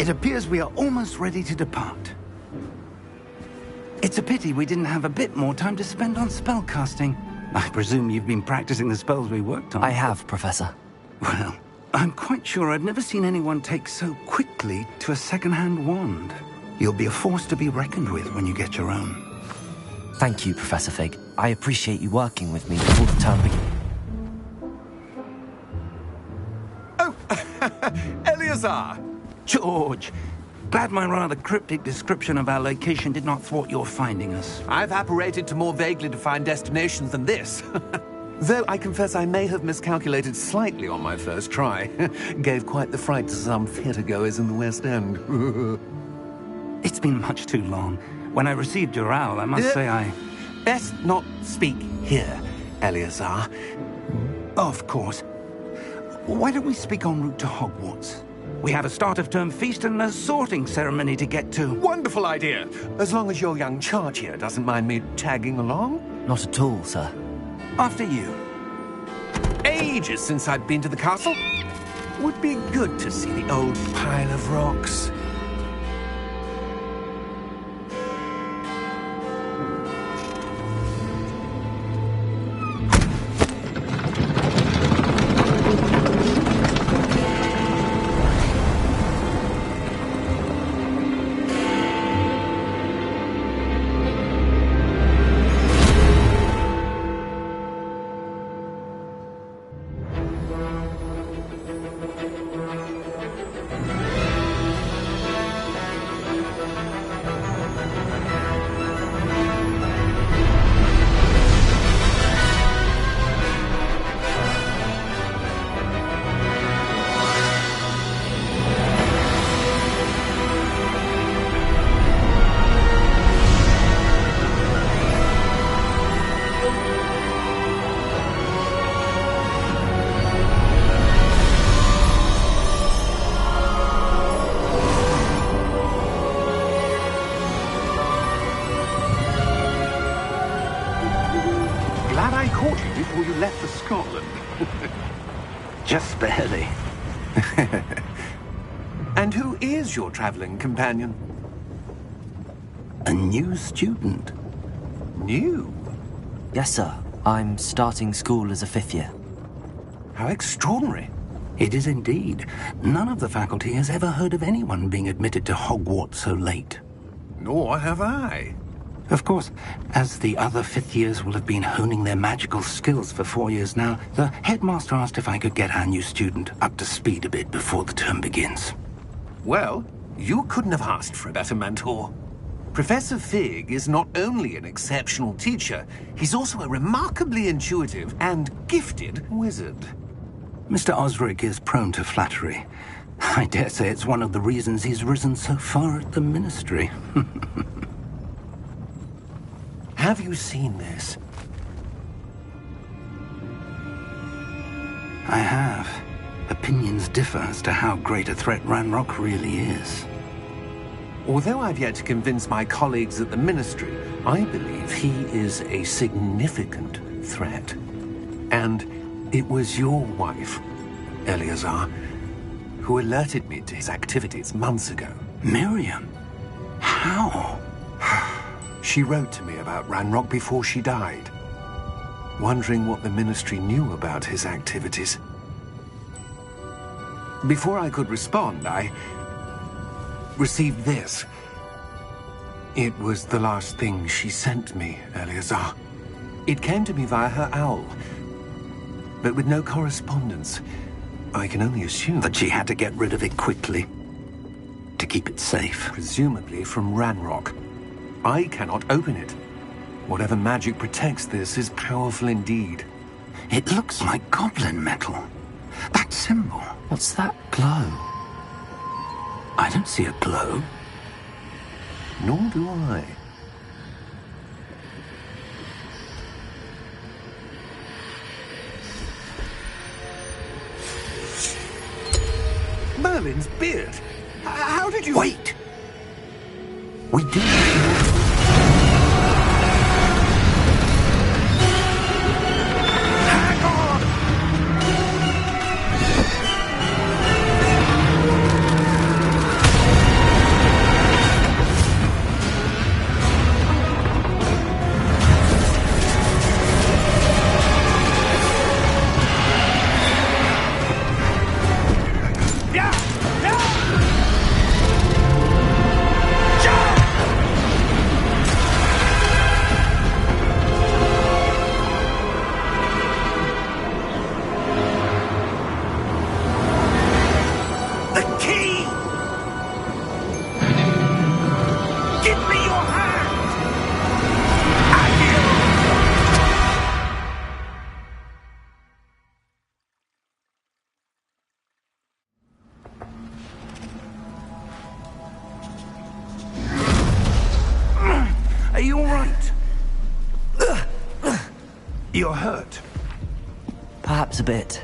It appears we are almost ready to depart. It's a pity we didn't have a bit more time to spend on spellcasting. I presume you've been practicing the spells we worked on. I have, Professor. Well, I'm quite sure I've never seen anyone take so quickly to a second-hand wand. You'll be a force to be reckoned with when you get your own. Thank you, Professor Fig. I appreciate you working with me before the term begins. Oh, Eleazar! George! Glad my rather cryptic description of our location did not thwart your finding us. I've apparated to more vaguely defined destinations than this. Though I confess I may have miscalculated slightly on my first try. Gave quite the fright to some theatre-goers in the West End. It's been much too long. When I received your owl, I must say I... Best not speak here, Eleazar. Of course. Why don't we speak en route to Hogwarts? We have a start-of-term feast and a sorting ceremony to get to. Wonderful idea! As long as your young charge here doesn't mind me tagging along. Not at all, sir. After you. Ages since I've been to the castle. Would be good to see the old pile of rocks. Before you left for Scotland. Just barely. And who is your traveling companion? A new student. New? Yes, sir. I'm starting school as a 5th year. How extraordinary. It is indeed. None of the faculty has ever heard of anyone being admitted to Hogwarts so late. Nor have I. Of course, as the other 5th years will have been honing their magical skills for 4 years now, the headmaster asked if I could get our new student up to speed a bit before the term begins. Well, you couldn't have asked for a better mentor. Professor Fig is not only an exceptional teacher, he's also a remarkably intuitive and gifted wizard. Mr. Osric is prone to flattery. I dare say it's one of the reasons he's risen so far at the Ministry. Have you seen this? I have. Opinions differ as to how great a threat Ranrock really is. Although I've yet to convince my colleagues at the Ministry, I believe he is a significant threat. And it was your wife, Eleazar, who alerted me to his activities months ago. Miriam? How? She wrote to me about Ranrock before she died, wondering what the Ministry knew about his activities. Before I could respond, I received this. It was the last thing she sent me, Eleazar. It came to me via her owl, but with no correspondence. I can only assume that she had to get rid of it quickly, to keep it safe. Presumably from Ranrock. I cannot open it. Whatever magic protects this is powerful indeed. It looks like goblin metal. That symbol. What's that glow? I don't see a glow. Nor do I. Merlin's beard. How did you... Wait! We do... You're hurt. Perhaps a bit.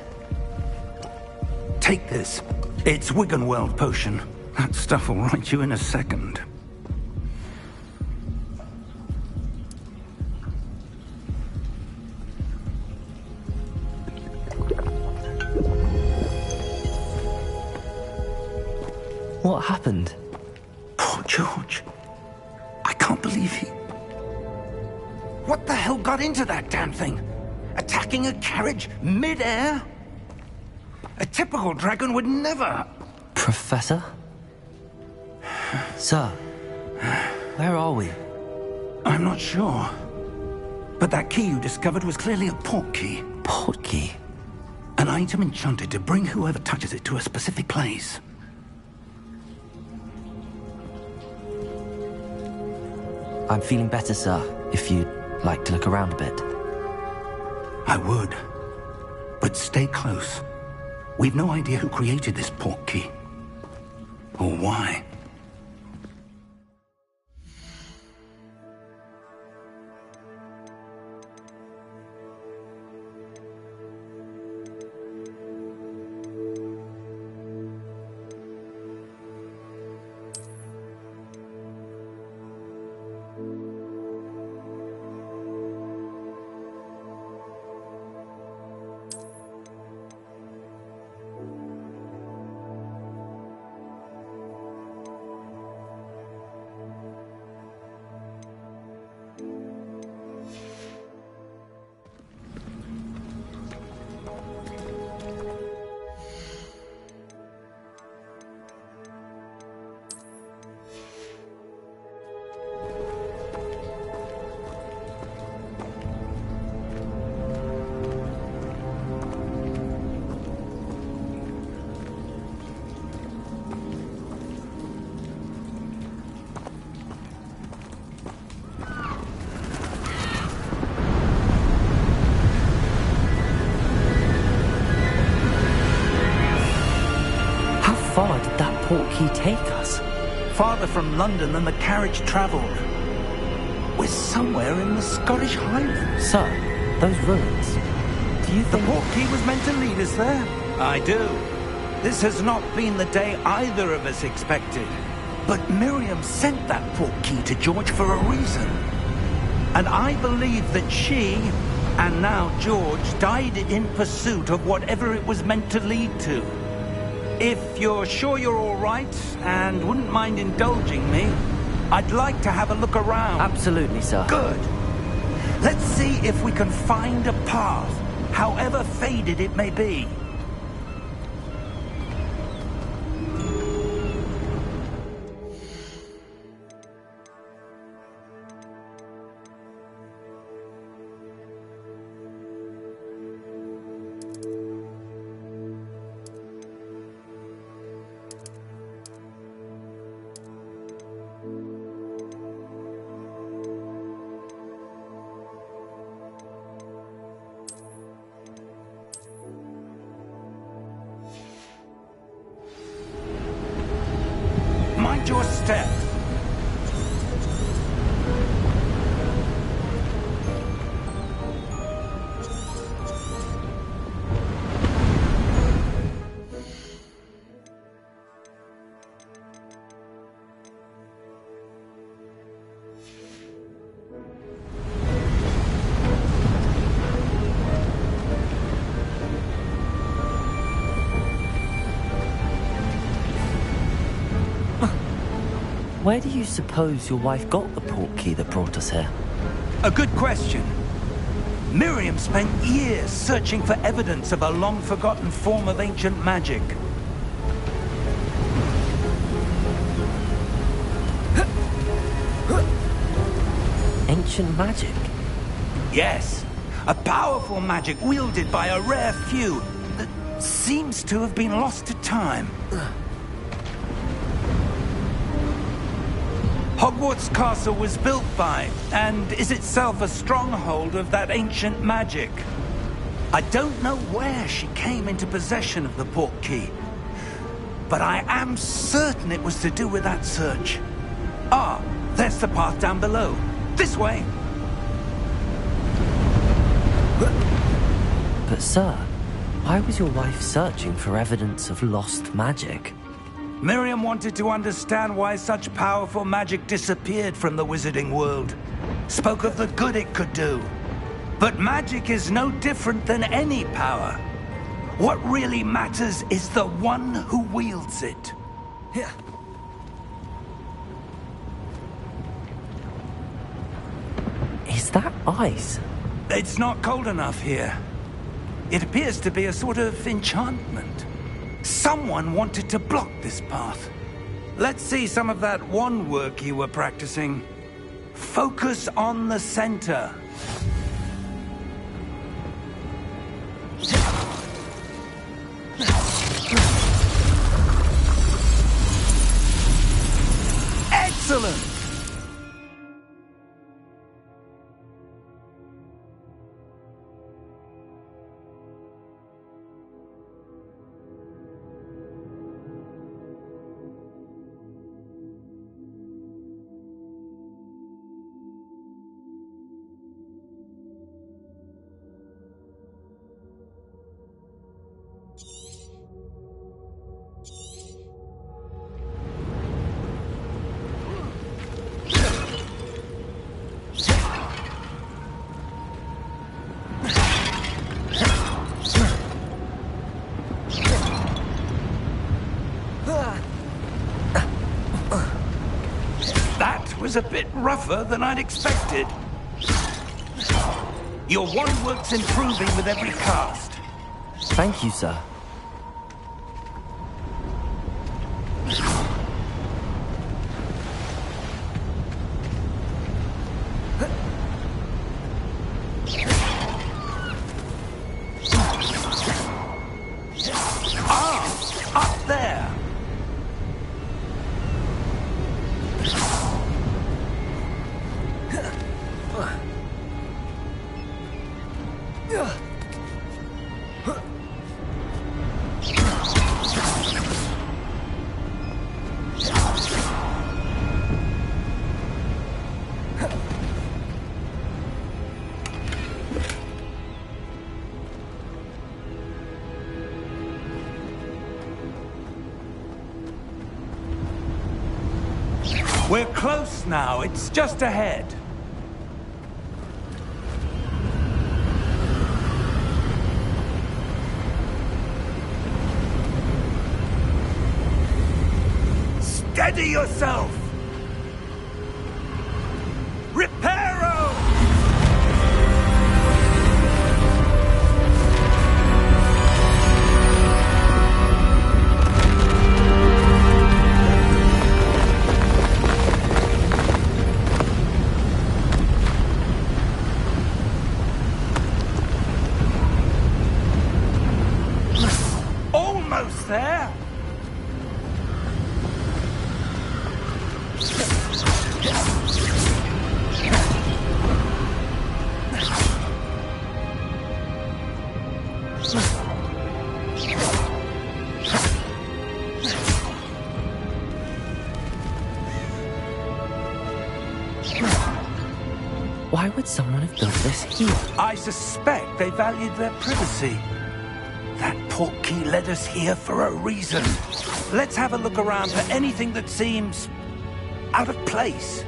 Take this. It's Wiggenweld potion. That stuff will right you in a second. What happened? Poor George. I can't believe he... What the hell got into that damn thing? Attacking a carriage mid-air? A typical dragon would never... Professor? Sir, where are we? I'm not sure. But that key you discovered was clearly a port key. Port key? An item enchanted to bring whoever touches it to a specific place. I'm feeling better, sir, if you'd like to look around a bit. I would. But stay close. We've no idea who created this port key. Or why. Far did that port key take us? Farther from London than the carriage travelled. We're somewhere in the Scottish Highlands. Sir, those ruins. Do you The think... port key was meant to lead us there? I do. This has not been the day either of us expected. But Miriam sent that port key to George for a reason. And I believe that she, and now George, died in pursuit of whatever it was meant to lead to. If you're sure you're all right and wouldn't mind indulging me, I'd like to have a look around. Absolutely, sir. Good. Let's see if we can find a path, however faded it may be. Mind your step. Where do you suppose your wife got the port key that brought us here? A good question. Miriam spent years searching for evidence of a long-forgotten form of ancient magic. Ancient magic? Yes, a powerful magic wielded by a rare few that seems to have been lost to time. Hogwarts Castle was built by, and is itself a stronghold of that ancient magic. I don't know where she came into possession of the port key, but I am certain it was to do with that search. Ah, there's the path down below. This way. But sir, why was your wife searching for evidence of lost magic? Miriam wanted to understand why such powerful magic disappeared from the wizarding world. Spoke of the good it could do. But magic is no different than any power. What really matters is the one who wields it. Is that ice? It's not cold enough here. It appears to be a sort of enchantment. Someone wanted to block this path. Let's see some of that wand work you were practicing. Focus on the center. Excellent! Was a bit rougher than I'd expected. Your wand work's improving with every cast. Thank you, sir. Up there! We're close now. It's just ahead. Steady yourself! Reparo! Almost there! Why would someone have built this here? I suspect they valued their privacy. That portkey led us here for a reason. Let's have a look around for anything that seems out of place.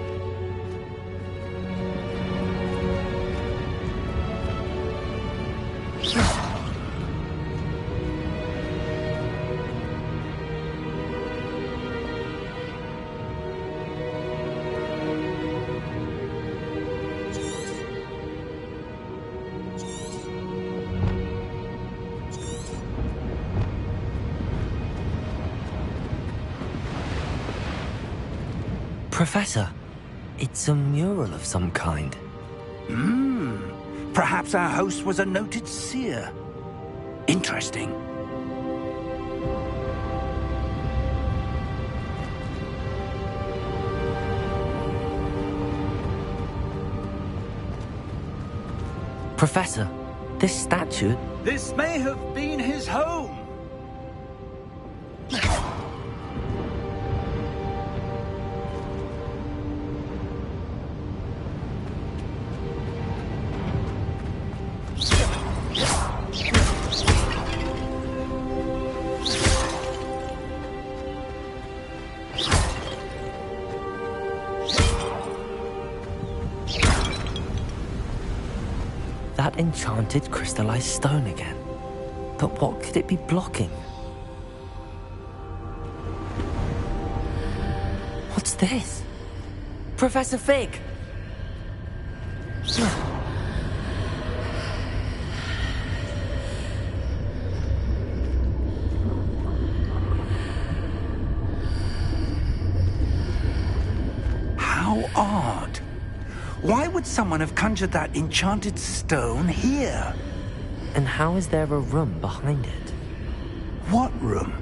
Professor, it's a mural of some kind. Perhaps our host was a noted seer. Interesting. Professor, this statue... This may have been his home. enchanted crystallized stone again. But what could it be blocking? What's this? Professor Fig! How odd. Why would someone have conjured that enchanted stone here? And how is there a room behind it? What room?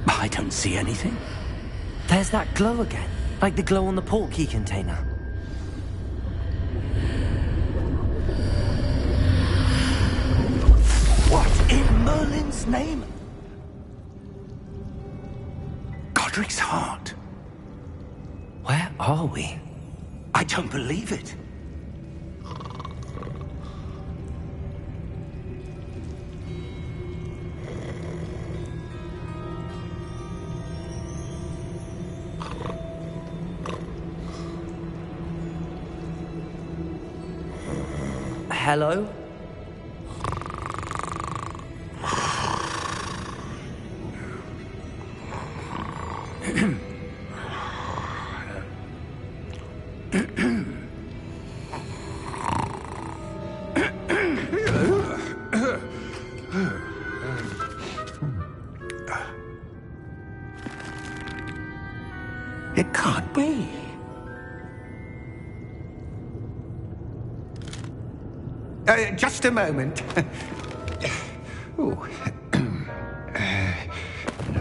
I don't see anything. There's that glow again, like the glow on the portkey container. What in Merlin's name? Godric's heart. Where are we? I don't believe it. Hello? It can't be. Just a moment. Oh.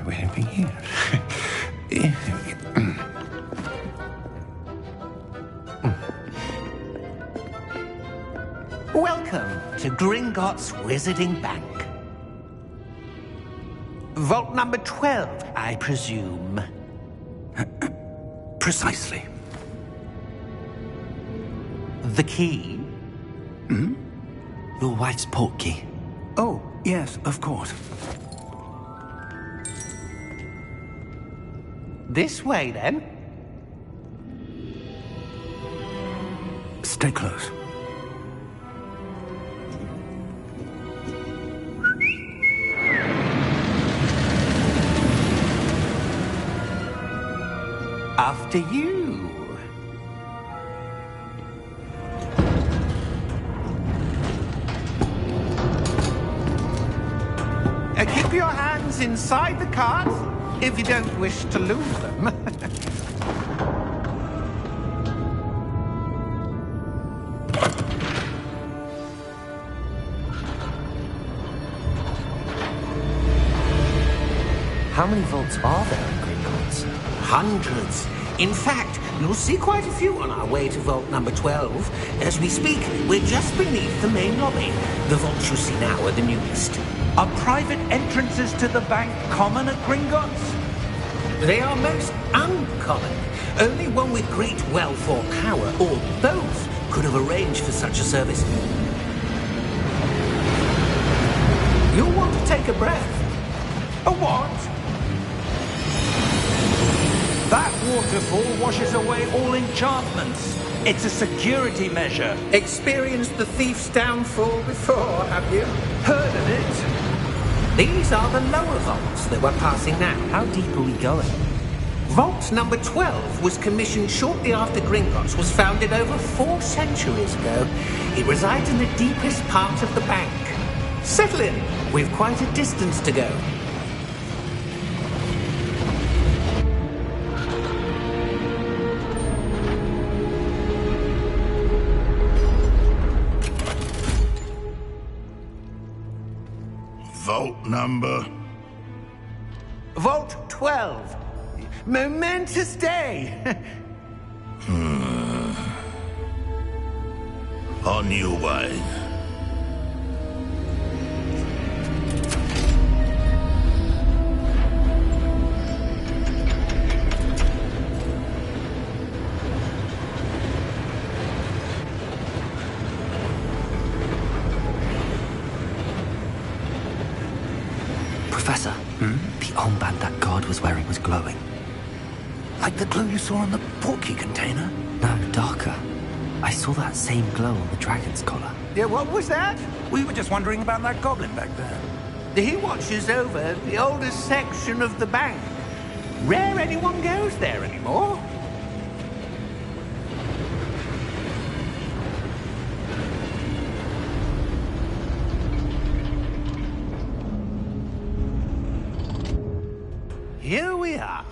Anything here? Welcome to Gringotts Wizarding Bank. Vault number 12, I presume. Precisely. The key? Your wife's portkey. Oh, yes, of course. This way, then. Stay close. After you. Keep your hands inside the cart if you don't wish to lose them. How many vaults are there in Gringotts? Hundreds. In fact, you'll see quite a few on our way to vault number 12. As we speak, we're just beneath the main lobby. The vaults you see now are the newest. Are private entrances to the bank common at Gringotts? They are most uncommon. Only one with great wealth or power, or both, could have arranged for such a service. You'll want to take a breath. A what? That waterfall washes away all enchantments. It's a security measure. Experienced the thief's downfall before, have you? Heard of it? These are the lower vaults that we're passing now. How deep are we going? Vault number 12 was commissioned shortly after Gringotts was founded over 4 centuries ago. It resides in the deepest part of the bank. Settle in. We've quite a distance to go. Vault number? Vault 12. Momentous day. On your way. Professor, the armband that guard was wearing was glowing. Like the glow you saw on the portkey container? No, darker. I saw that same glow on the dragon's collar. Yeah, what was that? We were just wondering about that goblin back there. He watches over the oldest section of the bank. Rare anyone goes there anymore. Here we are.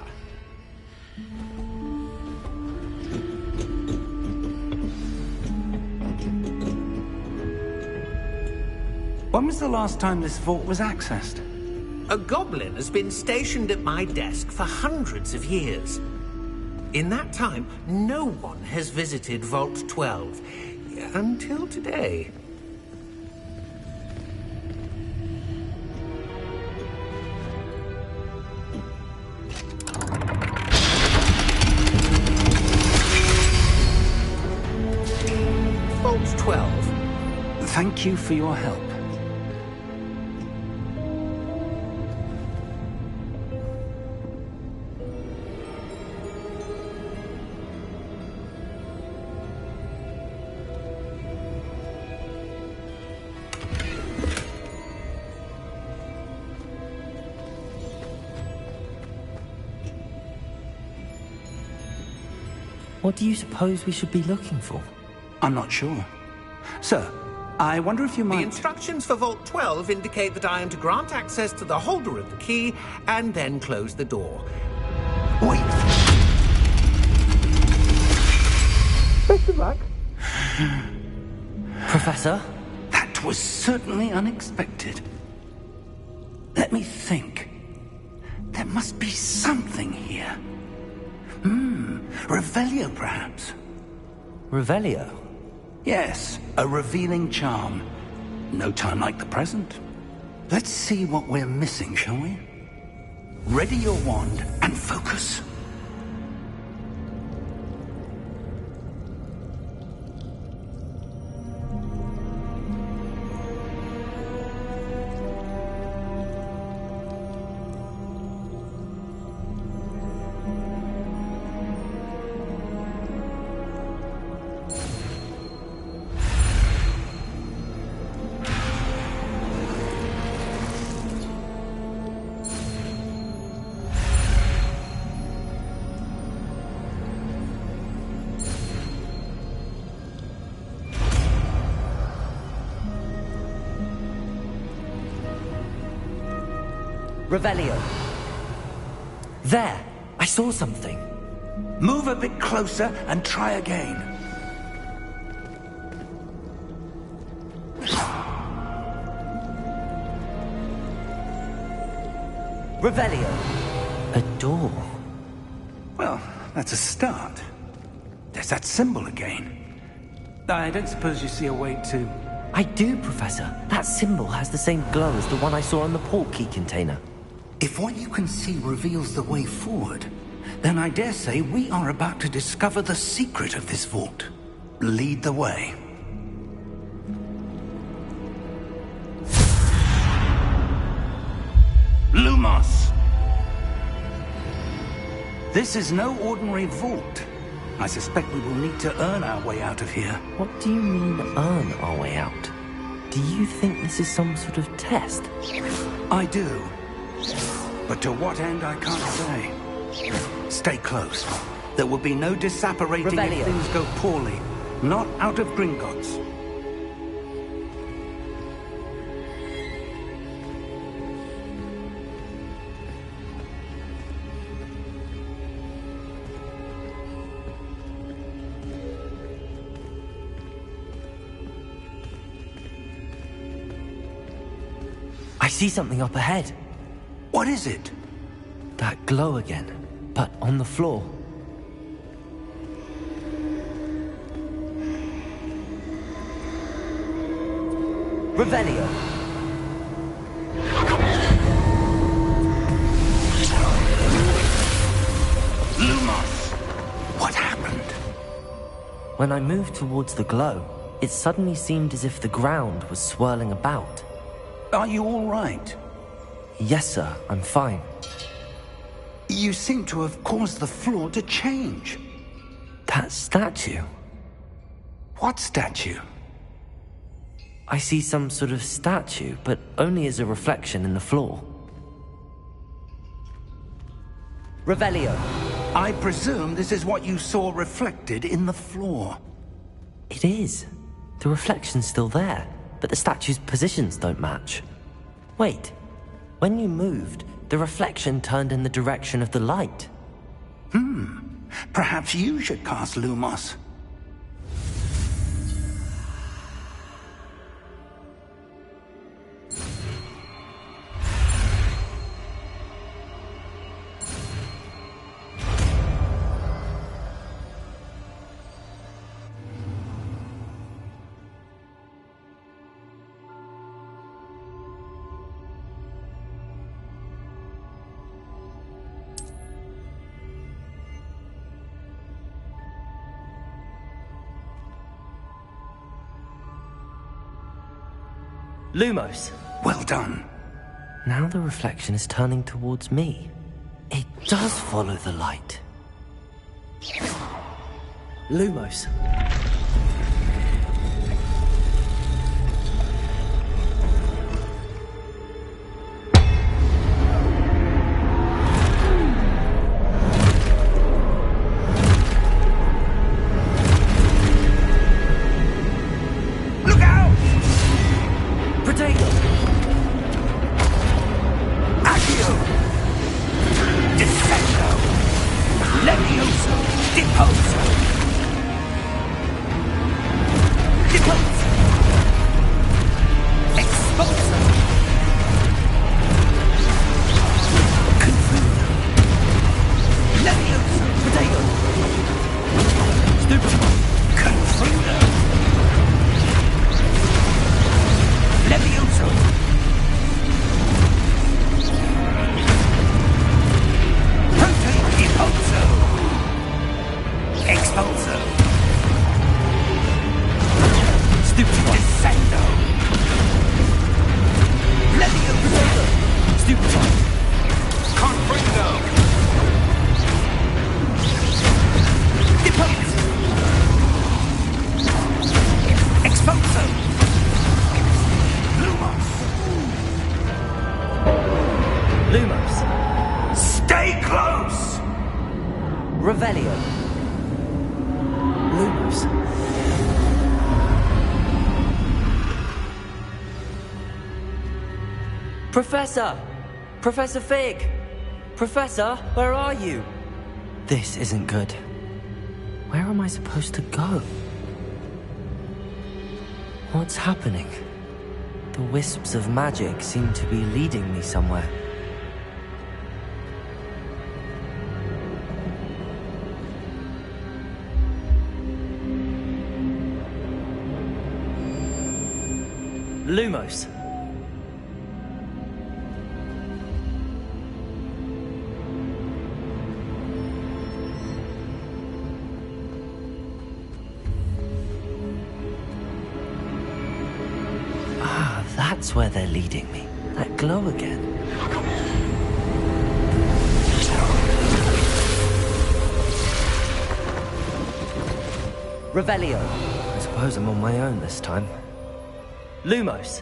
When was the last time this vault was accessed? A goblin has been stationed at my desk for hundreds of years. In that time, no one has visited Vault 12. Until today. Vault 12. Thank you for your help. What do you suppose we should be looking for? I'm not sure. Sir, I wonder if you might... The instructions for Vault 12 indicate that I am to grant access to the holder of the key and then close the door. Wait! Best of luck. Professor? That was certainly unexpected. Let me think. There must be something here. Revelio, perhaps? Revelio? Yes, a revealing charm. No time like the present. Let's see what we're missing, shall we? Ready your wand and focus. Revelio. There! I saw something. Move a bit closer and try again. Revelio. A door. Well, that's a start. There's that symbol again. I don't suppose you see a way to... I do, Professor. That symbol has the same glow as the one I saw on the port key container. If what you can see reveals the way forward, then I dare say we are about to discover the secret of this vault. Lead the way. Lumos! This is no ordinary vault. I suspect we will need to earn our way out of here. What do you mean, earn our way out? Do you think this is some sort of test? I do. But to what end, I can't say. Stay close. There will be no disapparating Revelio. if things go poorly. Not out of Gringotts. I see something up ahead. What is it? That glow again, but on the floor. Revelio. Lumos! What happened? When I moved towards the glow, it suddenly seemed as if the ground was swirling about. Are you all right? Yes, sir, I'm fine. You seem to have caused the floor to change. That statue? What statue? I see some sort of statue, but only as a reflection in the floor. Revelio. I presume this is what you saw reflected in the floor. It is. The reflection's still there, but the statue's positions don't match. Wait. When you moved, the reflection turned in the direction of the light. Perhaps you should cast Lumos. Lumos. Well done. Now the reflection is turning towards me. It does follow the light. Lumos. Revelio. Lumos. Professor! Professor Fig! Professor, where are you? This isn't good. Where am I supposed to go? What's happening? The wisps of magic seem to be leading me somewhere. Lumos. Ah, that's where they're leading me. That glow again. Revelio. I suppose I'm on my own this time. Lumos.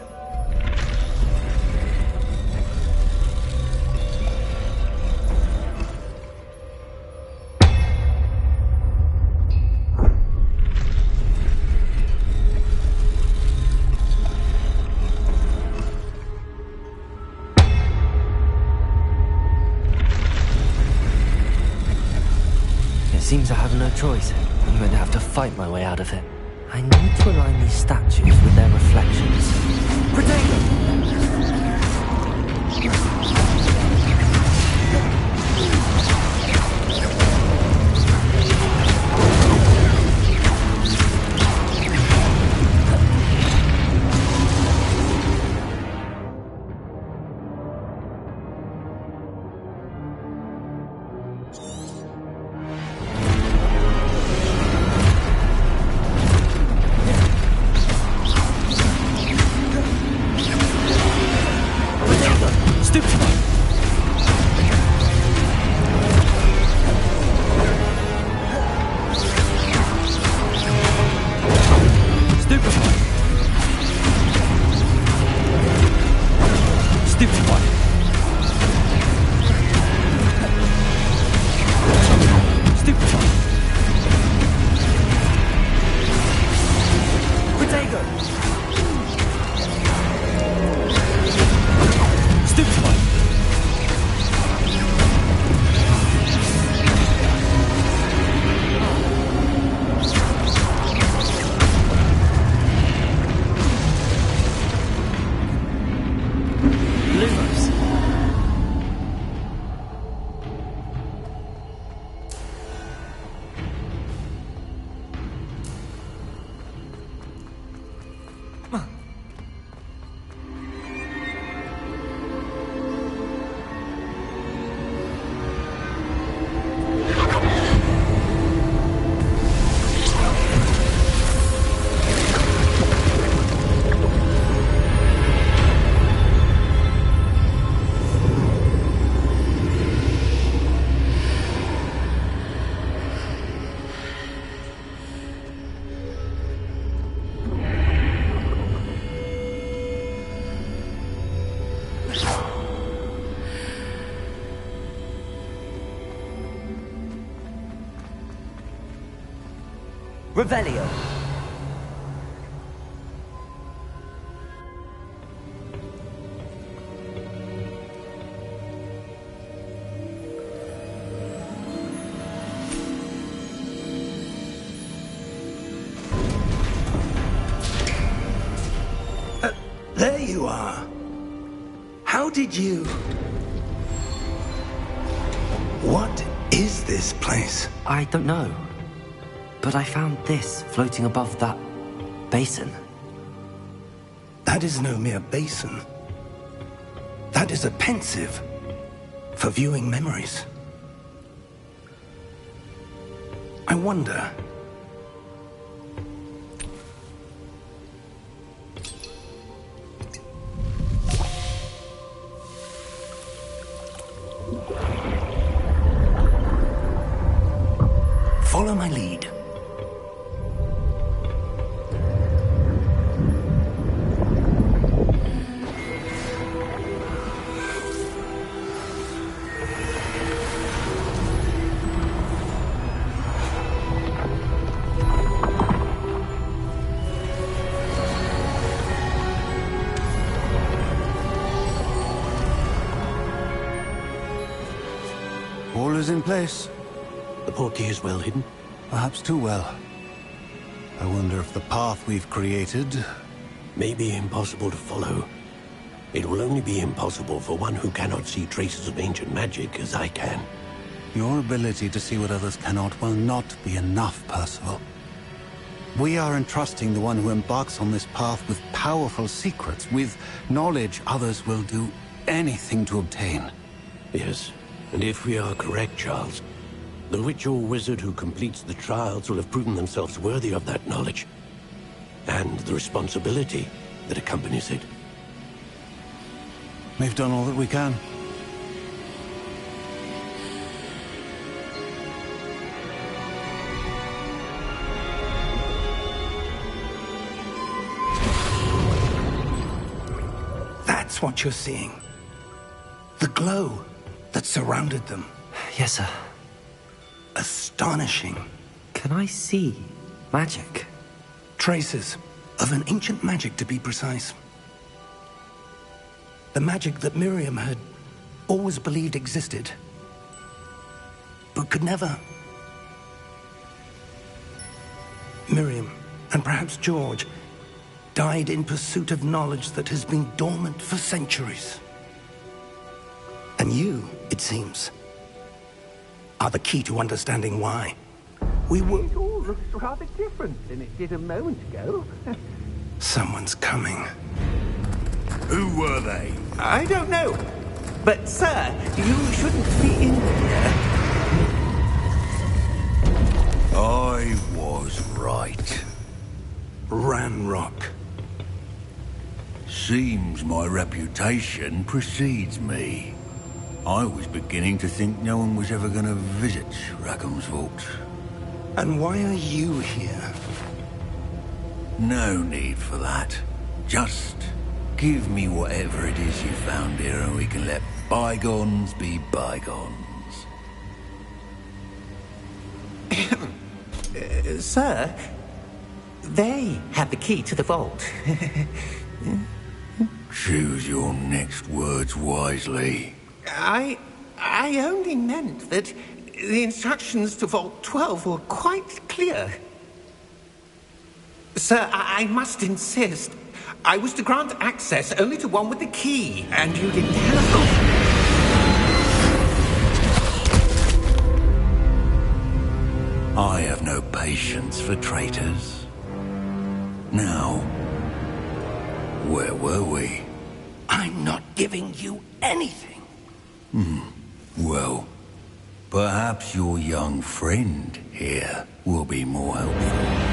It seems I have no choice. I'm going to have to fight my way out of it. I need to align these statues with their reflections. Protego! Stupid one. Stupid one. Protego. Stupid one. Revelio. There you are. How did you... What is this place? I don't know. But I found this floating above that basin. That is no mere basin. That is a pensive for viewing memories. I wonder... Follow my lead. All is in place. The portkey is well hidden. Perhaps too well. I wonder if the path we've created... May be impossible to follow. It will only be impossible for one who cannot see traces of ancient magic as I can. Your ability to see what others cannot will not be enough, Percival. We are entrusting the one who embarks on this path with powerful secrets, with knowledge others will do anything to obtain. Yes, and if we are correct, Charles, the witch or wizard who completes the trials will have proven themselves worthy of that knowledge, and the responsibility that accompanies it. We've done all that we can. That's what you're seeing. The glow that surrounded them. Yes, sir. Astonishing. Can I see magic? Traces of an ancient magic, to be precise. The magic that Miriam had always believed existed, but could never. Miriam, and perhaps George, died in pursuit of knowledge that has been dormant for centuries. And you, it seems, are the key to understanding why. We were... It all looks rather different than it did a moment ago. Someone's coming. Who were they? I don't know. But, sir, you shouldn't be in here. I was right. Ranrock. Seems my reputation precedes me. I was beginning to think no one was ever going to visit Rackham's Vault. And why are you here? No need for that. Just Give me whatever it is you found here and we can let bygones be bygones. Sir, they have the key to the vault. Choose your next words wisely. I only meant that the instructions to Vault 12 were quite clear. Sir, I must insist. I was to grant access only to one with the key, and you didn't have... I have no patience for traitors. Now, where were we? I'm not giving you anything. Well, perhaps your young friend here will be more helpful.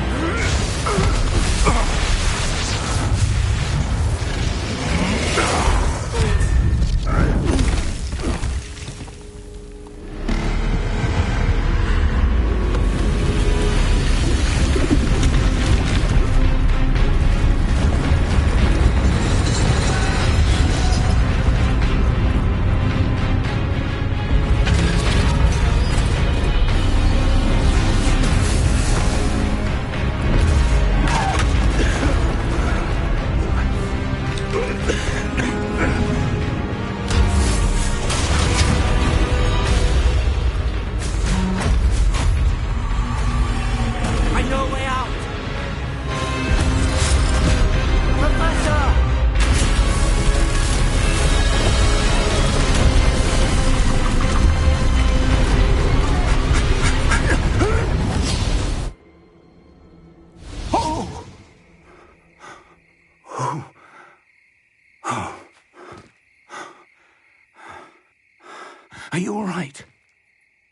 Are you all right?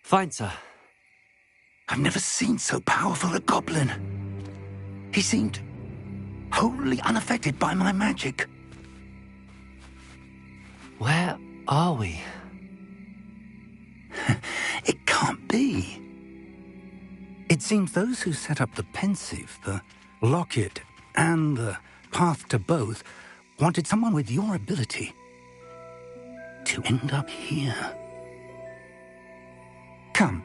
Fine, sir. I've never seen so powerful a goblin. He seemed wholly unaffected by my magic. Where are we? It can't be. It seems those who set up the pensive, the locket, and the path to both wanted someone with your ability to end up here. Come.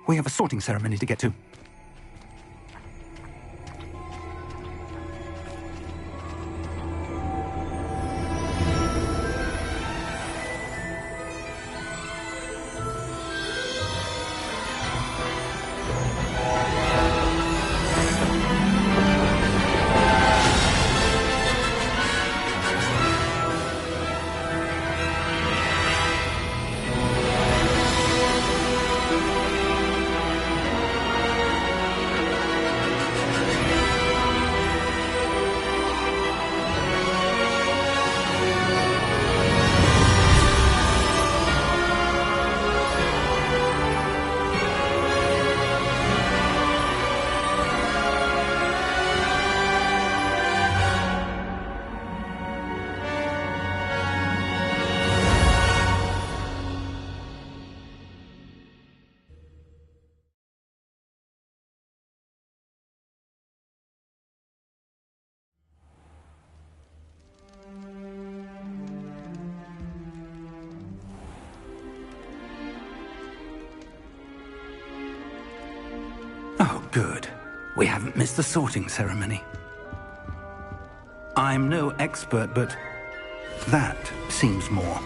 We have a sorting ceremony to get to. Oh, good. We haven't missed the sorting ceremony. I'm no expert, but that seems more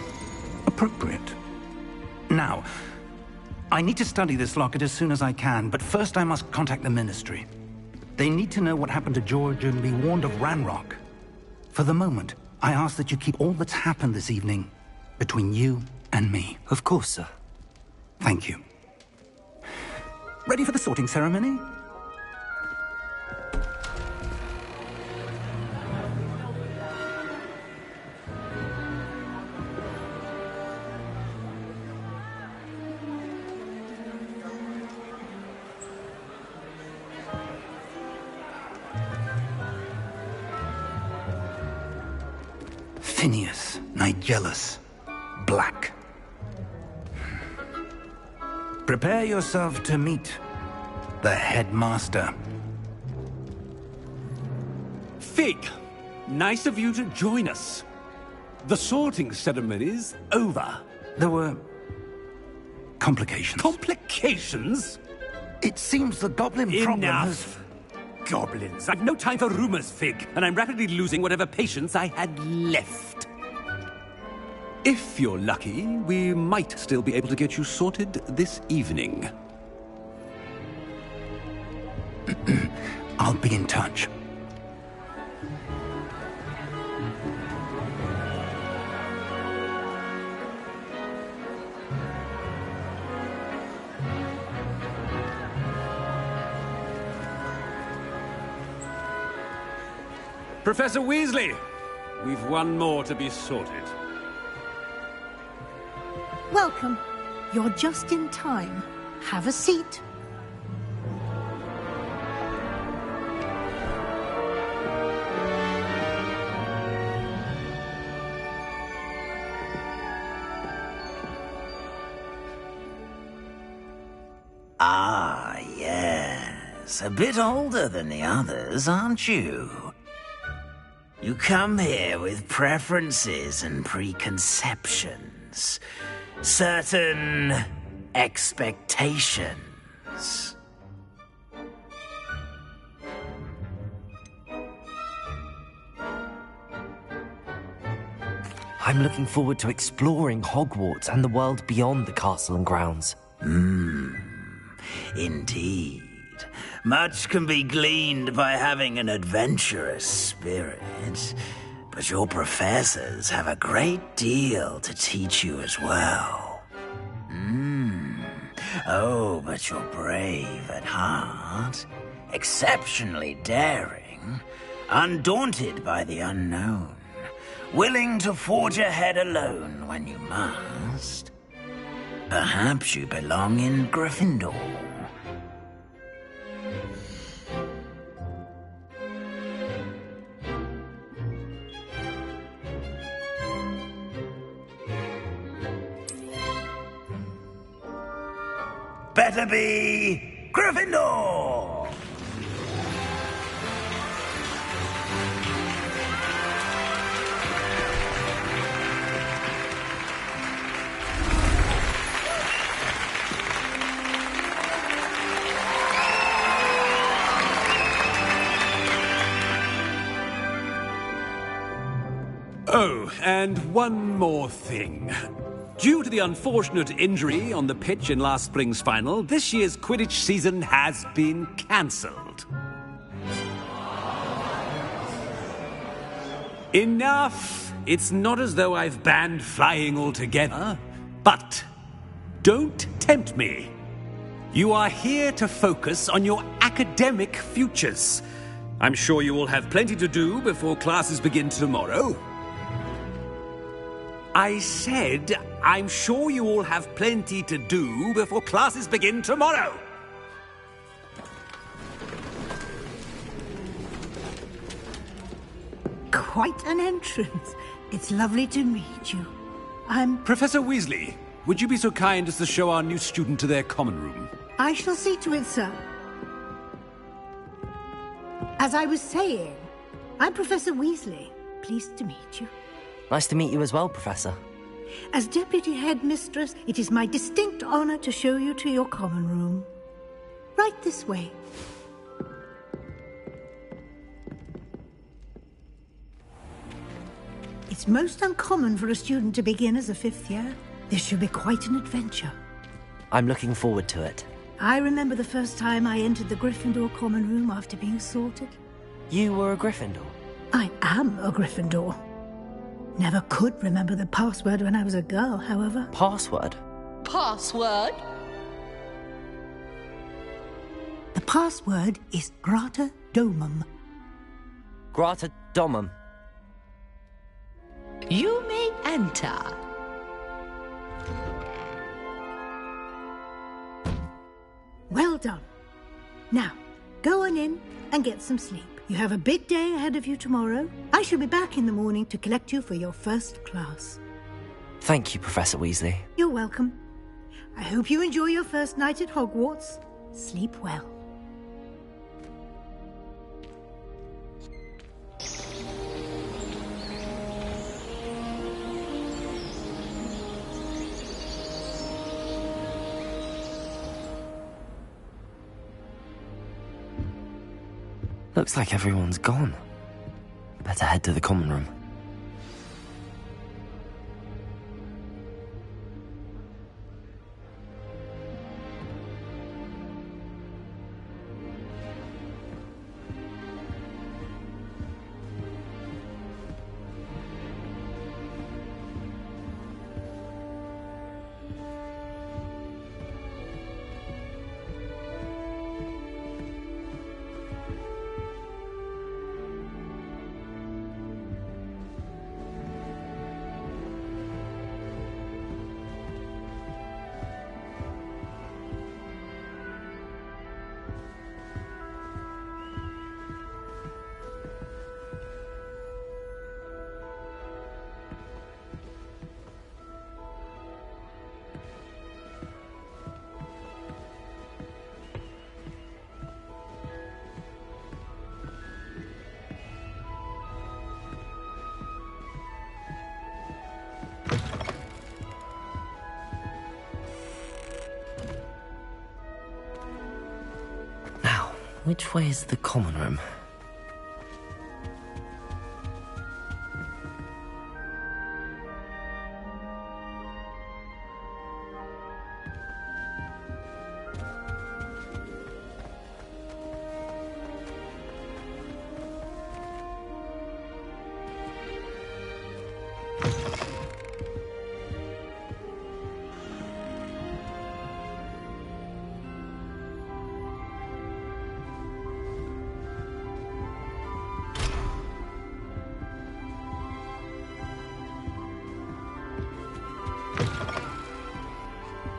appropriate. Now, I need to study this locket as soon as I can, but first I must contact the Ministry. They need to know what happened to George and be warned of Ranrock. For the moment, I ask that you keep all that's happened this evening between you and me. Of course, sir. Thank you. Ready for the sorting ceremony? Phineas, Nigellus, Black. Prepare yourself to meet the headmaster. Fig, Nice of you to join us. The sorting ceremony's over. There were complications. Complications? It seems the goblin problem has... Enough! Goblins. I've no time for rumors, Fig, and I'm rapidly losing whatever patience I had left. If you're lucky, we might still be able to get you sorted this evening. I'll be in touch. Professor Weasley, we've one more to be sorted. Welcome. You're just in time. Have a seat. Ah, yes. A bit older than the others, aren't you? You come here with preferences and preconceptions. Certain expectations. I'm looking forward to exploring Hogwarts and the world beyond the castle and grounds. Indeed. Much can be gleaned by having an adventurous spirit, but your professors have a great deal to teach you as well. Oh, but you're brave at heart, exceptionally daring, undaunted by the unknown, willing to forge ahead alone when you must. Perhaps you belong in Gryffindor. Better be Gryffindor! Oh, and one more thing. Due to the unfortunate injury on the pitch in last spring's final, this year's Quidditch season has been cancelled. Enough! It's not as though I've banned flying altogether, but don't tempt me. You are here to focus on your academic futures. I'm sure you will have plenty to do before classes begin tomorrow. I said, I'm sure you all have plenty to do before classes begin tomorrow. Quite an entrance. It's lovely to meet you. Professor Weasley, would you be so kind as to show our new student to their common room? I shall see to it, sir. As I was saying, I'm Professor Weasley. Pleased to meet you. Nice to meet you as well, Professor. As Deputy Headmistress, it is my distinct honor to show you to your common room. Right this way. It's most uncommon for a student to begin as a fifth year. This should be quite an adventure. I'm looking forward to it. I remember the first time I entered the Gryffindor common room after being sorted. You were a Gryffindor? I am a Gryffindor. Never could remember the password when I was a girl, however. Password? Password? The password is Grata Domum. Grata Domum. You may enter. Well done. Now, go on in and get some sleep. You have a big day ahead of you tomorrow. I shall be back in the morning to collect you for your first class. Thank you, Professor Weasley. You're welcome. I hope you enjoy your first night at Hogwarts. Sleep well. Looks like everyone's gone. Better head to the common room. Which way is the common room?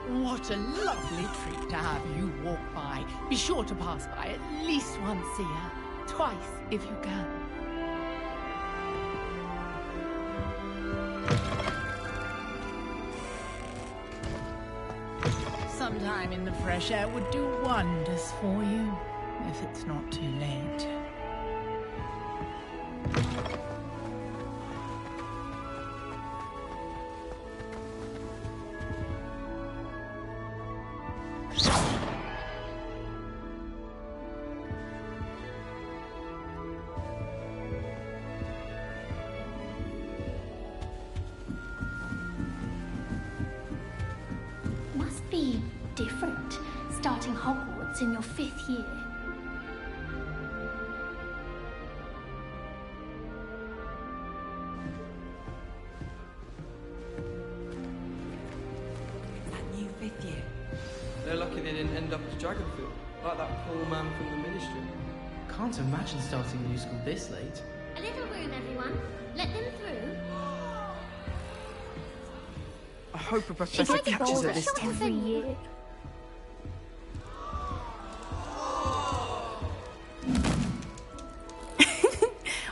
What a lovely treat to have you walk by. Be sure to pass by at least once a year. Twice, if you can. Sometime in the fresh air would do wonders for you, if it's not too late. Must be different, starting Hogwarts in your 5th year. That new 5th year. They're lucky they didn't end up as Dragonfield, like that poor man from the Ministry. Can't imagine starting a new school this late. A little room, everyone. Let them through. I hope a professor catches it this time. Every year.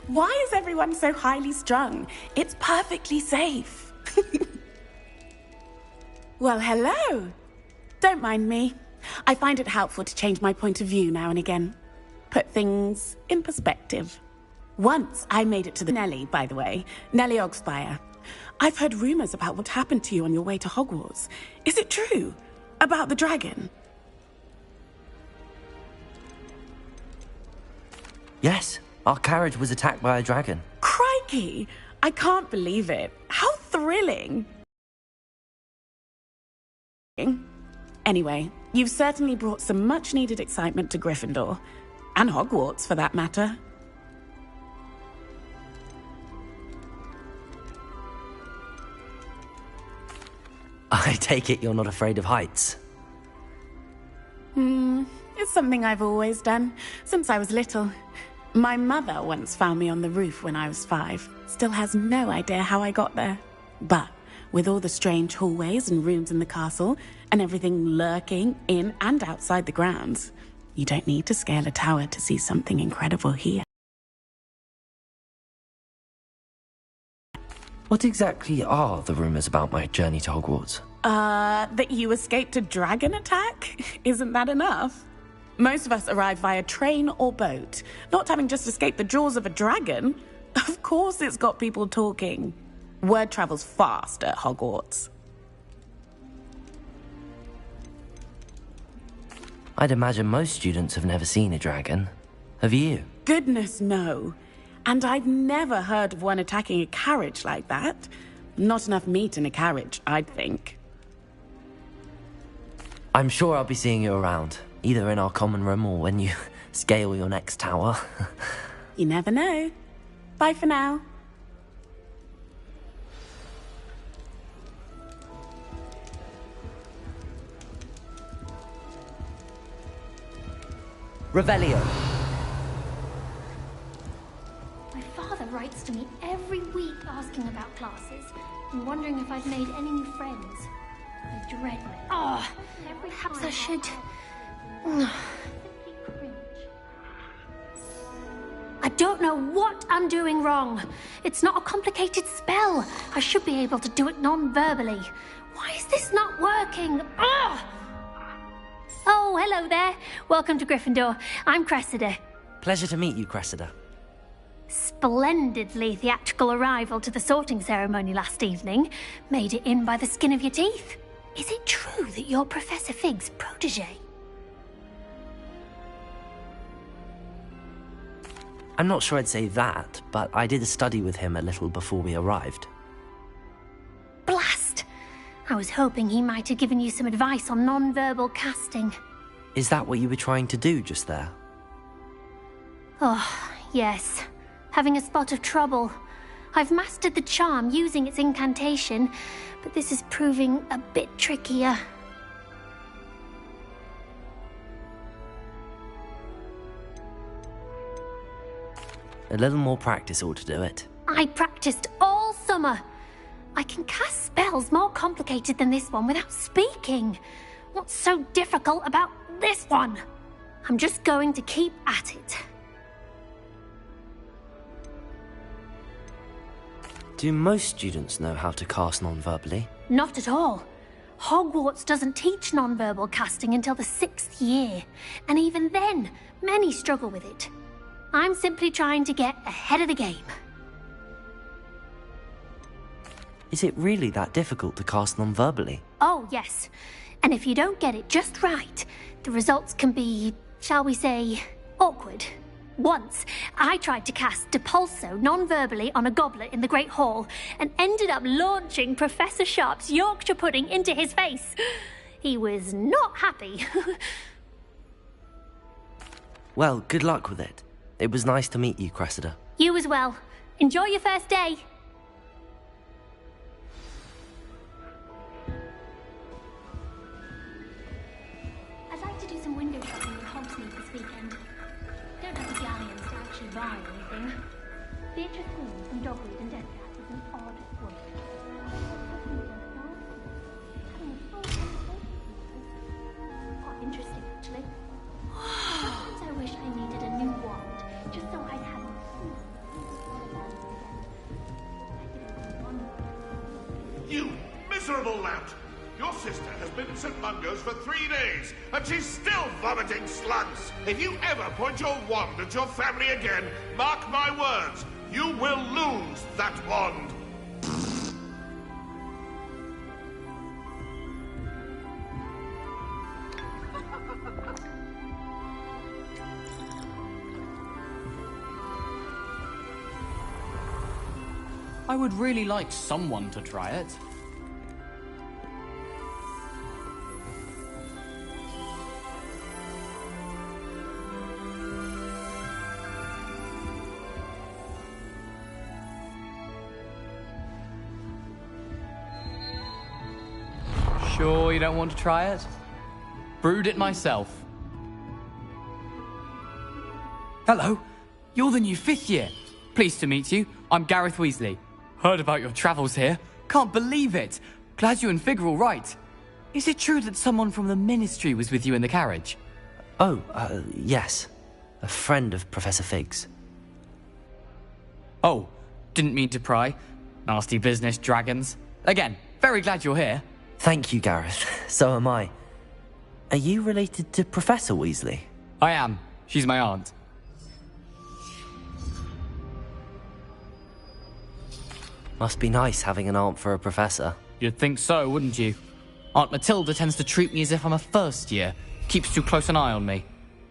Why is everyone so highly strung? It's perfectly safe. Well, hello. Don't mind me. I find it helpful to change my point of view now and again. Put things in perspective. Once I made it to the Nellie, by the way. Nellie Ogspire. I've heard rumors about what happened to you on your way to Hogwarts. Is it true? About the dragon? Yes, our carriage was attacked by a dragon. Crikey! I can't believe it. How thrilling! Anyway, you've certainly brought some much-needed excitement to Gryffindor. And Hogwarts, for that matter. I take it you're not afraid of heights? It's something I've always done, since I was little. My mother once found me on the roof when I was 5. Still has no idea how I got there. But with all the strange hallways and rooms in the castle, and everything lurking in and outside the grounds, you don't need to scale a tower to see something incredible here. What exactly are the rumors about my journey to Hogwarts? That you escaped a dragon attack? Isn't that enough? Most of us arrive via train or boat, not having just escaped the jaws of a dragon. Of course it's got people talking. Word travels fast at Hogwarts. I'd imagine most students have never seen a dragon. Have you? goodness, no. And I've never heard of one attacking a carriage like that. Not enough meat in a carriage, I'd think. I'm sure I'll be seeing you around, either in our common room or when you scale your next tower. You never know. Bye for now. Revelio. My father writes to me every week asking about classes and wondering if I've made any new friends. I dread it. Oh, perhaps I should. I don't know what I'm doing wrong. It's not a complicated spell. I should be able to do it non-verbally. Why is this not working? Oh, hello there. Welcome to Gryffindor. I'm Cressida. Pleasure to meet you, Cressida. Splendidly theatrical arrival to the sorting ceremony last evening. Made it in by the skin of your teeth. Is it true that you're Professor Fig's protege? I'm not sure I'd say that, but I did a study with him a little before we arrived. Blast! I was hoping he might have given you some advice on non-verbal casting. Is that what you were trying to do just there? Oh, yes. Having a spot of trouble. I've mastered the charm using its incantation, but this is proving a bit trickier. A little more practice ought to do it. I practiced all summer. I can cast spells more complicated than this one without speaking. What's so difficult about this one? I'm just going to keep at it. Do most students know how to cast non-verbally? Not at all. Hogwarts doesn't teach non-verbal casting until the 6th year, and even then, many struggle with it. I'm simply trying to get ahead of the game. Is it really that difficult to cast non-verbally? Oh, yes. And if you don't get it just right, the results can be, shall we say, awkward. Once, I tried to cast Depulso non-verbally on a goblet in the Great Hall and ended up launching Professor Sharp's Yorkshire pudding into his face. He was not happy. Well, good luck with it. It was nice to meet you, Cressida. You as well. Enjoy your first day. I'd like to do some window shopping with Hogsmeade this weekend. Don't have the galleons to actually buy anything. Beatrice Queen from Dogwood and Deathcat is an odd woman. Quite interesting, actually. Sometimes I wish I needed a new wand. Just so I hadn't. You miserable lout! Your sister has been at St. Mungo's for 3 days, and she's still vomiting slugs! If you ever point your wand at your family again, mark my words, you will lose that wand! I would really like someone to try it. Sure you don't want to try it? Brewed it myself. Hello, you're the new 5th year. Pleased to meet you. I'm Gareth Weasley. Heard about your travels here. Can't believe it. Glad you and Fig are all right. Is it true that someone from the Ministry was with you in the carriage? Oh, yes. A friend of Professor Fig's. Oh, didn't mean to pry. Nasty business, dragons. Again, very glad you're here. Thank you, Gareth. So am I. Are you related to Professor Weasley? I am. She's my aunt. Must be nice having an aunt for a professor. You'd think so, wouldn't you? Aunt Matilda tends to treat me as if I'm a first year. Keeps too close an eye on me.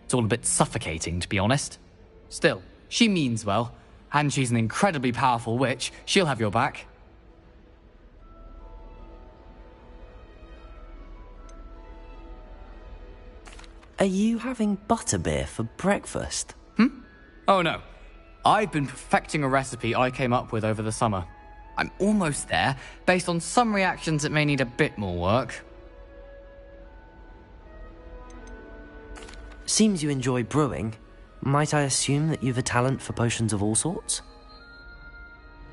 It's all a bit suffocating, to be honest. Still, she means well, and she's an incredibly powerful witch. She'll have your back. Are you having butterbeer for breakfast? Oh no. I've been perfecting a recipe I came up with over the summer. I'm almost there. Based on some reactions, it may need a bit more work. Seems you enjoy brewing. Might I assume that you've a talent for potions of all sorts?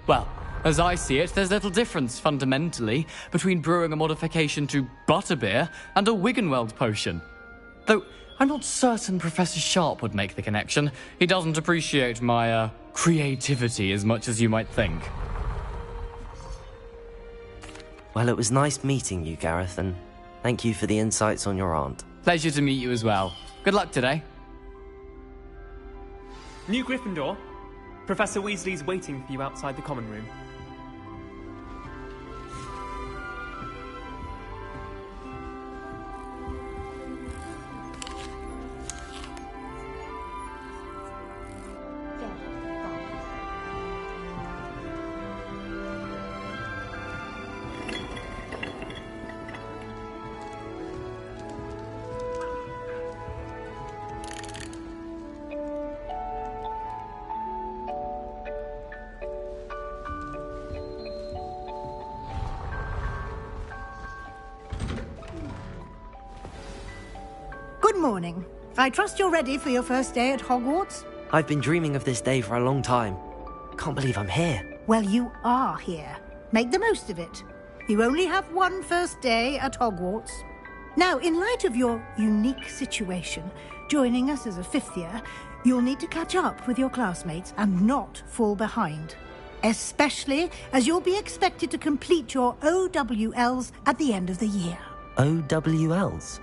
Well, as I see it, there's little difference, fundamentally, between brewing a modification to butterbeer and a Wiggenweld potion. Though, I'm not certain Professor Sharp would make the connection. He doesn't appreciate my, creativity as much as you might think. Well, it was nice meeting you, Gareth, and thank you for the insights on your aunt. Pleasure to meet you as well. Good luck today. New Gryffindor. Professor Weasley's waiting for you outside the common room. Good morning. I trust you're ready for your first day at Hogwarts? I've been dreaming of this day for a long time. Can't believe I'm here. Well, you are here. Make the most of it. You only have one first day at Hogwarts. Now, in light of your unique situation, joining us as a fifth year, you'll need to catch up with your classmates and not fall behind. Especially as you'll be expected to complete your OWLs at the end of the year. OWLs?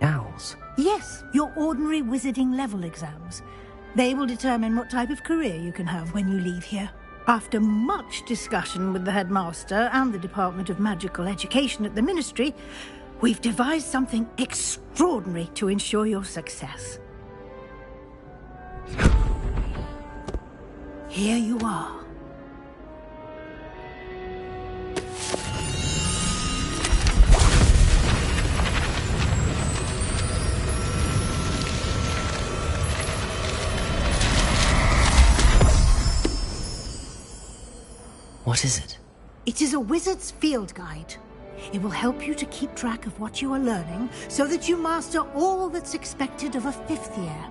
Owls? Yes, your ordinary wizarding level exams. They will determine what type of career you can have when you leave here. After much discussion with the headmaster and the Department of Magical Education at the Ministry, we've devised something extraordinary to ensure your success. Here you are. What is it? It is a wizard's field guide. It will help you to keep track of what you are learning so that you master all that's expected of a fifth year.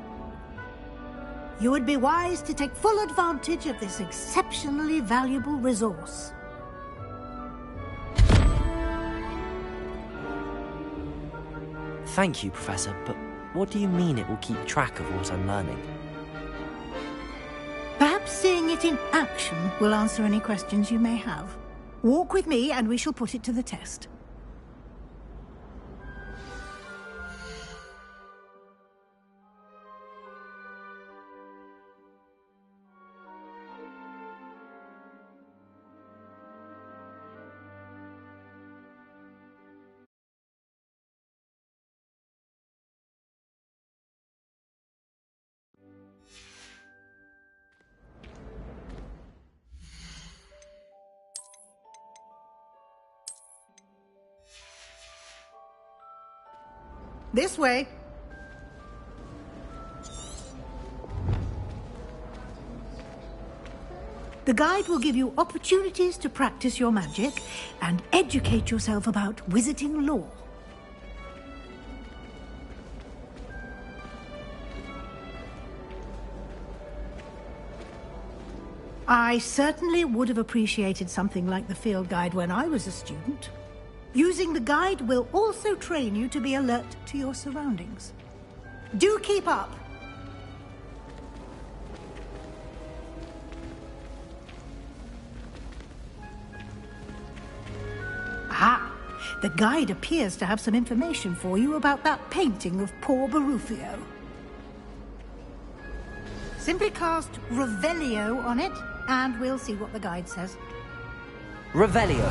You would be wise to take full advantage of this exceptionally valuable resource. Thank you, Professor, but what do you mean it will keep track of what I'm learning? Perhaps seeing it in action will answer any questions you may have. Walk with me and we shall put it to the test. This way. The guide will give you opportunities to practice your magic and educate yourself about wizarding lore. I certainly would have appreciated something like the field guide when I was a student. Using the guide will also train you to be alert to your surroundings. Do keep up! Ah, the guide appears to have some information for you about that painting of poor Barufio. Simply cast Revelio on it, and we'll see what the guide says. Revelio.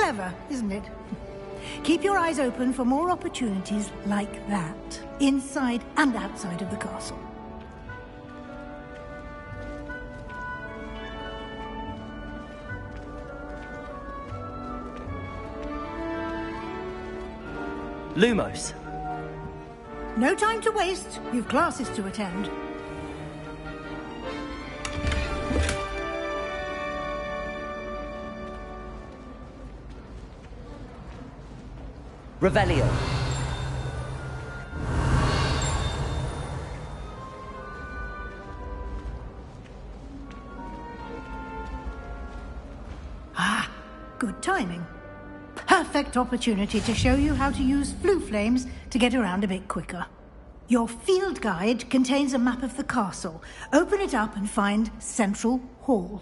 Clever, isn't it? Keep your eyes open for more opportunities like that, inside and outside of the castle. Lumos. No time to waste. You've classes to attend. Revelio. Ah, good timing. Perfect opportunity to show you how to use flue flames to get around a bit quicker. Your field guide contains a map of the castle. Open it up and find Central Hall.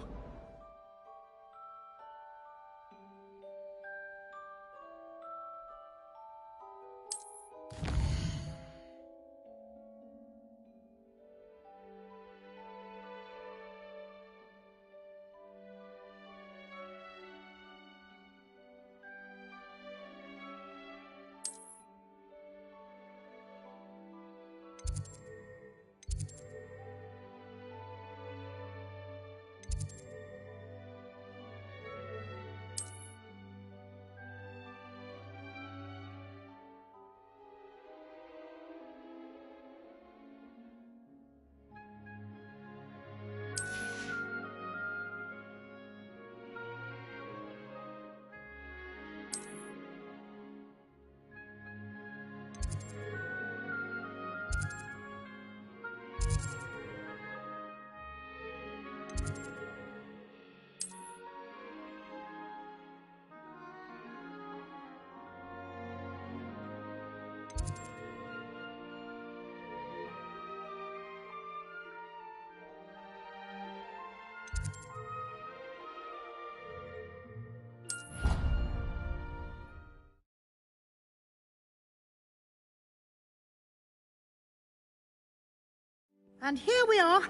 And here we are.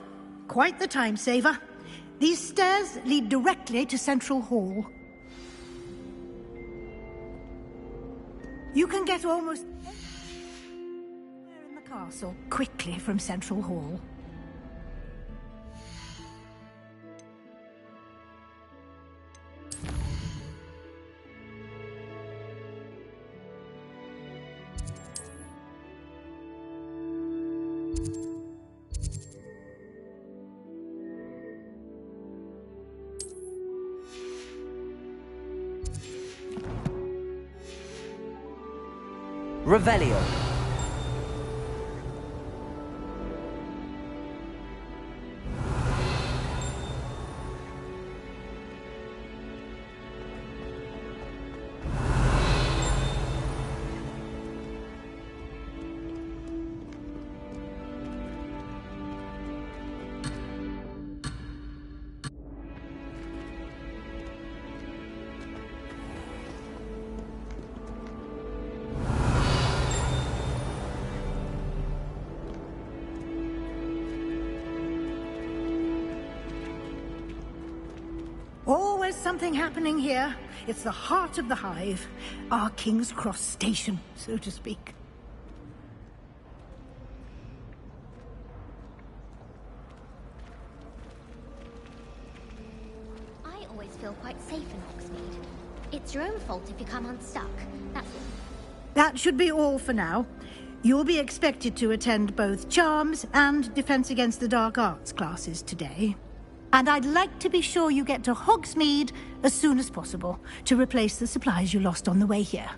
Quite the time saver. These stairs lead directly to Central Hall. You can get almost anywhere in the castle quickly from Central Hall. Revelio. Always something happening here. It's the heart of the hive. Our King's Cross station, so to speak. I always feel quite safe in Hogsmeade. It's your own fault if you come unstuck. That's all. That should be all for now. You'll be expected to attend both Charms and Defense Against the Dark Arts classes today. And I'd like to be sure you get to Hogsmeade as soon as possible to replace the supplies you lost on the way here.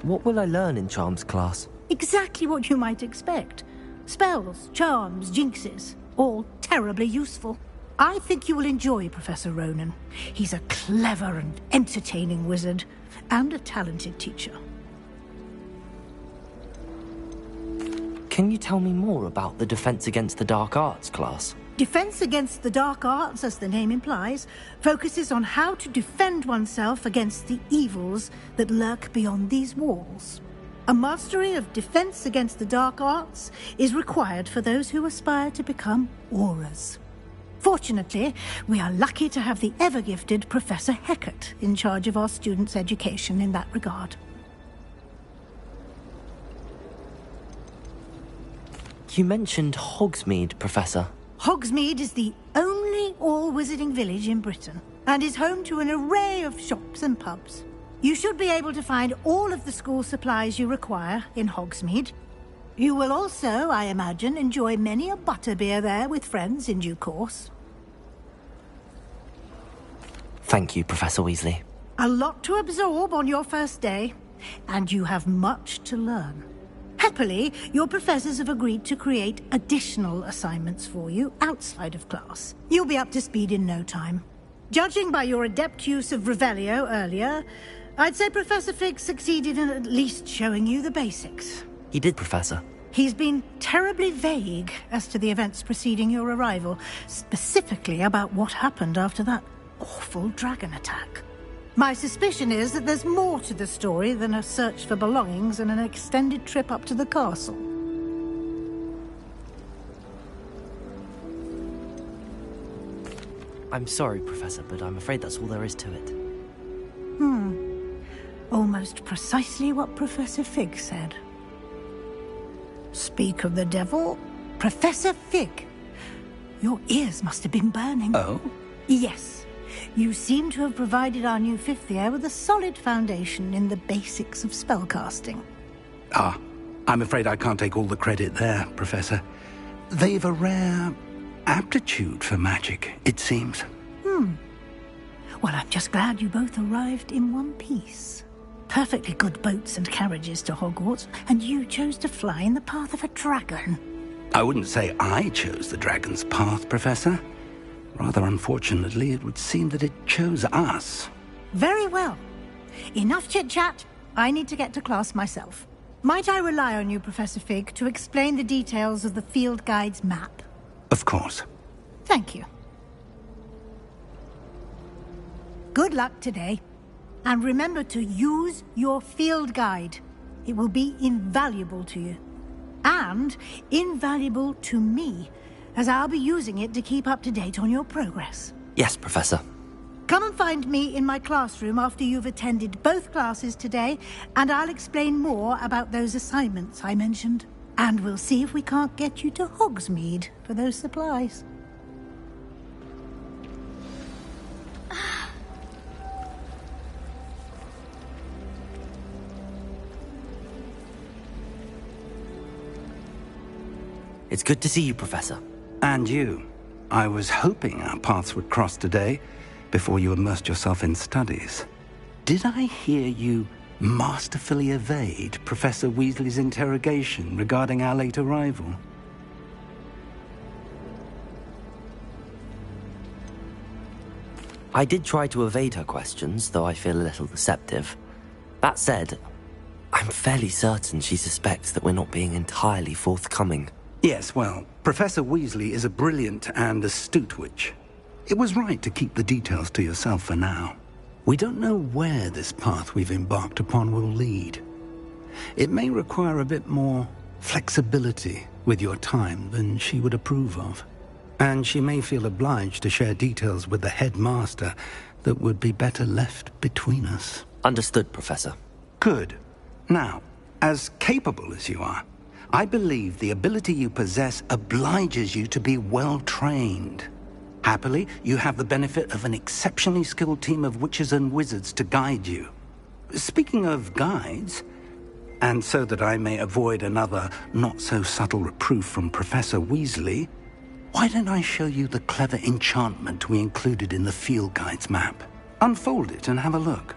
What will I learn in Charms class? Exactly what you might expect. Spells, charms, jinxes, all terribly useful. I think you will enjoy Professor Ronan. He's a clever and entertaining wizard, and a talented teacher. Can you tell me more about the Defense Against the Dark Arts class? Defense Against the Dark Arts, as the name implies, focuses on how to defend oneself against the evils that lurk beyond these walls. A mastery of Defense Against the Dark Arts is required for those who aspire to become Aurors. Fortunately, we are lucky to have the ever-gifted Professor Heckert in charge of our students' education in that regard. You mentioned Hogsmeade, Professor. Hogsmeade is the only all-wizarding village in Britain, and is home to an array of shops and pubs. You should be able to find all of the school supplies you require in Hogsmeade. You will also, I imagine, enjoy many a butterbeer there with friends in due course. Thank you, Professor Weasley. A lot to absorb on your first day, and you have much to learn. Happily, your professors have agreed to create additional assignments for you outside of class. You'll be up to speed in no time. Judging by your adept use of Revelio earlier, I'd say Professor Fig succeeded in at least showing you the basics. He did, Professor. He's been terribly vague as to the events preceding your arrival, specifically about what happened after that awful dragon attack. My suspicion is that there's more to the story than a search for belongings and an extended trip up to the castle. I'm sorry, Professor, but I'm afraid that's all there is to it. Almost precisely what Professor Fig said. Speak of the devil, Professor Fig. Your ears must have been burning. Oh? Yes. You seem to have provided our new fifth year with a solid foundation in the basics of spellcasting. Ah, I'm afraid I can't take all the credit there, Professor. They've a rare aptitude for magic, it seems. Well, I'm just glad you both arrived in one piece. Perfectly good boats and carriages to Hogwarts, and you chose to fly in the path of a dragon. I wouldn't say I chose the dragon's path, Professor. Rather unfortunately, it would seem that it chose us. Very well. Enough chit-chat. I need to get to class myself. Might I rely on you, Professor Fig, to explain the details of the field guide's map? Of course. Thank you. Good luck today. And remember to use your field guide. It will be invaluable to you. And invaluable to me, as I'll be using it to keep up to date on your progress. Yes, Professor. Come and find me in my classroom after you've attended both classes today, and I'll explain more about those assignments I mentioned. And we'll see if we can't get you to Hogsmeade for those supplies. It's good to see you, Professor. And you. I was hoping our paths would cross today, before you immersed yourself in studies. Did I hear you masterfully evade Professor Weasley's interrogation regarding our late arrival? I did try to evade her questions, though I feel a little deceptive. That said, I'm fairly certain she suspects that we're not being entirely forthcoming. Yes, well, Professor Weasley is a brilliant and astute witch. It was right to keep the details to yourself for now. We don't know where this path we've embarked upon will lead. It may require a bit more flexibility with your time than she would approve of. And she may feel obliged to share details with the headmaster that would be better left between us. Understood, Professor. Good. Now, as capable as you are, I believe the ability you possess obliges you to be well-trained. Happily, you have the benefit of an exceptionally skilled team of witches and wizards to guide you. Speaking of guides, and so that I may avoid another not-so-subtle reproof from Professor Weasley, why don't I show you the clever enchantment we included in the field guide's map? Unfold it and have a look.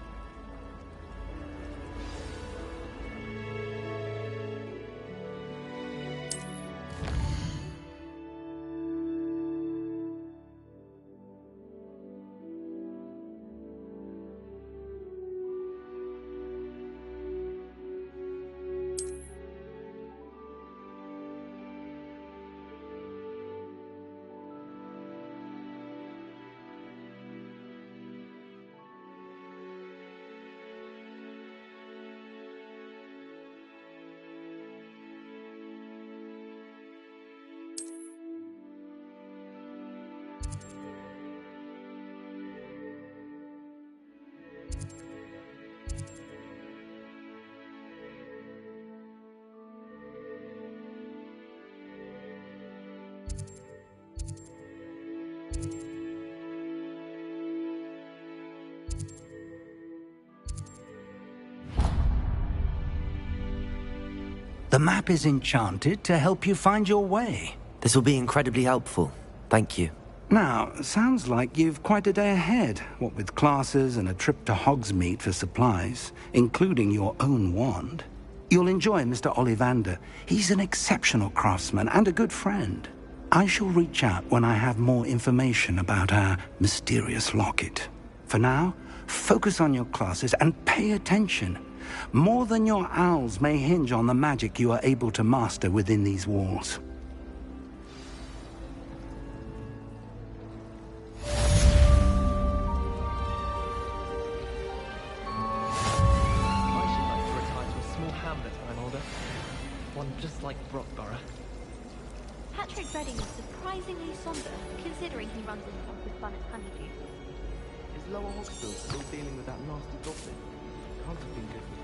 The map is enchanted to help you find your way. This will be incredibly helpful. Thank you. Now, sounds like you've quite a day ahead, what with classes and a trip to Hogsmeade for supplies, including your own wand. You'll enjoy Mr. Ollivander. He's an exceptional craftsman and a good friend. I shall reach out when I have more information about our mysterious locket. For now, focus on your classes and pay attention. More than your owls may hinge on the magic you are able to master within these walls. Just like Brockborough. Patrick Redding is surprisingly somber, considering he runs in front with fun at Honeydew. Is Lower Hogsfield still dealing with that nasty goblin? Can't have been good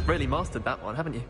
Really mastered that one, haven't you?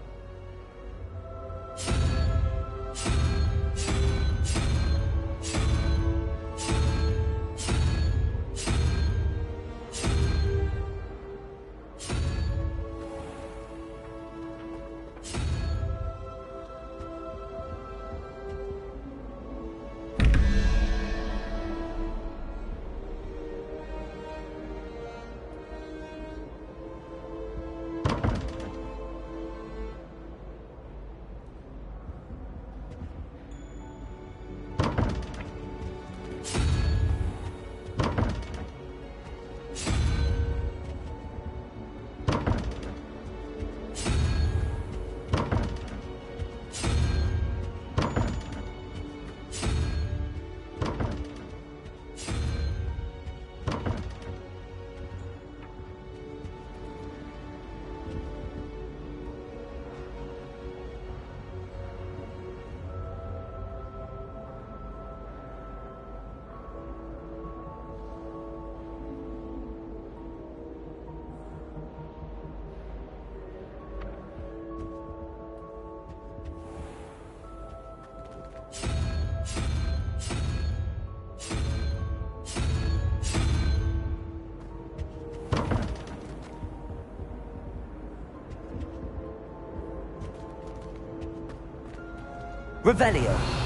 Revelio.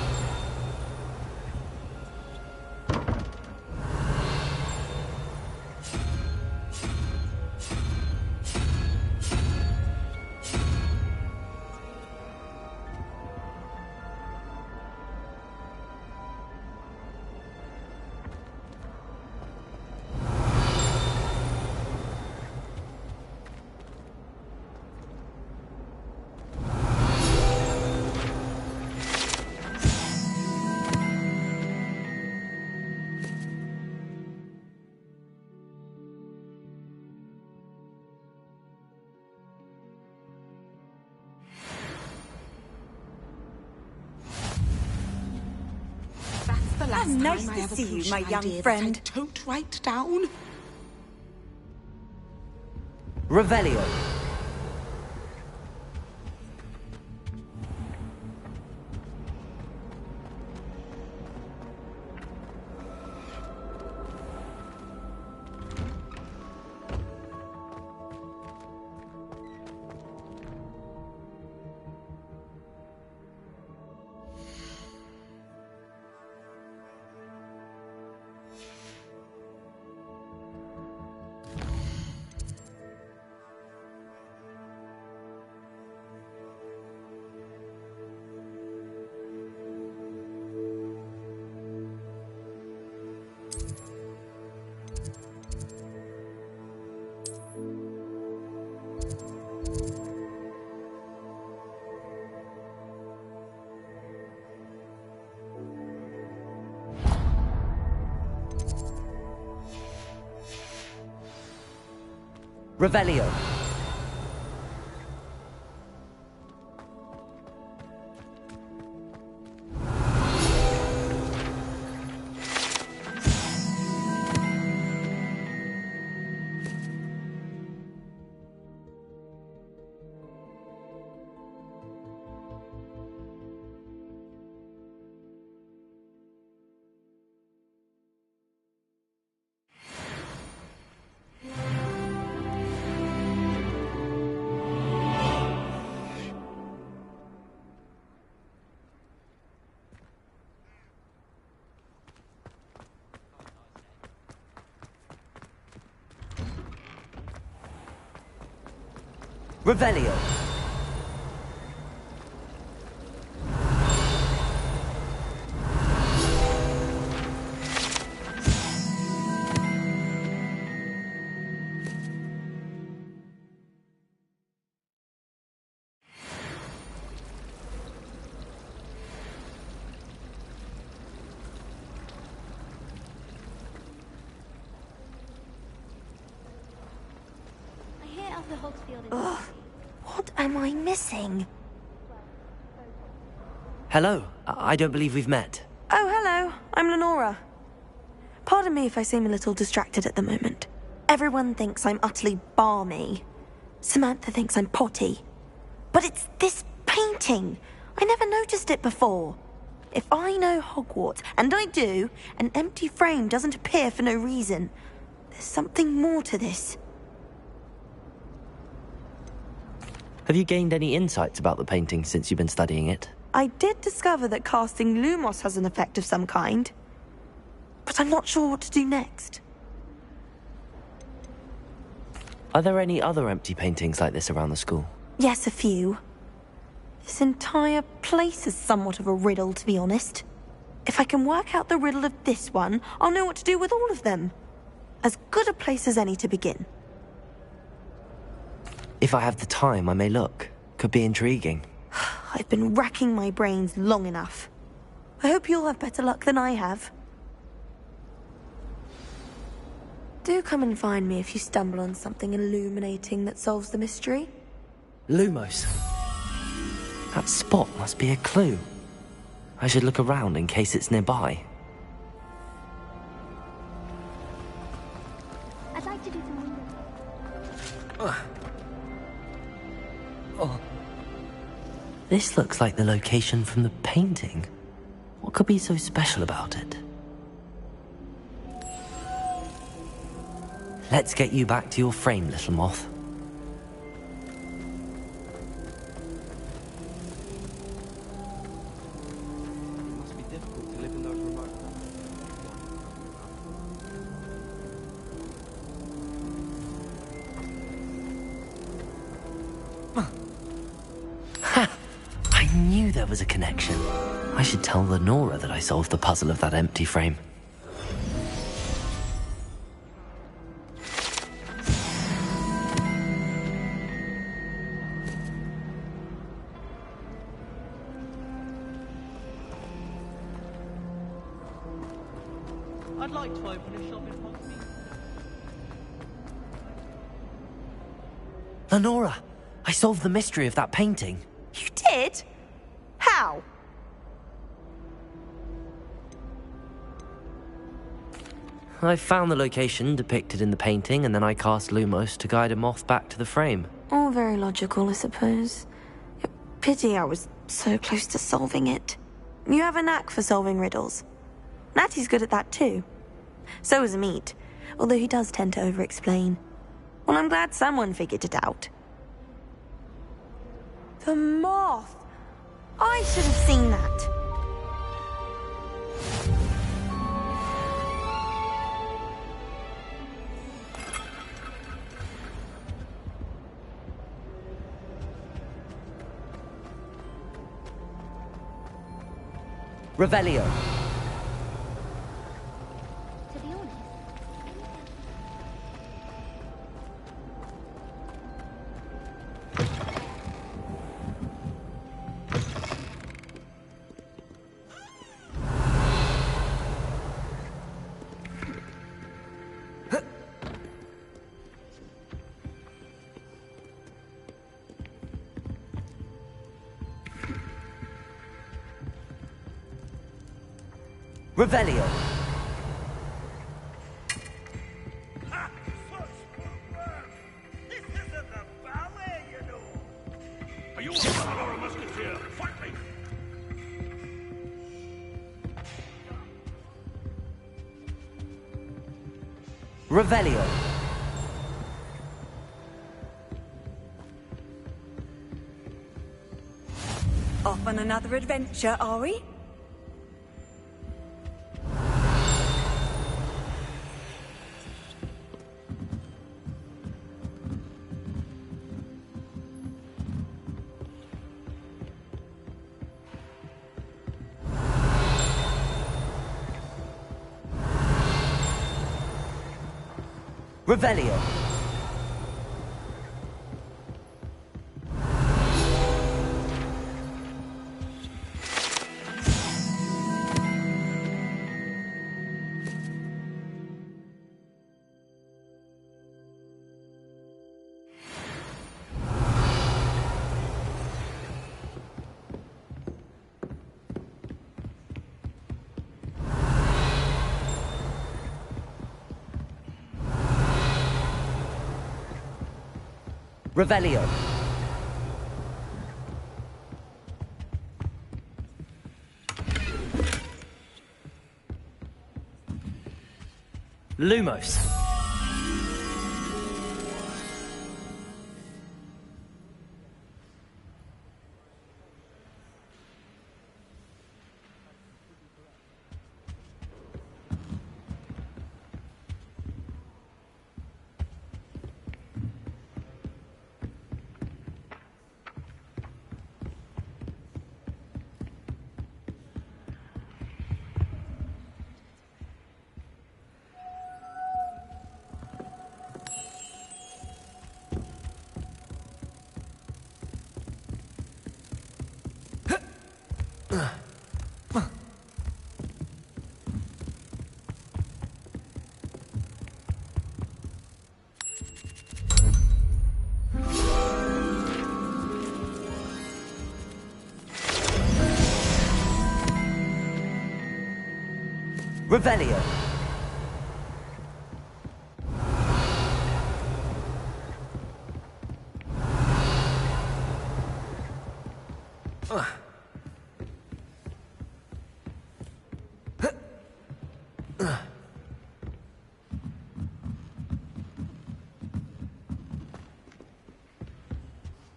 Nice to see you, my young friend. Don't write down. Revelio. Revelio. Revelio. Ugh, what am I missing? Hello. I don't believe we've met. Oh, hello. I'm Lenora. Pardon me if I seem a little distracted at the moment. Everyone thinks I'm utterly balmy. Samantha thinks I'm potty. But it's this painting. I never noticed it before. If I know Hogwarts, and I do, an empty frame doesn't appear for no reason. There's something more to this. Have you gained any insights about the painting since you've been studying it? I did discover that casting Lumos has an effect of some kind. But I'm not sure what to do next. Are there any other empty paintings like this around the school? Yes, a few. This entire place is somewhat of a riddle, to be honest. If I can work out the riddle of this one, I'll know what to do with all of them. As good a place as any to begin. If I have the time, I may look. Could be intriguing. I've been racking my brains long enough. I hope you'll have better luck than I have. Do come and find me if you stumble on something illuminating that solves the mystery. Lumos. That spot must be a clue. I should look around in case it's nearby. I'd like to do some window. Oh. This looks like the location from the painting. What could be so special about it? Let's get you back to your frame, little moth. It must be difficult to live in those remote... I knew there was a connection. I should tell Lenora that I solved the puzzle of that empty frame. I'd like to open a shop in Hogsmeade. Lenora, I solved the mystery of that painting. You did? How? I found the location depicted in the painting, and then I cast Lumos to guide a moth back to the frame. All very logical, I suppose. Pity I was so close to solving it. You have a knack for solving riddles. Natty's good at that too. So is Meat, although he does tend to over-explain. Well, I'm glad someone figured it out. The moth! I should have seen that. Revelio. To be honest, Revelio. Are you a rebel or a musketeer? Fight me! Revelio. Off on another adventure, are we? Revelio. Revelio. Lumos. Revelio.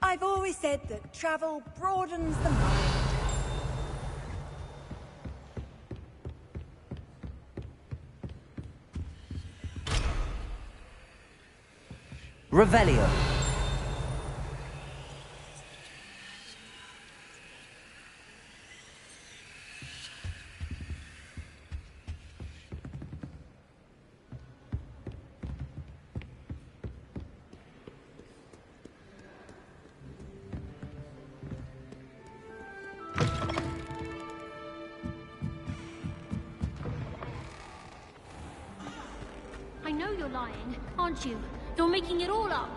I've always said that travel broadens the mind. Revelio. I know you're lying, aren't you? You're making it all up.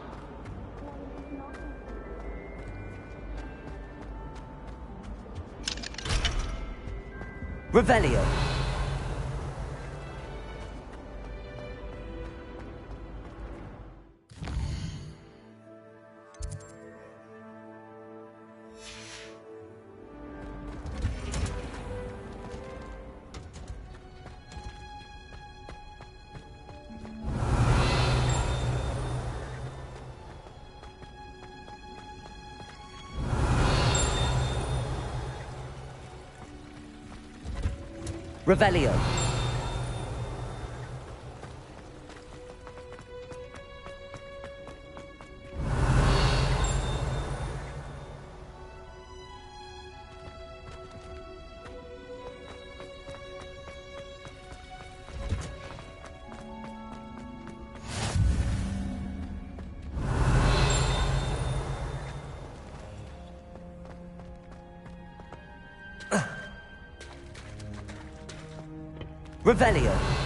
Revelio. Revelio. Revelio.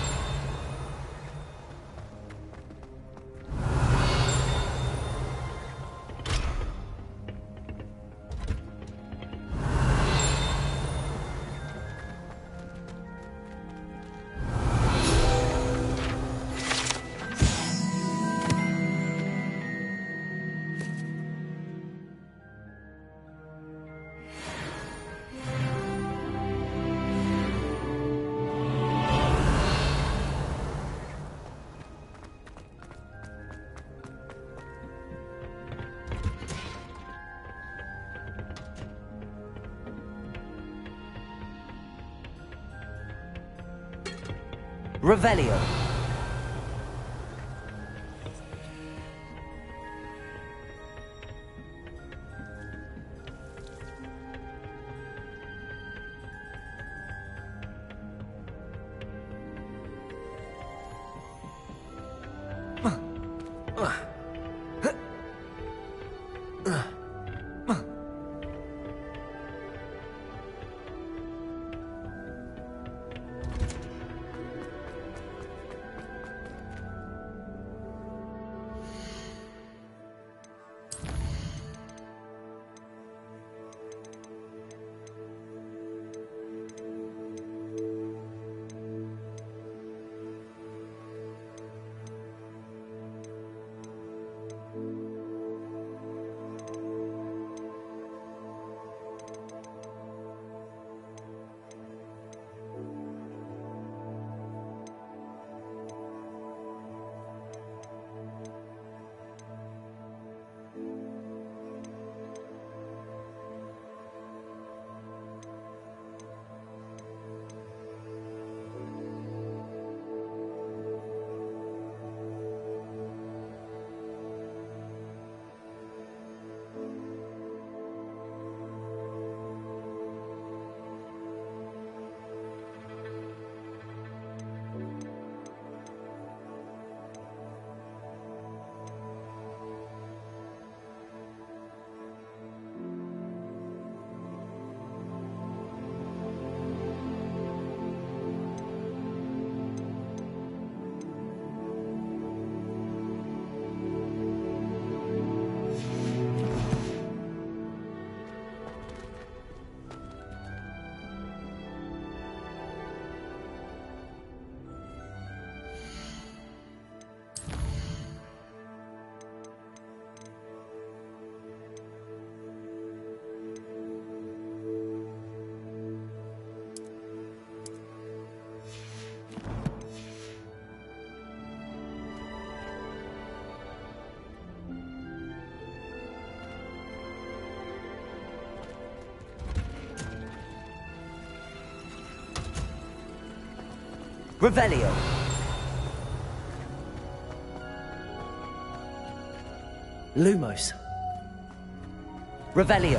Revelio. Huh. Revelio. Lumos. Revelio.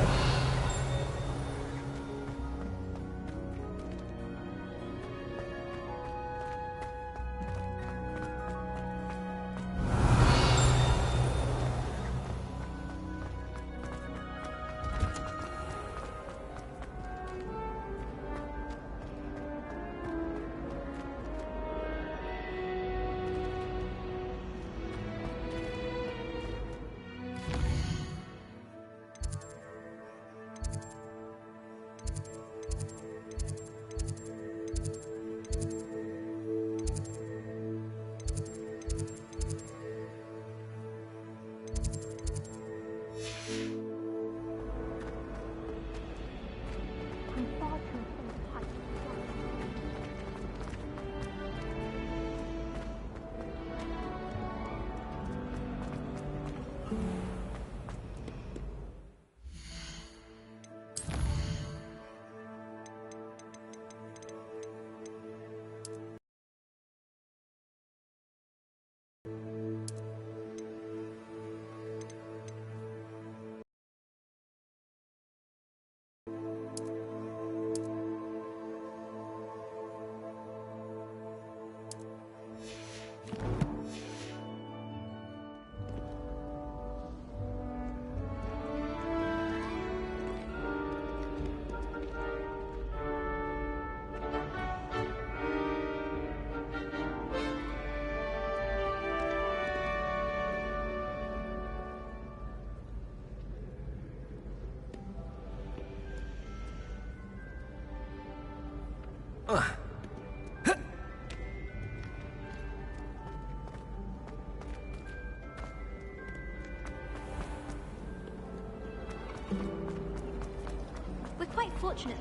We're quite fortunate.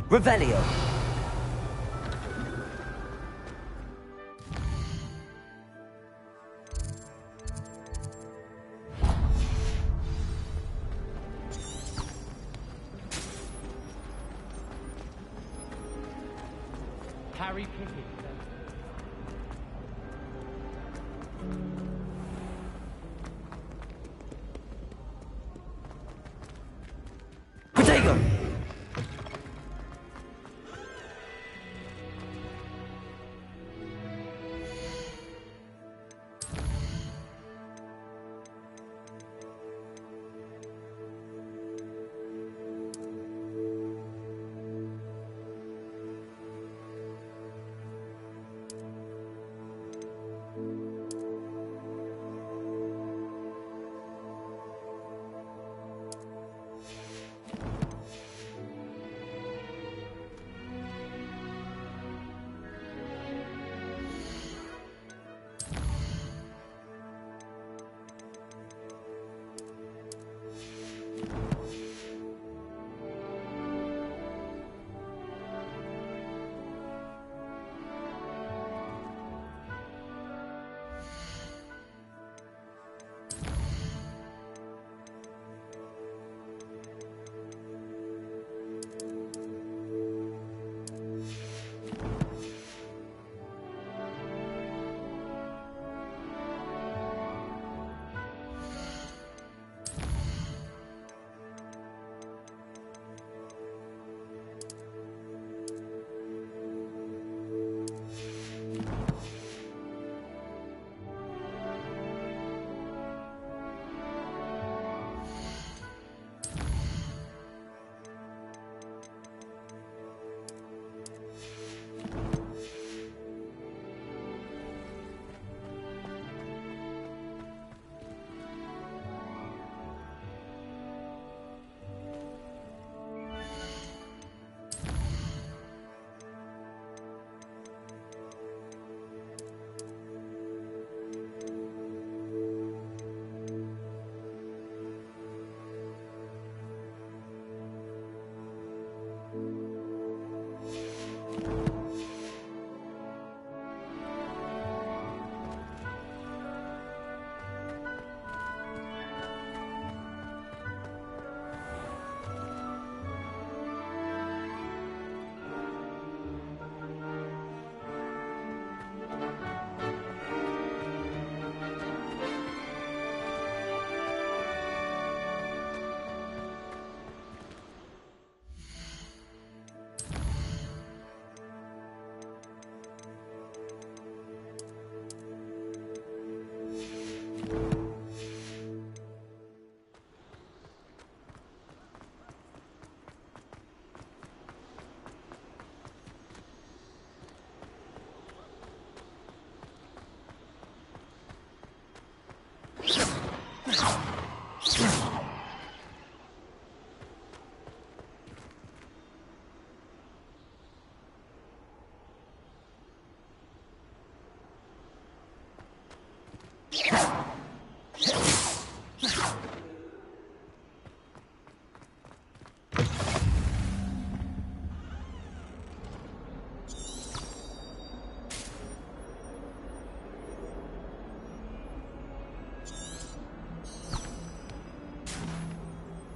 Revelio. Harry Pickett. Protego.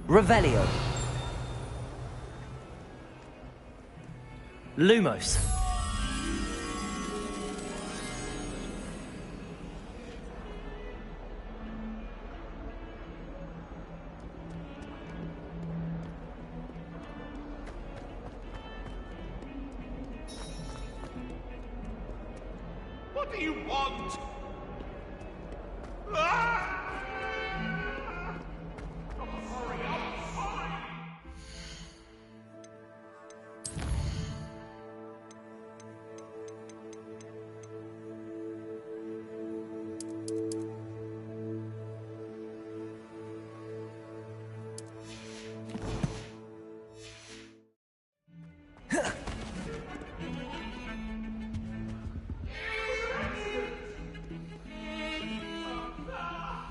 Revelio. Lumos. What do you want? Ah!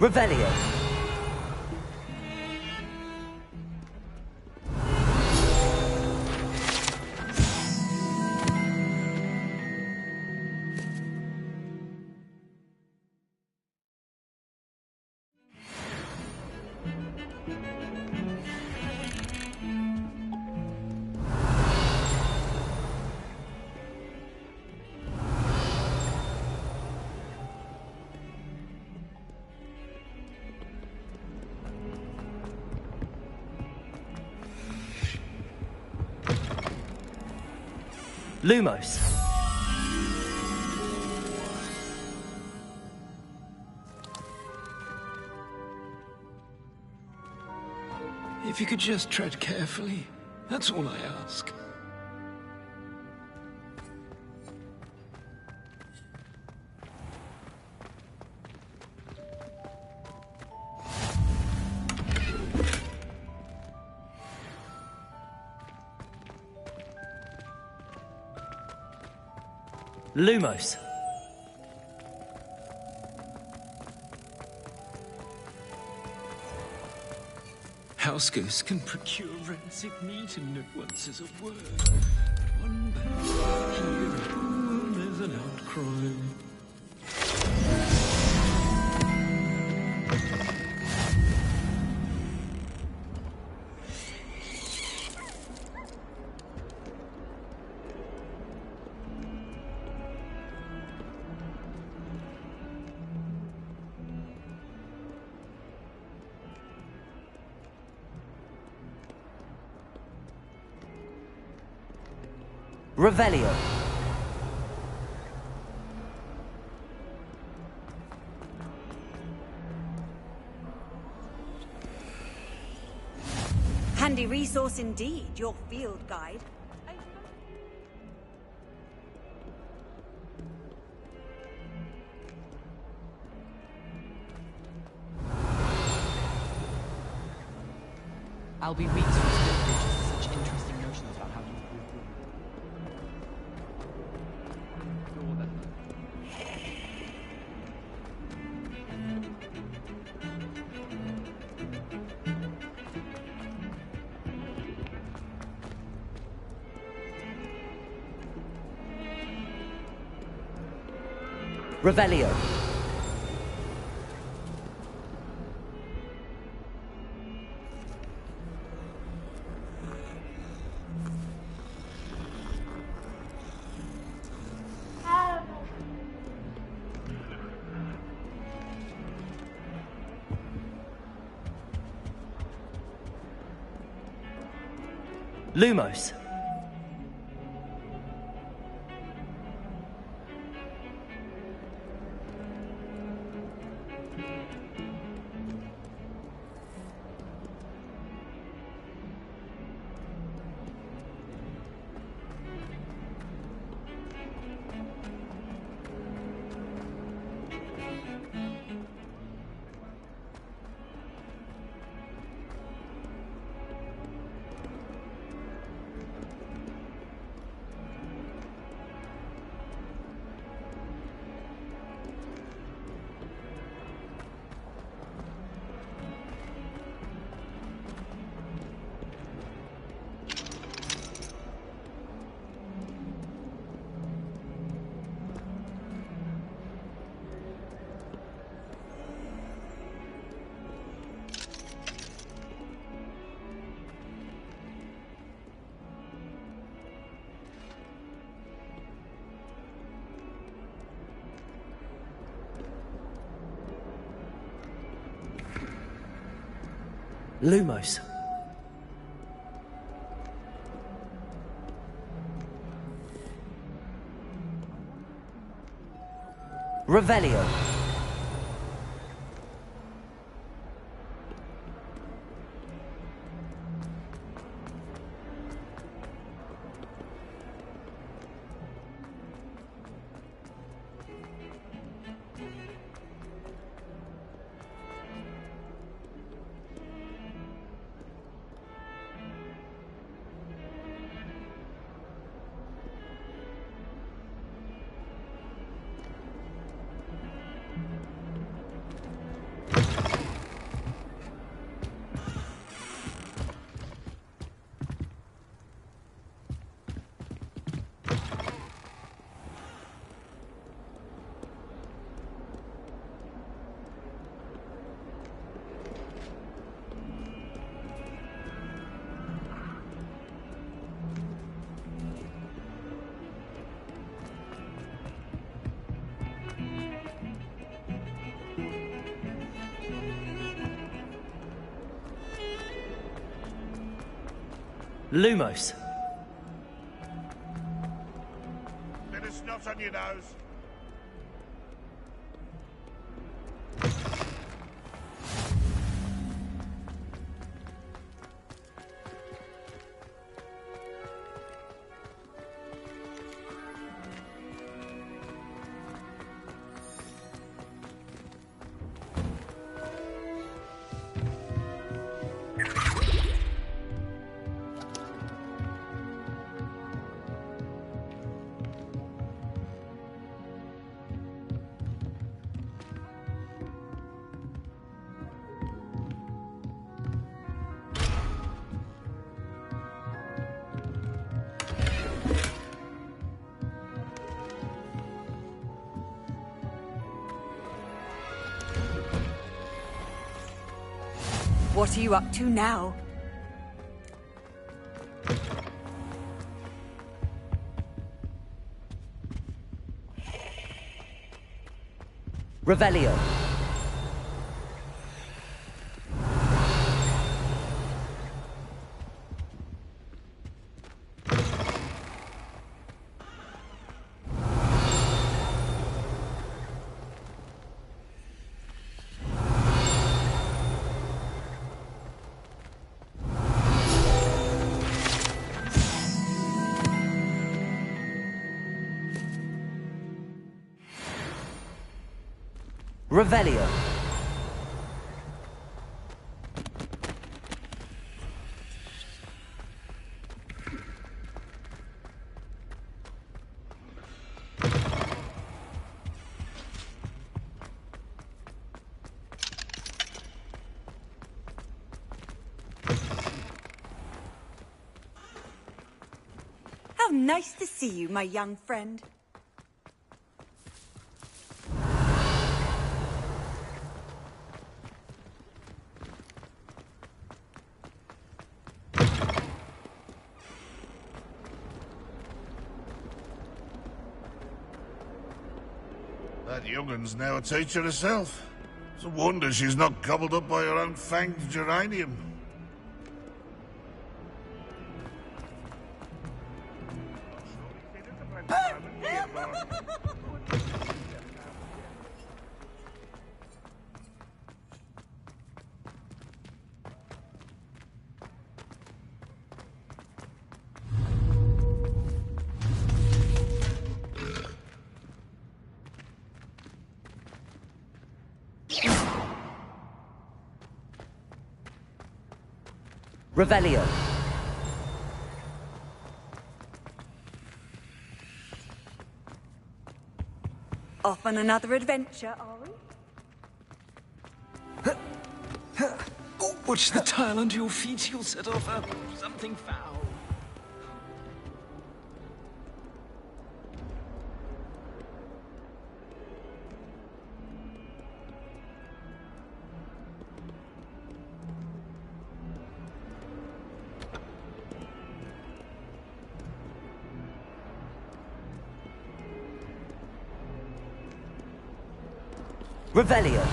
Revelio. Lumos. If you could just tread carefully, that's all I ask. Lumos. House ghosts can procure rancid meat and no one says a word. One bad here, there's an outcry. Revelio. Handy resource indeed, your field guide. I'll be weeks from still creatures such interesting notions about how to improve food. Revelio. Lumos. Lumos. Revelio. Lumos. Bit of snot on your nose. What are you up to now? Revelio. Revelio. How nice to see you, my young friend. That young'un's now a teacher herself. It's a wonder she's not gobbled up by her own fanged geranium. Revelio. Off on another adventure, are we? Oh, watch the tile under your feet. You'll set off something foul. Revelio.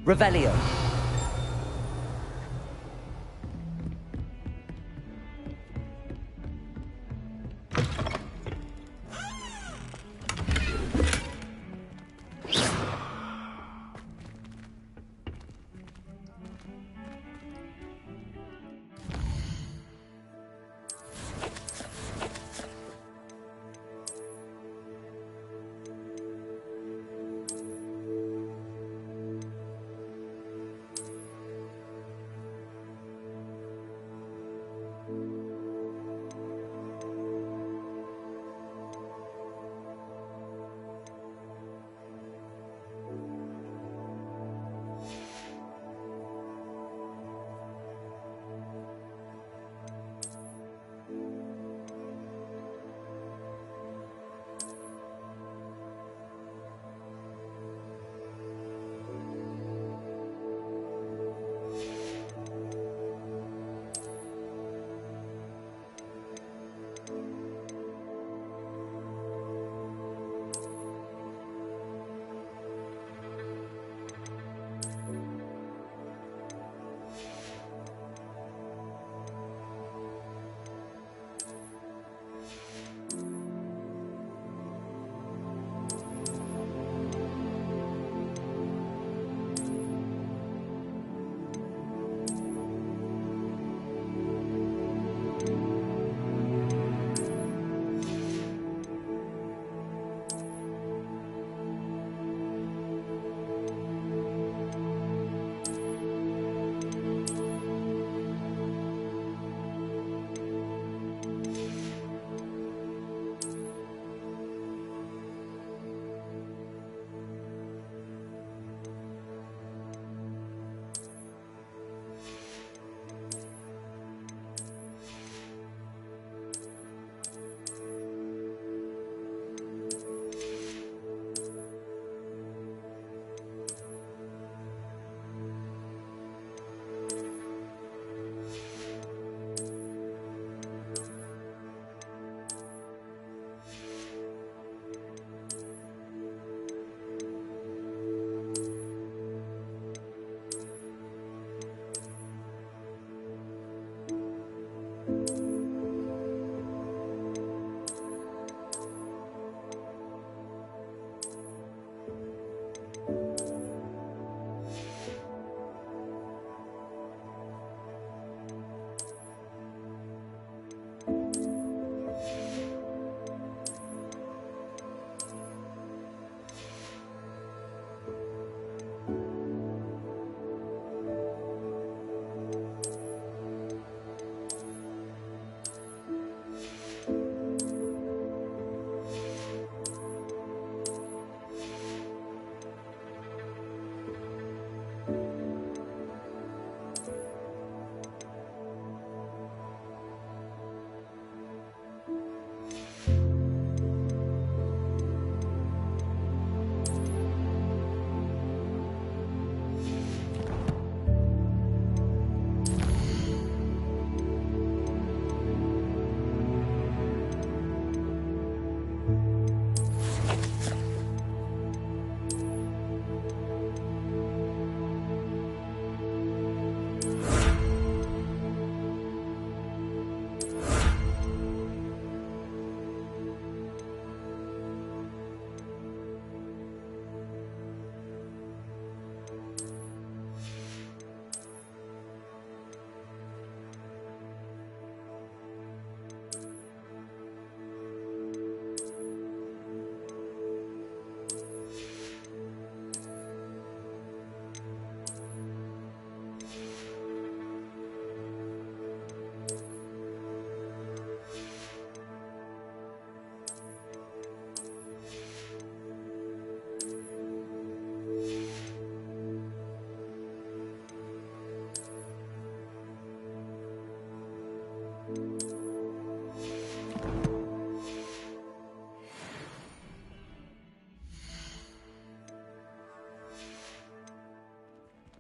Revelio.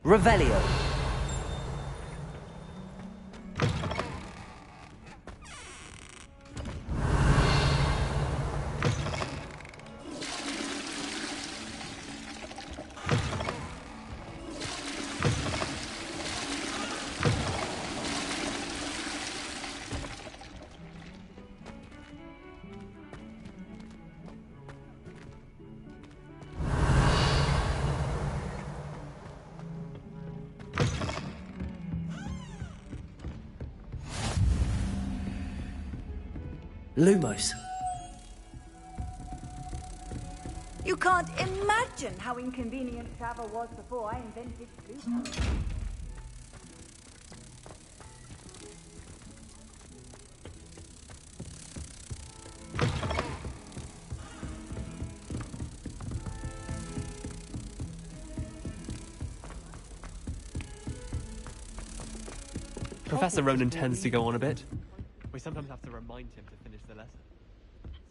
Revelio. Lumos. You can't imagine how inconvenient travel was before I invented Pluto. Professor Ronan tends to go on a bit. We sometimes have to remind him to finish the lesson.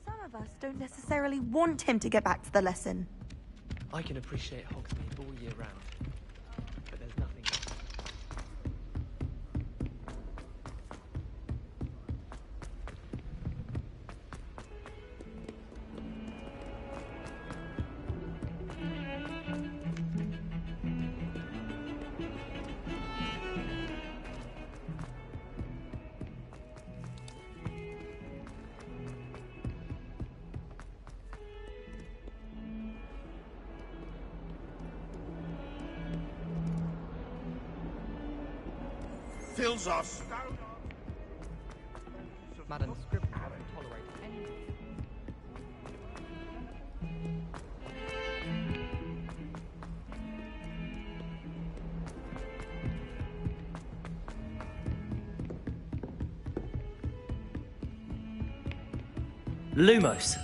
Some of us don't necessarily want him to get back to the lesson. I can appreciate Hogsmeade all year round, but there's nothing. Fills us. Madam Scrivener won't tolerate any. Lumos.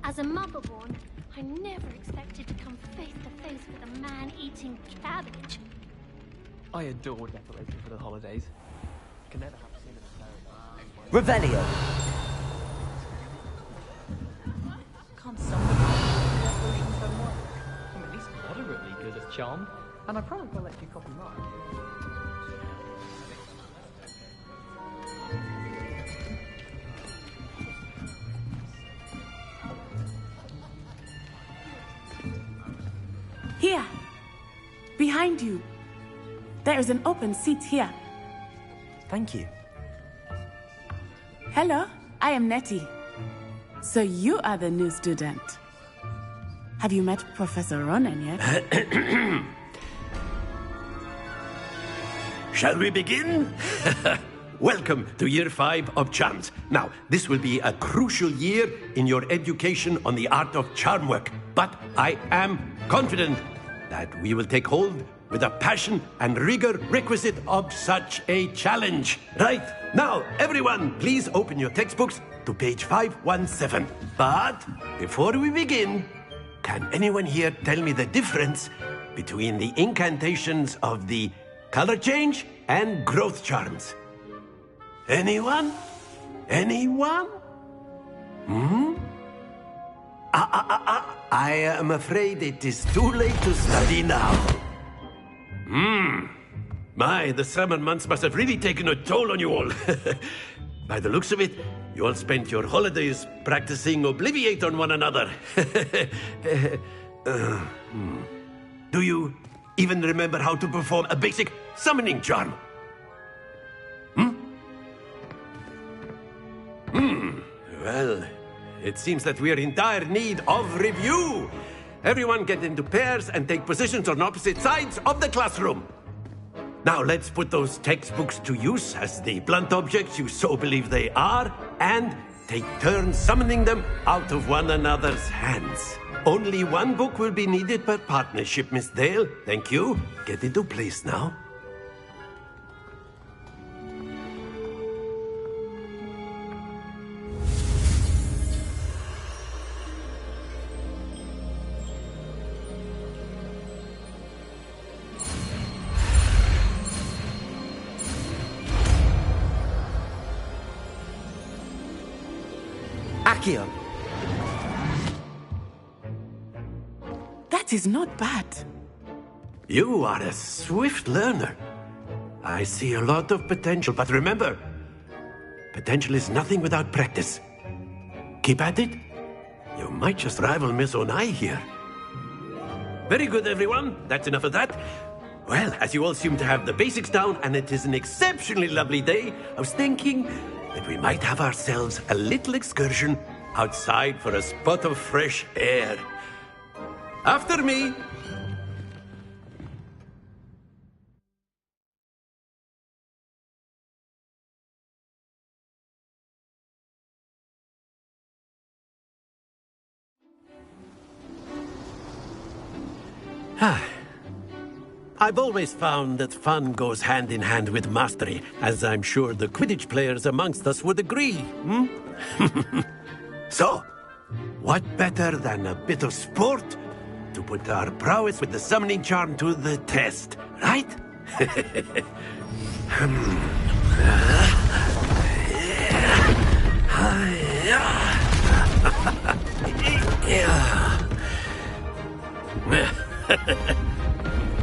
As a motherborn, I never expected to come face to face with a man eating cabbage. I adore decorating for the holidays. I can never have seen it. Revelio. Can't someone make decorations from work? I'm at least moderately good at charm, and I promise I'll let you copy mine. Here. Behind you. There is an open seat here. Thank you. Hello, I am Nettie. So you are the new student. Have you met Professor Ronan yet? Shall we begin? Welcome to Year 5 of Charms. Now, this will be a crucial year in your education on the art of charm work, but I am confident that we will take hold with the passion and rigor requisite of such a challenge. Right, now, everyone, please open your textbooks to page 517. But before we begin, can anyone here tell me the difference between the incantations of the color change and growth charms? Anyone? Anyone? I am afraid it is too late to study now. My, the summer months must have really taken a toll on you all. By the looks of it, you all spent your holidays practicing Obliviate on one another. Do you even remember how to perform a basic summoning charm? Well, it seems that we are in dire need of review. Everyone get into pairs and take positions on opposite sides of the classroom. Now let's put those textbooks to use as the blunt objects you so believe they are, and take turns summoning them out of one another's hands. Only one book will be needed per partnership, Miss Dale. Thank you. Get into place now. Accio. That is not bad. You are a swift learner. I see a lot of potential, but remember, potential is nothing without practice. Keep at it. You might just rival Miss Onai here. Very good, everyone. That's enough of that. Well, as you all seem to have the basics down, and it is an exceptionally lovely day, I was thinking that we might have ourselves a little excursion outside for a spot of fresh air. After me. I've always found that fun goes hand in hand with mastery, as I'm sure the Quidditch players amongst us would agree. So, what better than a bit of sport to put our prowess with the summoning charm to the test, right?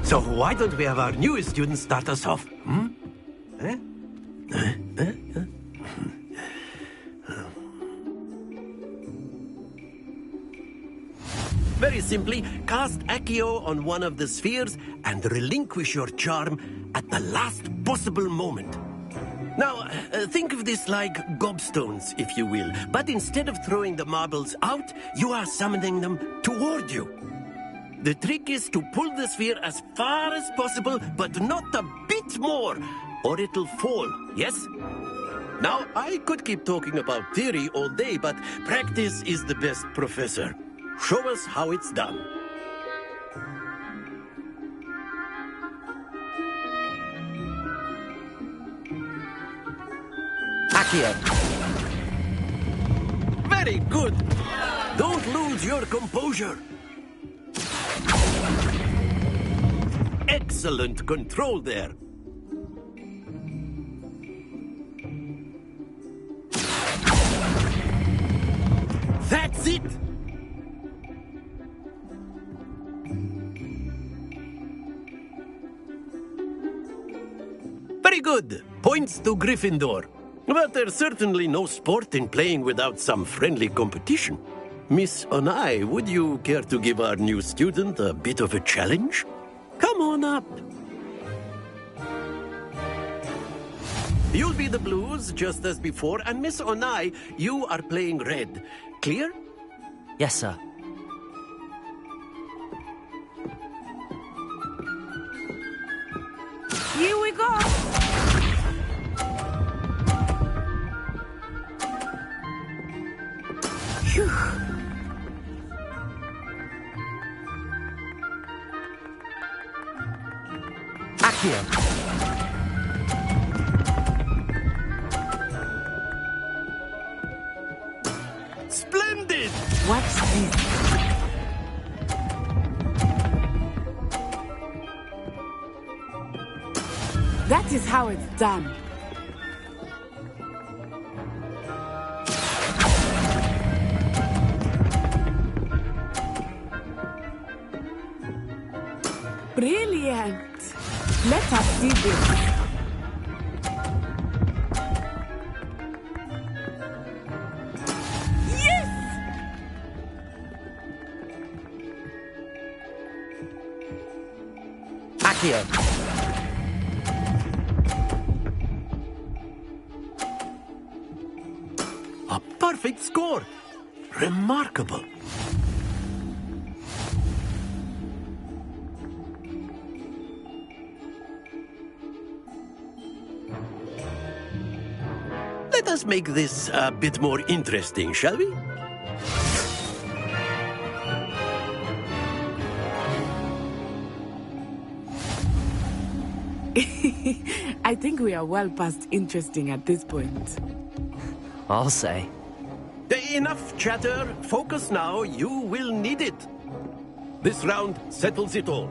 So why don't we have our newest student start us off? Very simply, cast Accio on one of the spheres and relinquish your charm at the last possible moment. Now, think of this like gobstones, if you will, but instead of throwing the marbles out, you are summoning them toward you. The trick is to pull the sphere as far as possible, but not a bit more, or it'll fall, yes? Now, I could keep talking about theory all day, but practice is the best professor. Show us how it's done. Accio. Very good. Don't lose your composure. Excellent control there. That's it. Very good. Points to Gryffindor. But there's certainly no sport in playing without some friendly competition. Miss Onai, would you care to give our new student a bit of a challenge? Come on up. You'll be the blues, just as before, and Miss Onai, you are playing red. Clear? Yes, sir. Here we go. Phew. Accio. Splendid! What's this? That is how it's done. Brilliant! Let us see this. Accio. A perfect score. Remarkable. Let us make this a bit more interesting, shall we? I think we are well past interesting at this point. I'll say. Enough chatter. Focus now. You will need it. This round settles it all.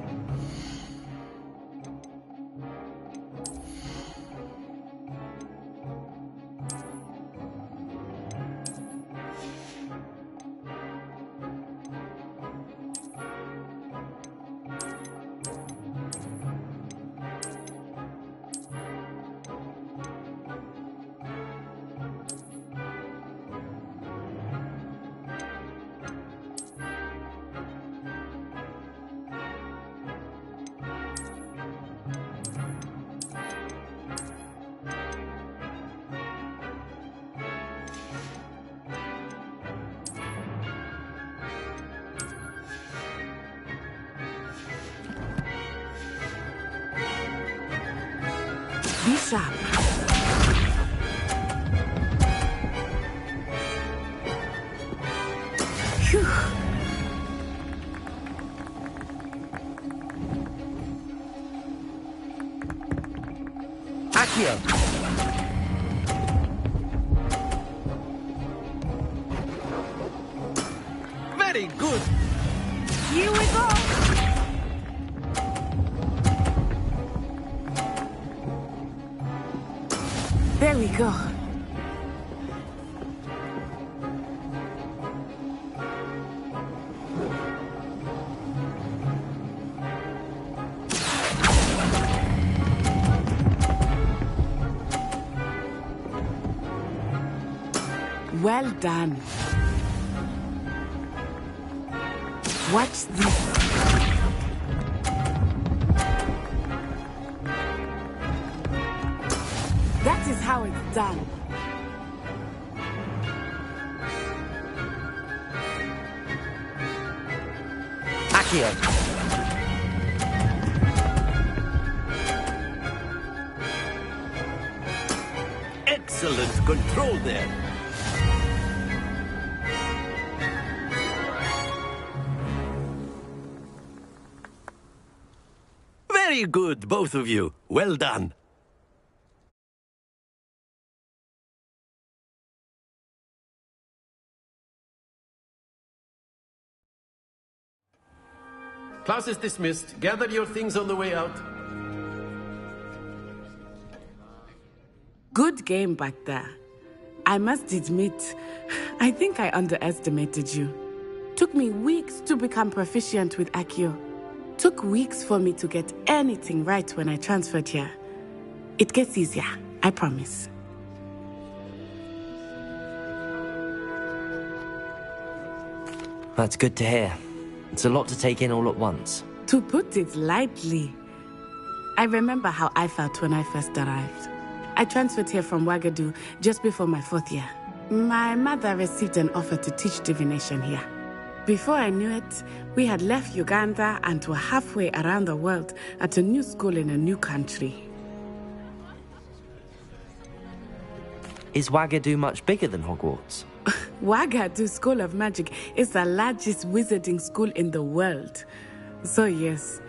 Be sharp. Phew. Accio! Very good. Here we go. There we go. Well done. Watch this. That is how it's done. Accio! Excellent control there. Very good, both of you. Well done. Class is dismissed. Gather your things on the way out. Good game back there. I must admit, I think I underestimated you. Took me weeks to become proficient with Accio. Took weeks for me to get anything right when I transferred here. It gets easier, I promise. That's good to hear. It's a lot to take in all at once. To put it lightly, I remember how I felt when I first arrived. I transferred here from Wagadu just before my 4th year. My mother received an offer to teach divination here. Before I knew it, we had left Uganda and were halfway around the world at a new school in a new country. Is Wagadu much bigger than Hogwarts? Wagadu School of Magic is the largest wizarding school in the world. So yes,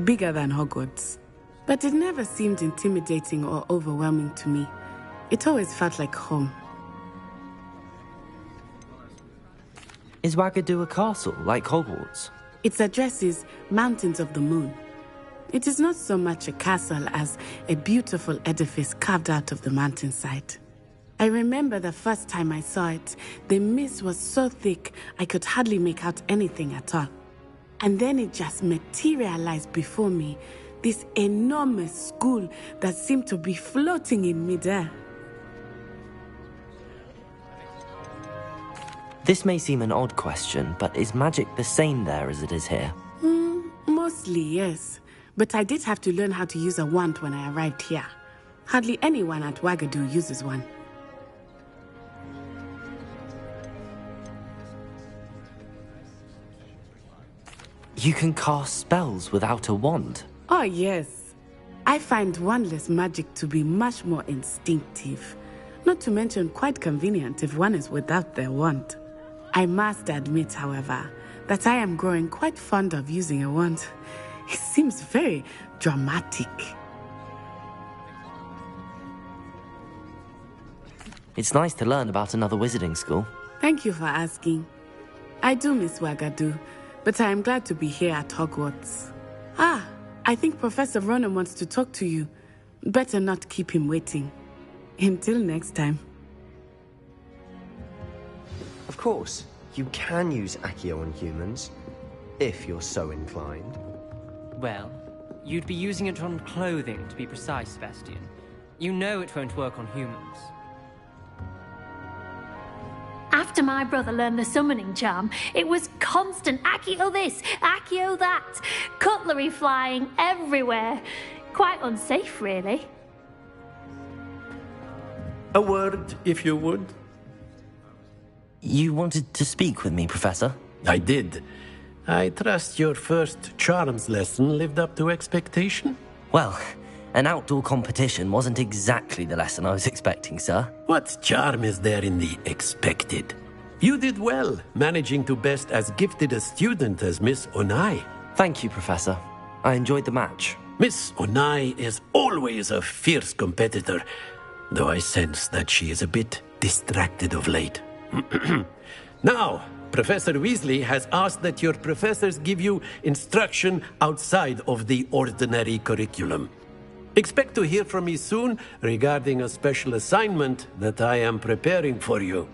bigger than Hogwarts. But it never seemed intimidating or overwhelming to me. It always felt like home. Is Wagadu a castle, like Hogwarts? Its address is Mountains of the Moon. It is not so much a castle as a beautiful edifice carved out of the mountainside. I remember the first time I saw it, the mist was so thick I could hardly make out anything at all. And then it just materialized before me, this enormous school that seemed to be floating in midair. This may seem an odd question, but is magic the same there as it is here? Mostly, yes. But I did have to learn how to use a wand when I arrived here. Hardly anyone at Wagadu uses one. You can cast spells without a wand? Oh, yes. I find wandless magic to be much more instinctive. Not to mention quite convenient if one is without their wand. I must admit, however, that I am growing quite fond of using a wand. It seems very dramatic. It's nice to learn about another wizarding school. Thank you for asking. I do miss Wagadu, but I am glad to be here at Hogwarts. I think Professor Ronan wants to talk to you. Better not keep him waiting. Until next time. Of course, you can use Accio on humans, if you're so inclined. Well, you'd be using it on clothing, to be precise, Sebastian. You know it won't work on humans. After my brother learned the summoning charm, it was constant Accio this, Accio that, cutlery flying everywhere. Quite unsafe, really. A word, if you would. You wanted to speak with me, Professor? I did. I trust your first charms lesson lived up to expectation? Well, An outdoor competition wasn't exactly the lesson I was expecting, sir. What charm is there in the expected? You did well, managing to best as gifted a student as Miss Onai. Thank you, Professor. I enjoyed the match. Miss Onai is always a fierce competitor, though I sense that she is a bit distracted of late. Now, Professor Weasley has asked that your professors give you instruction outside of the ordinary curriculum. Expect to hear from me soon regarding a special assignment that I am preparing for you.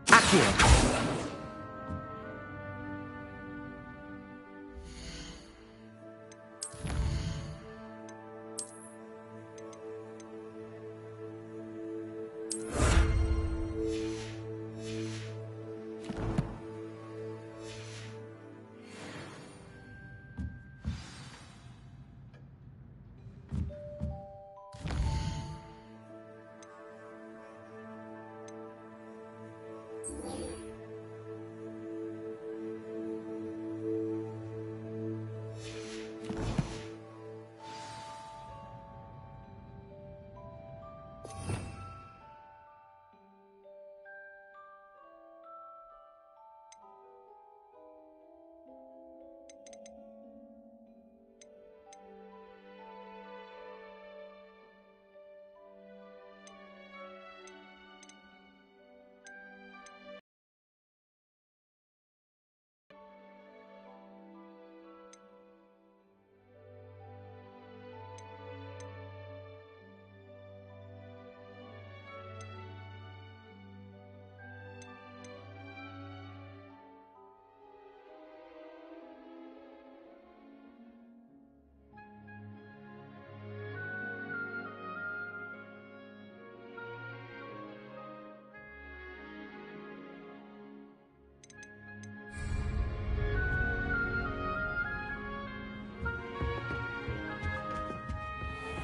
Accio!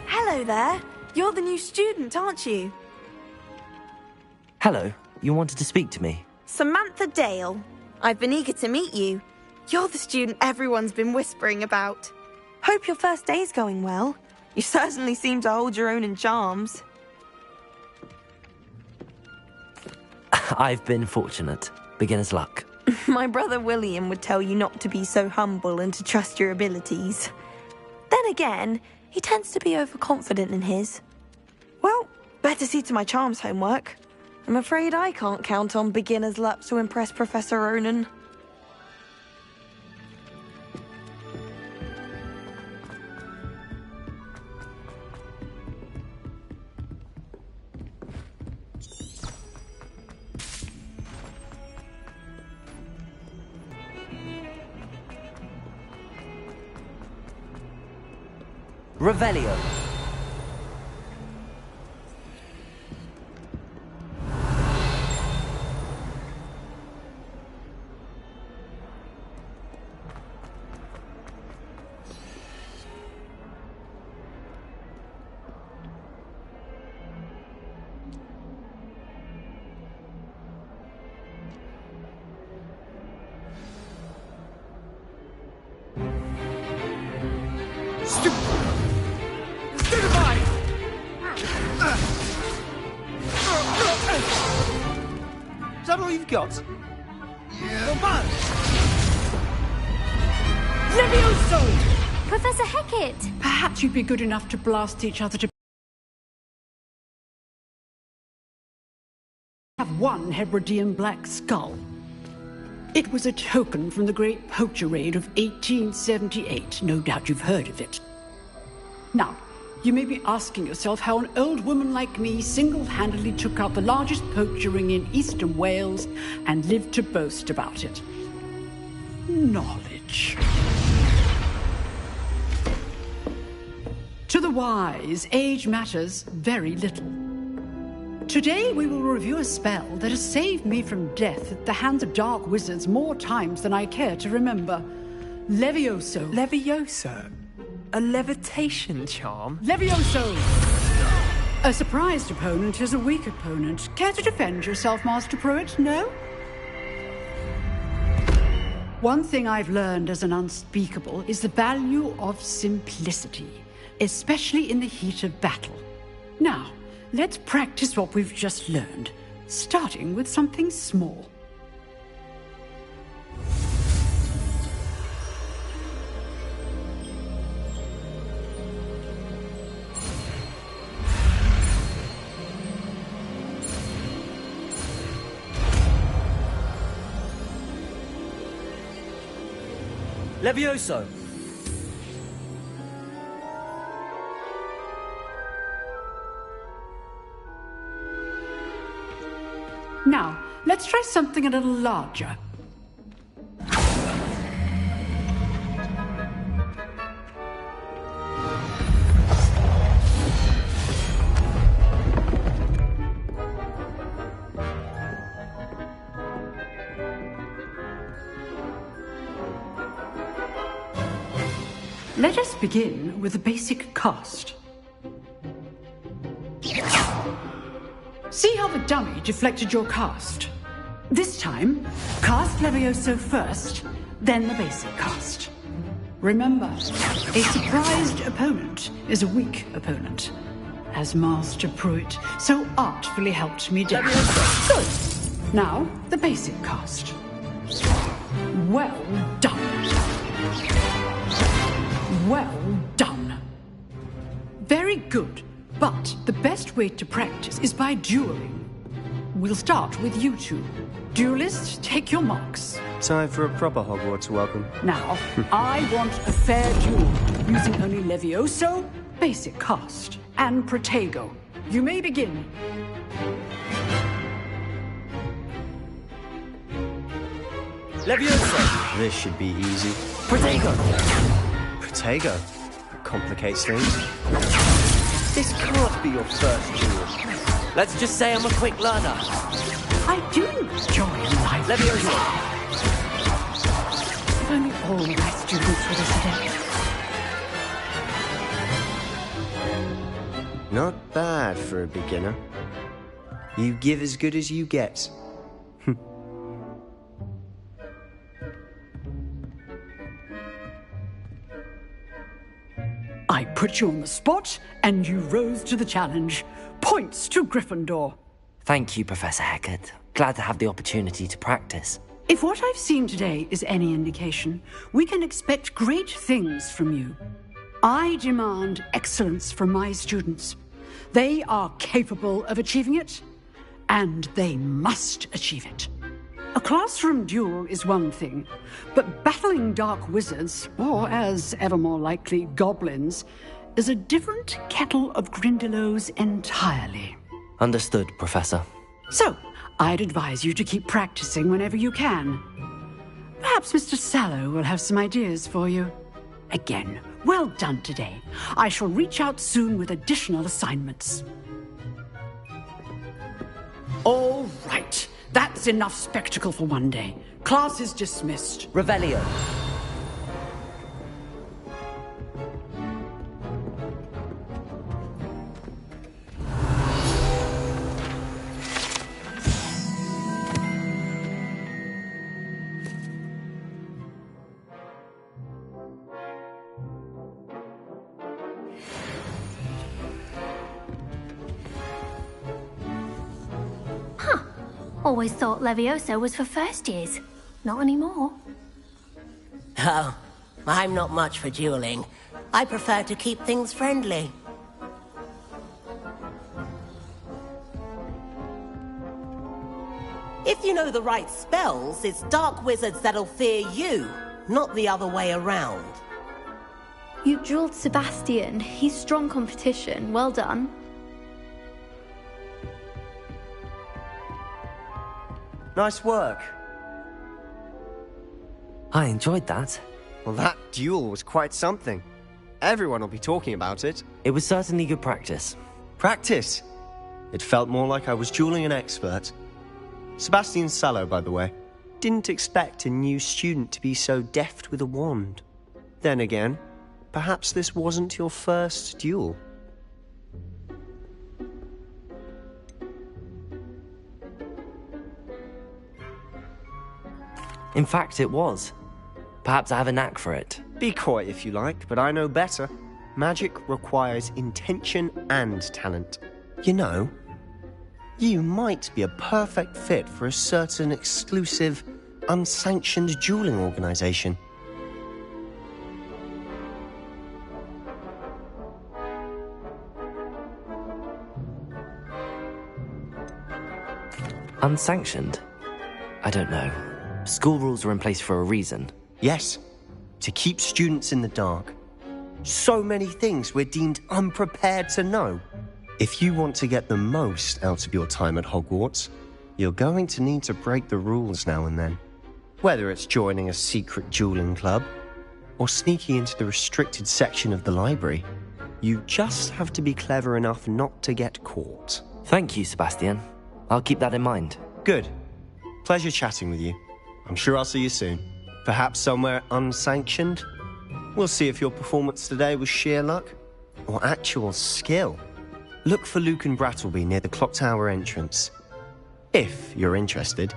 Hello there. You're the new student, aren't you? Hello. You wanted to speak to me? Samantha Dale. I've been eager to meet you. You're the student everyone's been whispering about. Hope your first day's going well. You certainly seem to hold your own in charms. I've been fortunate. Beginner's luck. My brother William would tell you not to be so humble and to trust your abilities. Then again, he tends to be overconfident in his. Well, better see to my charms homework. I'm afraid I can't count on beginner's luck to impress Professor Ronan. Revelio. Is that all you've got? Yeah. Come on! Levioso! Professor Hecat! Perhaps you'd be good enough to blast each other to have one Hebridean black skull. It was a token from the Great Poacher Raid of 1878. No doubt you've heard of it. Now, you may be asking yourself how an old woman like me single-handedly took out the largest poacher ring in eastern Wales and lived to boast about it. Knowledge. To the wise, age matters very little. Today we will review a spell that has saved me from death at the hands of dark wizards more times than I care to remember. Levioso. Levioso? A levitation charm? Levioso! A surprised opponent is a weak opponent. Care to defend yourself, Master Pruitt? No? One thing I've learned as an unspeakable is the value of simplicity, especially in the heat of battle. Now, let's practice what we've just learned, starting with something small. Levioso! Now, let's try something a little larger. Let us begin with the basic cast. See how the dummy deflected your cast? This time, cast Levioso first, then the basic cast. Remember, a surprised opponent is a weak opponent, as Master Pruitt so artfully helped me do. Good. Now, the basic cast. Well done. Well done. Very good, but the best way to practice is by dueling. We'll start with you two. Duelists, take your marks. Time for a proper Hogwarts welcome. Now, I want a fair duel, using only Levioso, basic cast, and Protego. You may begin. Levioso! This should be easy. Protego! Protego? Complicates things. This can't be your first duel. Let's just say I'm a quick learner. I do enjoy life. Levioso! If only all my students were this adept. Not bad for a beginner. You give as good as you get. I put you on the spot, and you rose to the challenge. Points to Gryffindor. Thank you, Professor Hecat. Glad to have the opportunity to practice. If what I've seen today is any indication, we can expect great things from you. I demand excellence from my students. They are capable of achieving it, and they must achieve it. A classroom duel is one thing, but battling dark wizards, or as ever more likely, goblins, is a different kettle of Grindylows entirely. Understood, Professor. So, I'd advise you to keep practicing whenever you can. Perhaps Mr. Sallow will have some ideas for you. Again, well done today. I shall reach out soon with additional assignments. All right. That's enough spectacle for one day. Class is dismissed. Revelio. Always thought Levioso was for first years. Not anymore. Oh, I'm not much for dueling. I prefer to keep things friendly. If you know the right spells, it's dark wizards that'll fear you, not the other way around. You dueled Sebastian. He's strong competition. Well done. Nice work. I enjoyed that. Well, that duel was quite something. Everyone will be talking about it. It was certainly good practice. Practice? It felt more like I was dueling an expert. Sebastian Sallow, by the way. Didn't expect a new student to be so deft with a wand. Then again, perhaps this wasn't your first duel. In fact, it was. Perhaps I have a knack for it. Be coy if you like, but I know better. Magic requires intention and talent. You know, you might be a perfect fit for a certain exclusive, unsanctioned dueling organization. Unsanctioned? I don't know. School rules are in place for a reason. Yes, to keep students in the dark. So many things we're deemed unprepared to know. If you want to get the most out of your time at Hogwarts, you're going to need to break the rules now and then. Whether it's joining a secret dueling club, or sneaking into the restricted section of the library, you just have to be clever enough not to get caught. Thank you, Sebastian. I'll keep that in mind. Good. Pleasure chatting with you. I'm sure I'll see you soon. Perhaps somewhere unsanctioned? We'll see if your performance today was sheer luck or actual skill. Look for Luke and Brattleby near the clock tower entrance, if you're interested.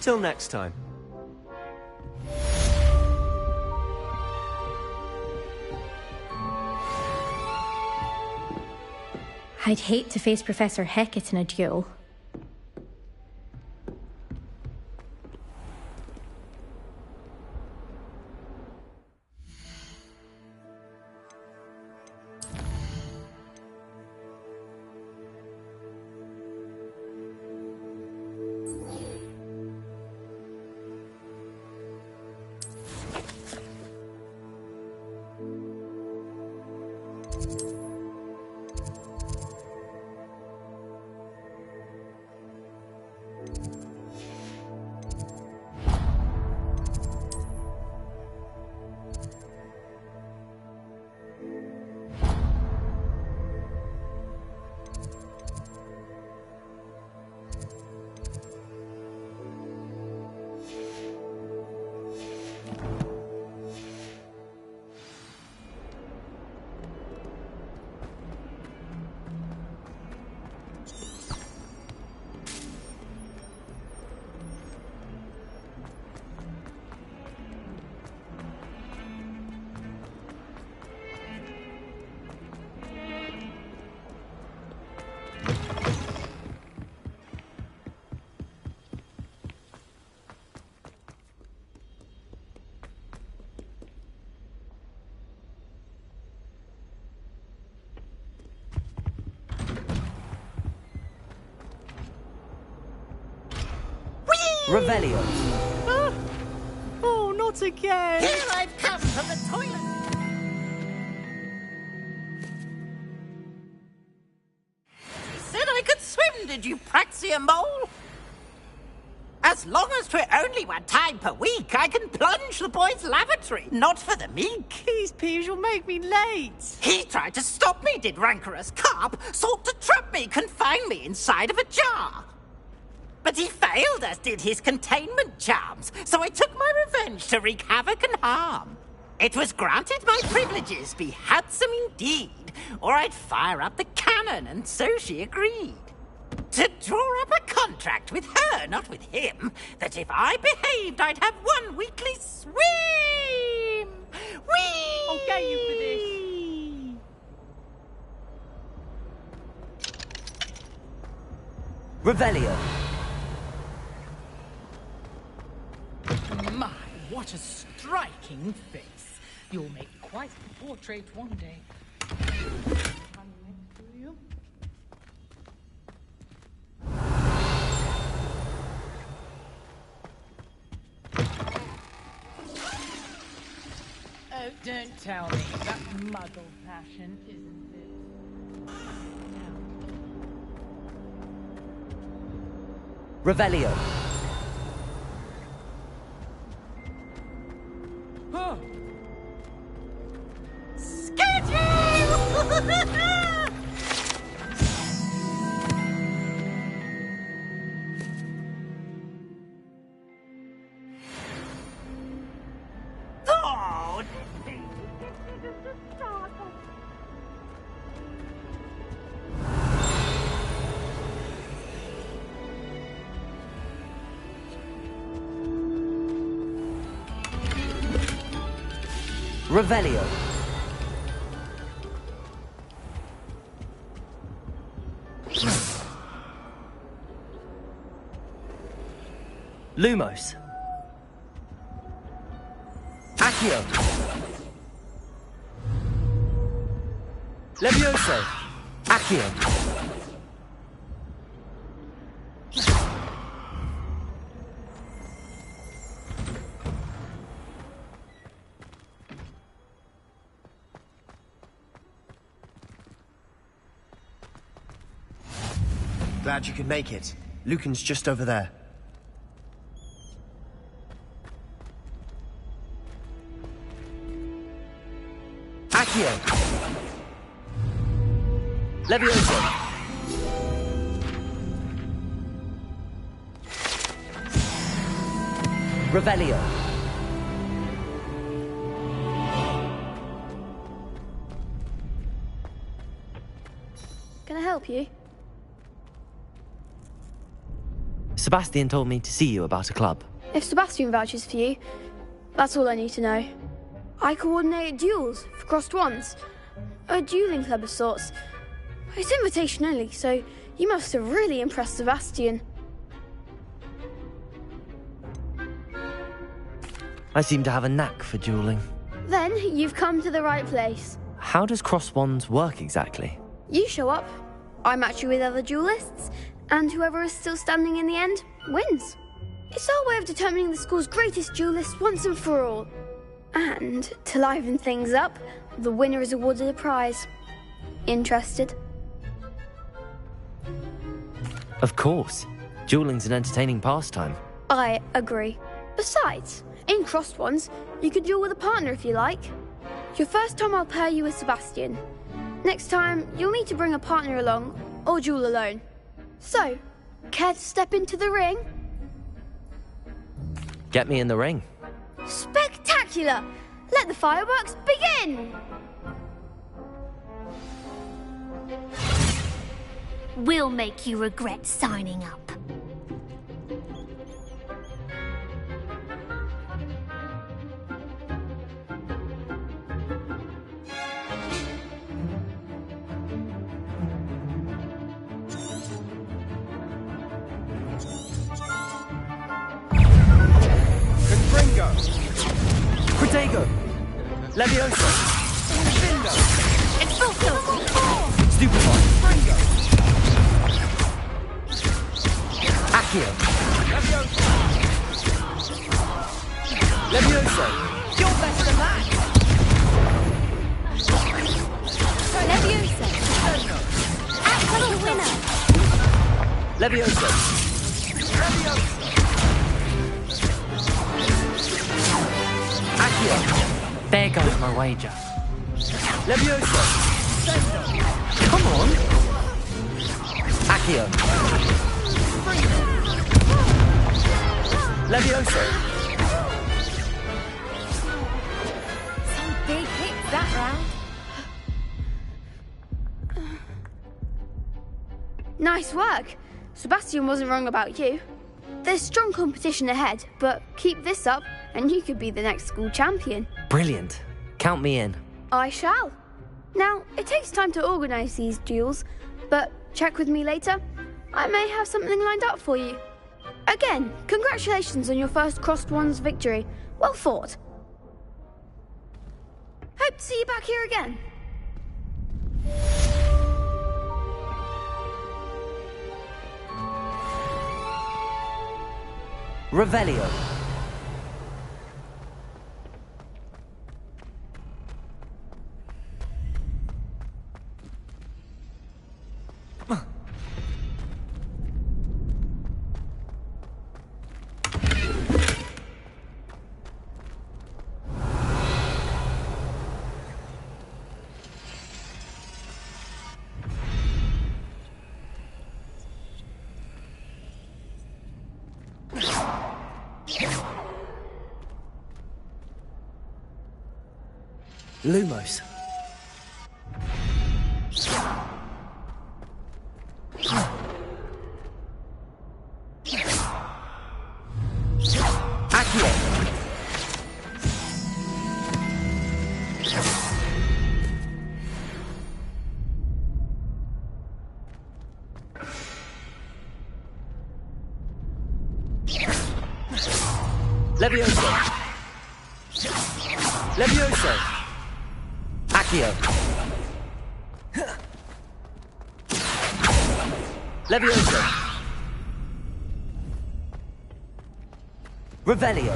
Till next time. I'd hate to face Professor Hecat in a duel. Revelio. Ah! Oh, not again! Here I've come from the toilet! You said I could swim, did you, Praxia Mole? As long as 'twere only one time per week, I can plunge the boy's lavatory, not for the meek. These peeves will make me late. He tried to stop me, did rancorous carp, sought to trap me, confine me inside of a jar. But he failed, as did his containment charms, so I took my revenge to wreak havoc and harm. It was granted my privileges be handsome indeed, or I'd fire up the cannon, and so she agreed. To draw up a contract with her, not with him, that if I behaved, I'd have one weekly swim! Whee! I'll get you for this. Revelio. My, what a striking face. You'll make quite a portrait one day. Come next to you. Oh, don't tell me that muggle passion, isn't it? Revelio. Oh. Oh, Revelio. Lumos. Accio. Levioso. Accio. Glad you could make it. Lucan's just over there. Accio. Levioso. Revelio. Can I help you? Sebastian told me to see you about a club. If Sebastian vouches for you, that's all I need to know. I coordinate duels for crossed wands. A dueling club of sorts. It's invitation only, so you must have really impressed Sebastian. I seem to have a knack for dueling. Then you've come to the right place. How does cross wands work exactly? You show up, I match you with other duelists, and whoever is still standing in the end wins. It's our way of determining the school's greatest duelist once and for all. And to liven things up, the winner is awarded a prize. Interested? Of course. Dueling's an entertaining pastime. I agree. Besides, in crossed ones, you can duel with a partner if you like. Your first time I'll pair you with Sebastian. Next time, you'll need to bring a partner along, or duel alone. So, care to step into the ring? Get me in the ring. Spectacular! Let the fireworks begin! We'll make you regret signing up. Protego! Levioso! Bingo! Expulso! Stupefy! Bingo! Accio! Levioso! Levioso! You're best than that! Leviosa! Absolute winner! Levioso! Levioso! Accio! There goes my wager. Levioso! Come on! Accio! Levioso! Some big hits that round. Nice work. Sebastian wasn't wrong about you. There's strong competition ahead, but keep this up and you could be the next school champion. Brilliant. Count me in. I shall. Now, it takes time to organise these duels, but check with me later. I may have something lined up for you. Again, congratulations on your first crossed wands victory. Well fought. Hope to see you back here again. Revelio. Lumos. Accio. Levioso! Levioso! Accio! Levioso! Revelio!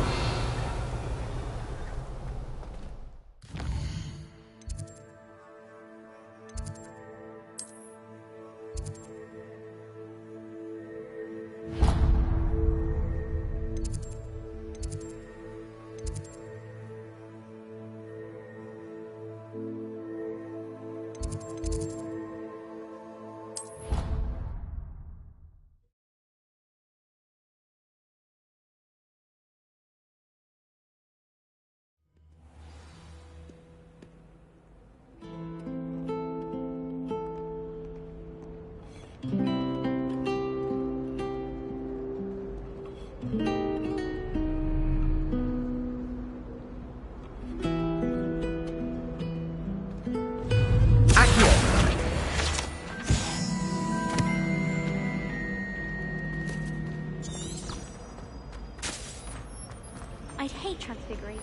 I'd hate transfiguration.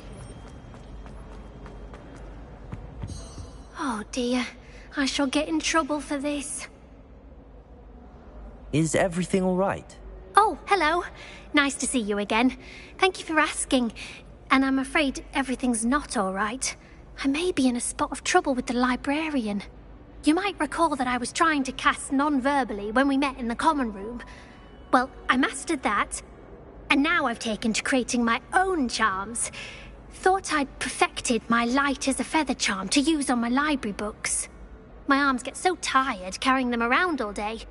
Oh dear, I shall get in trouble for this. Is everything all right? Oh, hello. Nice to see you again. Thank you for asking. And I'm afraid everything's not all right. I may be in a spot of trouble with the librarian. You might recall that I was trying to cast non-verbally when we met in the common room. Well, I mastered that, and now I've taken to creating my own charms. Thought I'd perfected my light as a feather charm to use on my library books. My arms get so tired carrying them around all day.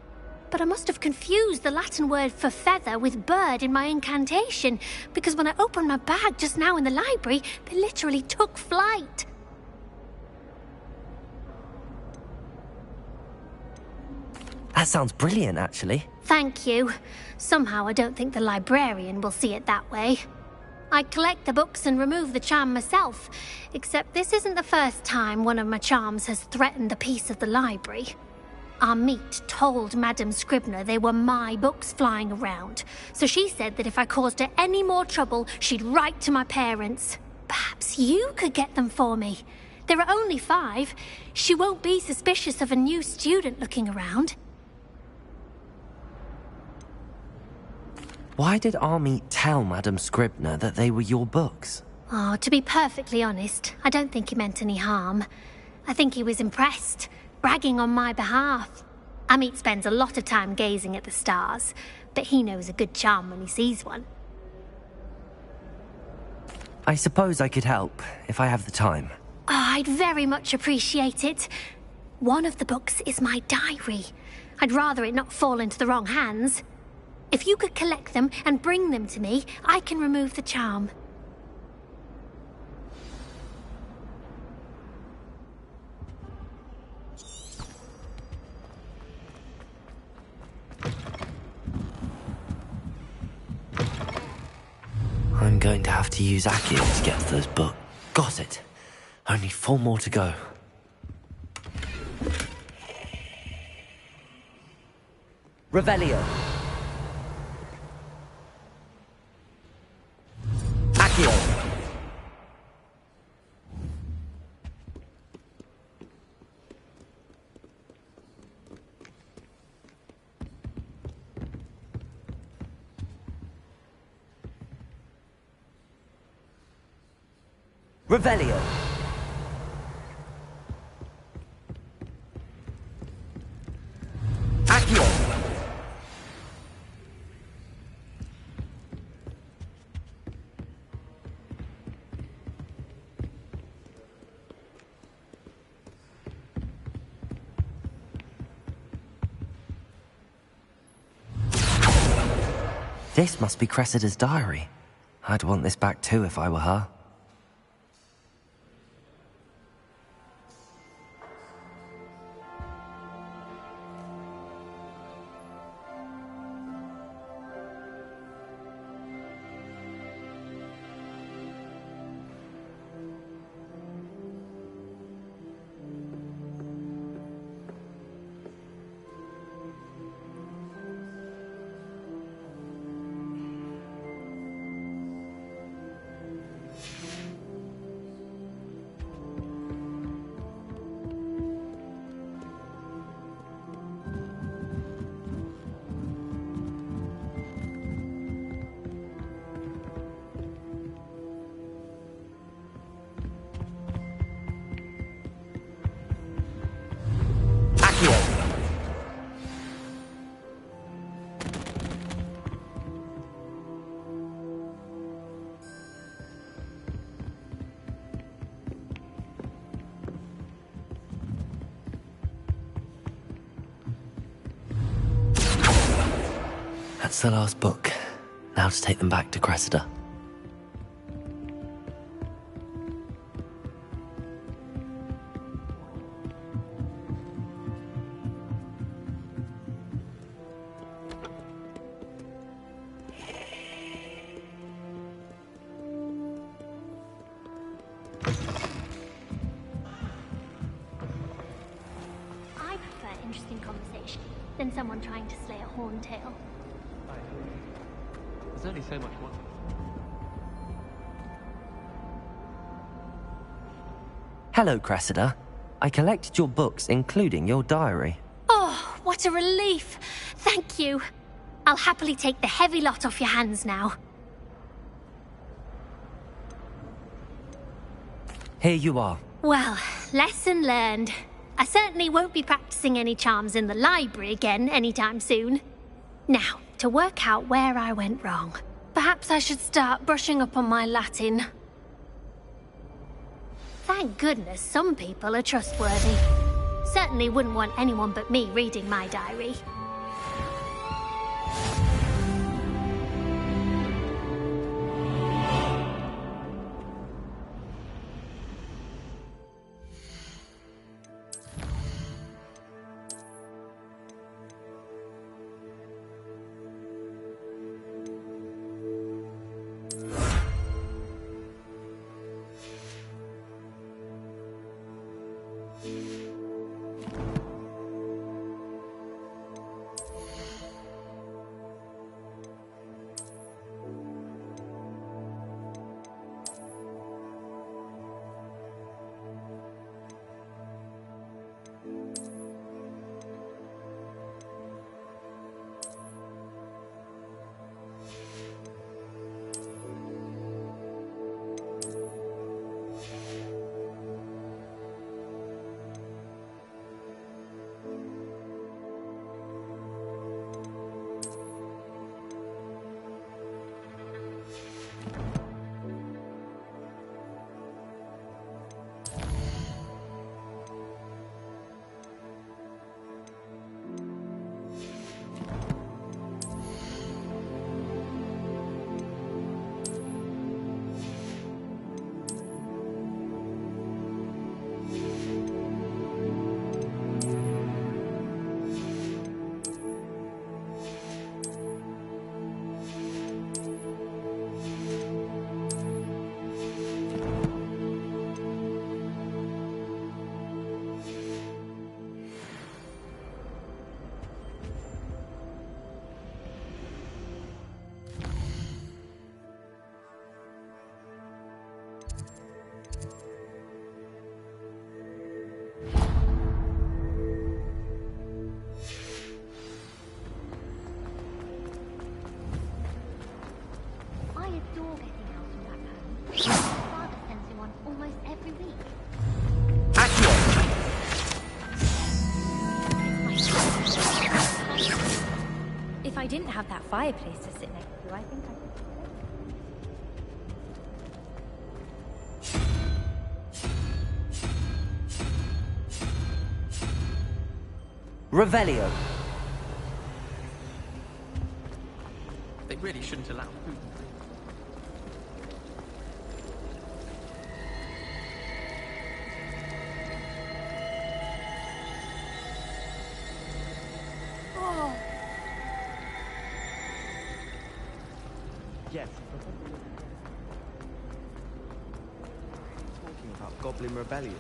But I must have confused the Latin word for feather with bird in my incantation, because when I opened my bag just now in the library, they literally took flight. That sounds brilliant, actually. Thank you. Somehow I don't think the librarian will see it that way. I collect the books and remove the charm myself, except this isn't the first time one of my charms has threatened the peace of the library. Our meet told Madame Scribner they were my books flying around, so she said that if I caused her any more trouble, she'd write to my parents. Perhaps you could get them for me. There are only 5. She won't be suspicious of a new student looking around. Why did Army tell Madame Scribner that they were your books? Oh, to be perfectly honest, I don't think he meant any harm. I think he was impressed, bragging on my behalf. Amit spends a lot of time gazing at the stars, but he knows a good charm when he sees one. I suppose I could help, if I have the time. Oh, I'd very much appreciate it. One of the books is my diary. I'd rather it not fall into the wrong hands. If you could collect them and bring them to me, I can remove the charm. I'm going to have to use Accio to get to those books. Got it. Only 4 more to go. Revelio. Accio. Revelio. Accio. This must be Cressida's diary. I'd want this back too if I were her. That's the last book. Now to take them back to Cressida. I prefer interesting conversation than someone trying to slay a horntail. There's only so much more. Hello, Cressida. I collected your books, including your diary. Oh, what a relief! Thank you. I'll happily take the heavy lot off your hands now. Here you are. Well, lesson learned. I certainly won't be practicing any charms in the library again anytime soon. Now, to work out where I went wrong. Perhaps I should start brushing up on my Latin. Thank goodness some people are trustworthy. Certainly wouldn't want anyone but me reading my diary. If I didn't have that fireplace to sit next to, I think I could. Revelio. They really shouldn't allow food. Oh. Yes. Talking about Goblin Rebellion.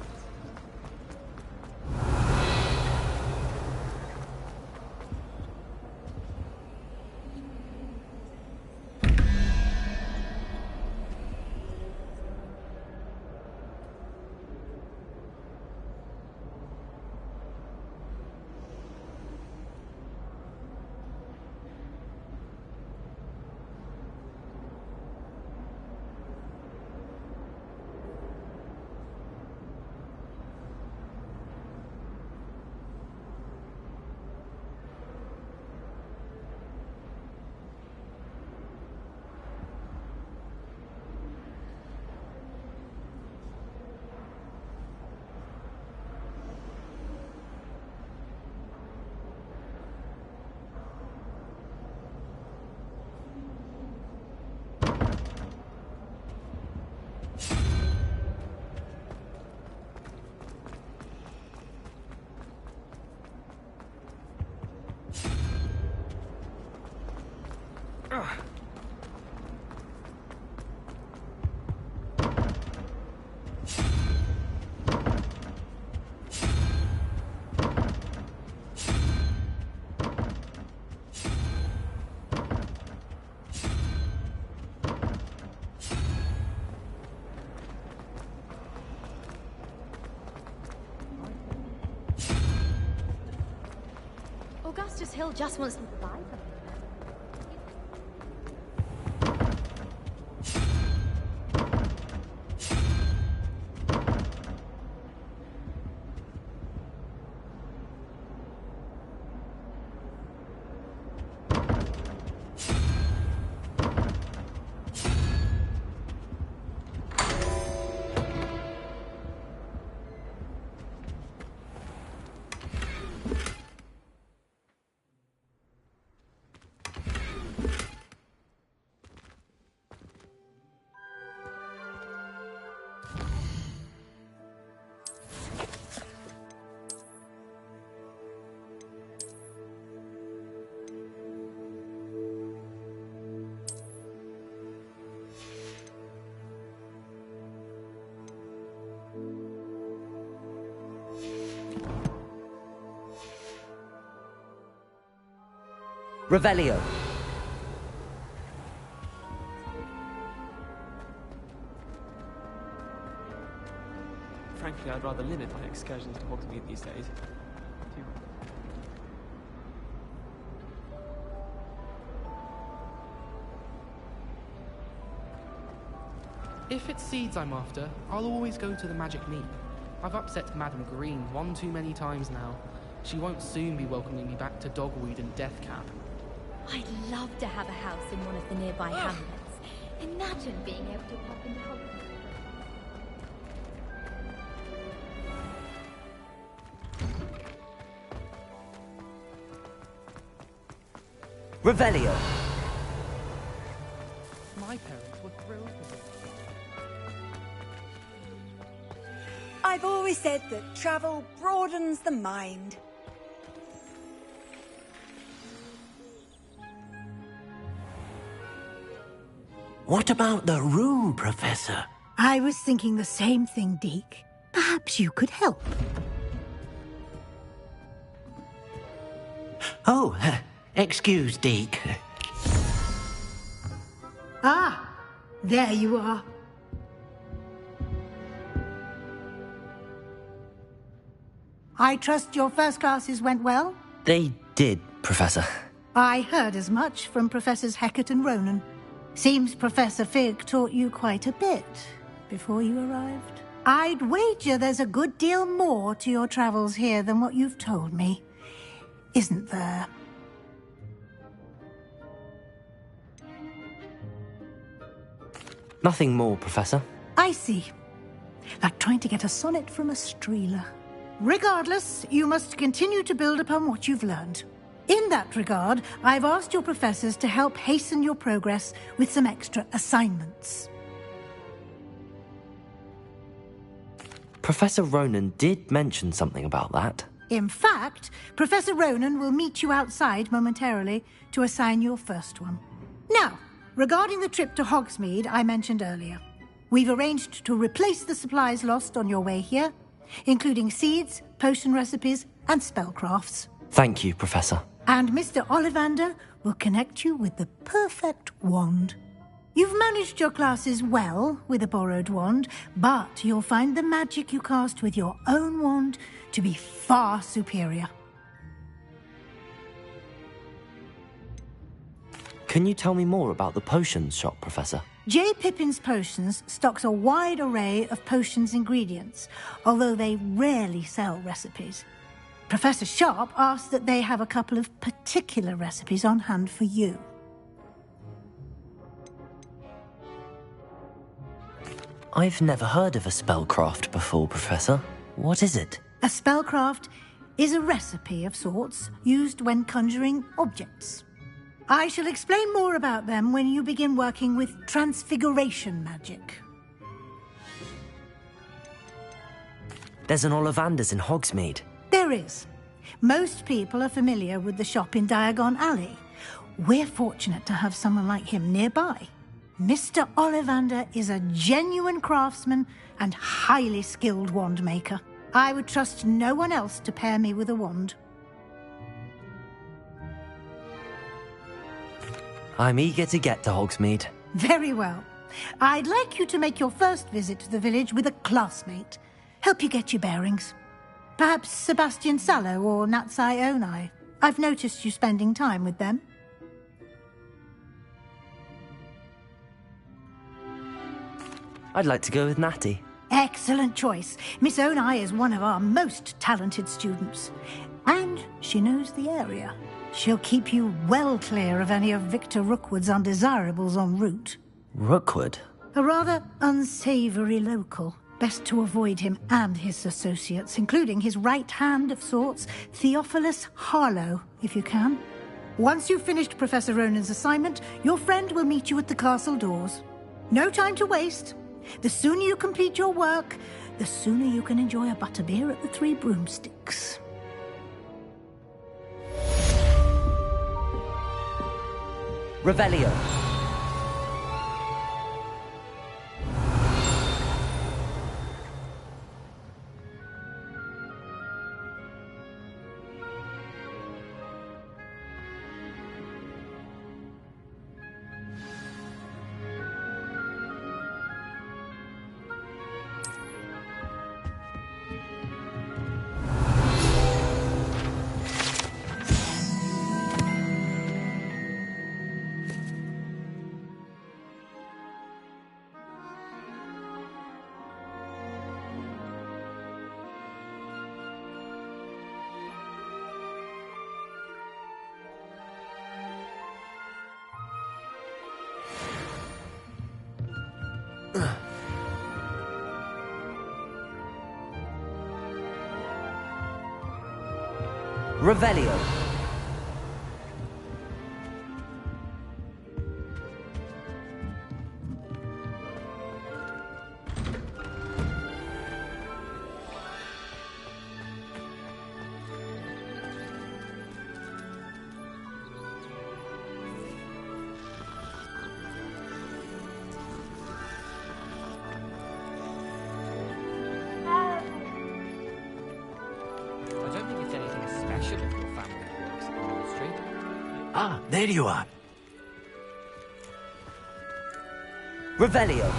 Justice Hill just wants me to buy them. Revelio. Frankly, I'd rather limit my excursions to Hogsmeade these days. If it's seeds I'm after, I'll always go to the Magic Mead. I've upset Madam Green one too many times now. She won't soon be welcoming me back to Dogweed and Deathcap. I'd love to have a house in one of the nearby hamlets. Imagine being able to pop into Hogwarts. Revelio. My parents were thrilled with it. I've always said that travel broadens the mind. What about the room, Professor? I was thinking the same thing, Deke. Perhaps you could help. Oh, excuse, Deke. Ah, there you are. I trust your first classes went well? They did, Professor. I heard as much from Professors Hecat and Ronan. Seems Professor Fig taught you quite a bit before you arrived. I'd wager there's a good deal more to your travels here than what you've told me. Isn't there? Nothing more, Professor. I see. Like trying to get a sonnet from a streeler. Regardless, you must continue to build upon what you've learned. In that regard, I've asked your professors to help hasten your progress with some extra assignments. Professor Ronan did mention something about that. In fact, Professor Ronan will meet you outside momentarily to assign your first one. Now, regarding the trip to Hogsmeade I mentioned earlier, we've arranged to replace the supplies lost on your way here, including seeds, potion recipes, and spellcrafts. Thank you, Professor. And Mr. Ollivander will connect you with the perfect wand. You've managed your classes well with a borrowed wand, but you'll find the magic you cast with your own wand to be far superior. Can you tell me more about the potions shop, Professor? J. Pippin's Potions stocks a wide array of potions ingredients, although they rarely sell recipes. Professor Sharp asked that they have a couple of particular recipes on hand for you. I've never heard of a spellcraft before, Professor. What is it? A spellcraft is a recipe of sorts used when conjuring objects. I shall explain more about them when you begin working with transfiguration magic. There's an Ollivander's in Hogsmeade. There is. Most people are familiar with the shop in Diagon Alley. We're fortunate to have someone like him nearby. Mr. Ollivander is a genuine craftsman and highly skilled wand maker. I would trust no one else to pair me with a wand. I'm eager to get to Hogsmeade. Very well. I'd like you to make your first visit to the village with a classmate. Help you get your bearings. Perhaps Sebastian Sallow or Natsai Onai. I've noticed you spending time with them. I'd like to go with Natty. Excellent choice. Miss Onai is one of our most talented students. And she knows the area. She'll keep you well clear of any of Victor Rookwood's undesirables en route. Rookwood? A rather unsavory local. Best to avoid him and his associates, including his right hand of sorts, Theophilus Harlow, if you can. Once you've finished Professor Ronan's assignment, your friend will meet you at the castle doors. No time to waste. The sooner you complete your work, the sooner you can enjoy a butterbeer at the Three Broomsticks. Revelio. Revelio. Ah, there you are. Revelio.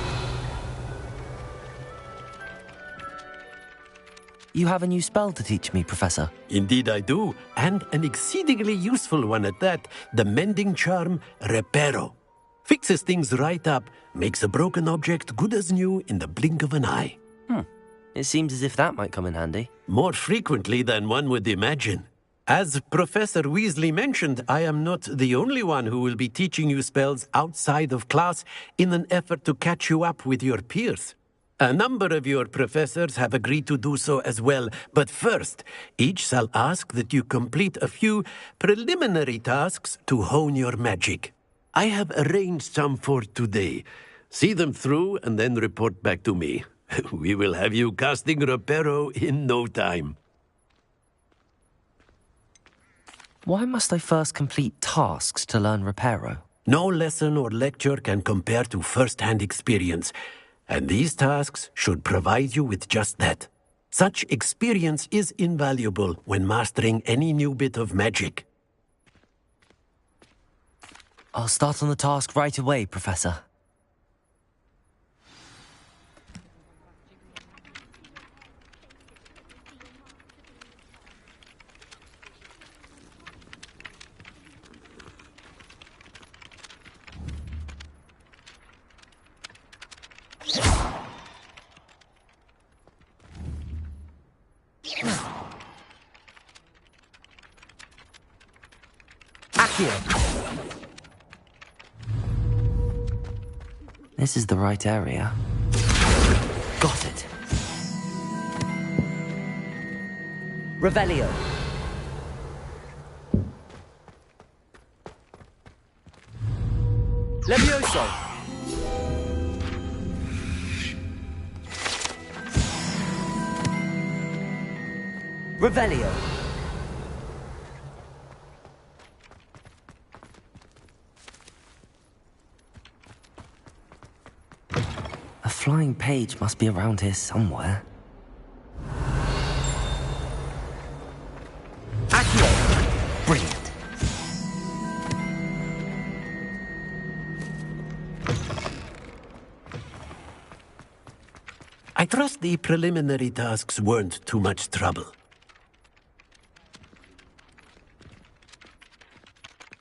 You have a new spell to teach me, Professor. Indeed I do, and an exceedingly useful one at that. The mending charm, Reparo. Fixes things right up, makes a broken object good as new in the blink of an eye. It seems as if that might come in handy. More frequently than one would imagine. As Professor Weasley mentioned, I am not the only one who will be teaching you spells outside of class in an effort to catch you up with your peers. A number of your professors have agreed to do so as well, but first, each shall ask that you complete a few preliminary tasks to hone your magic. I have arranged some for today. See them through and then report back to me. We will have you casting Reparo in no time. Why must I first complete tasks to learn Reparo? No lesson or lecture can compare to first-hand experience, and these tasks should provide you with just that. Such experience is invaluable when mastering any new bit of magic. I'll start on the task right away, Professor. This is the right area. Got it. Revelio. Levioso. Revelio. A flying page must be around here somewhere. Accio! Brilliant. I trust the preliminary tasks weren't too much trouble.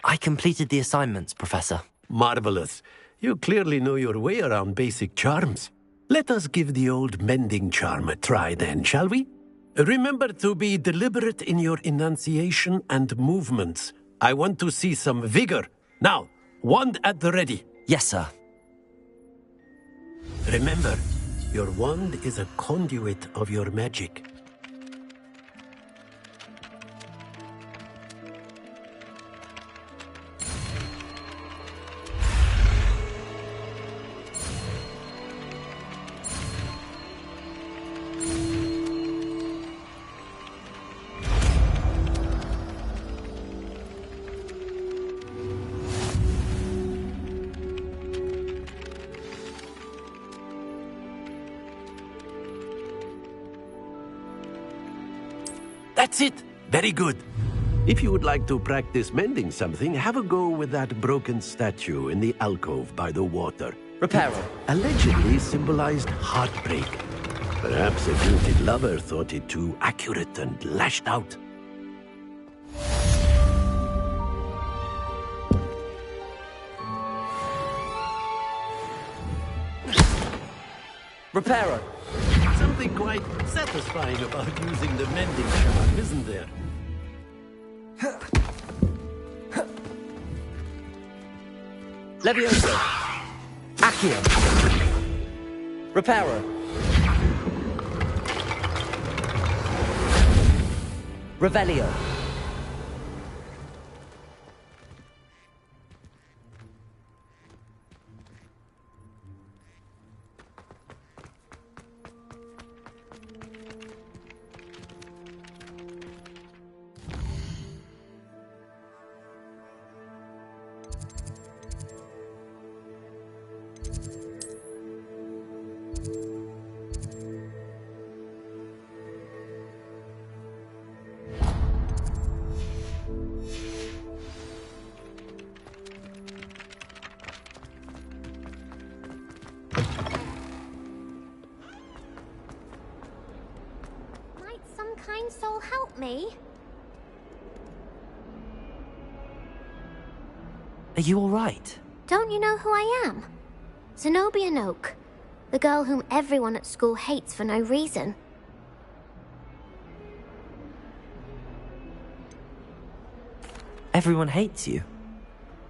I completed the assignments, Professor. Marvelous. You clearly know your way around basic charms. Let us give the old mending charm a try then, shall we? Remember to be deliberate in your enunciation and movements. I want to see some vigor. Now, wand at the ready. Yes, sir. Remember, your wand is a conduit of your magic. That's it! Very good. If you would like to practice mending something, have a go with that broken statue in the alcove by the water. Repair it. Allegedly symbolized heartbreak. Perhaps a guilty lover thought it too accurate and lashed out. Repair it. Something quite satisfying about using the mending charm, isn't there? Levioso. Accio. Reparo. Revelio. Kind soul help me? Are you all right? Don't you know who I am? Zenobia Noak, the girl whom everyone at school hates for no reason. Everyone hates you.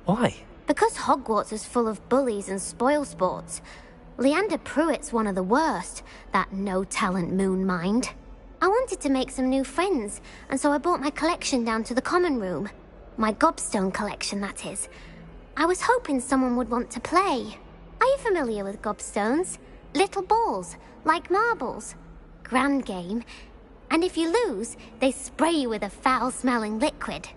Why? Because Hogwarts is full of bullies and spoilsports. Leander Pruitt's one of the worst, that no-talent moon mind. I wanted to make some new friends, and so I brought my collection down to the common room. My gobstone collection, that is. I was hoping someone would want to play. Are you familiar with gobstones? Little balls, like marbles. Grand game. And if you lose, they spray you with a foul-smelling liquid.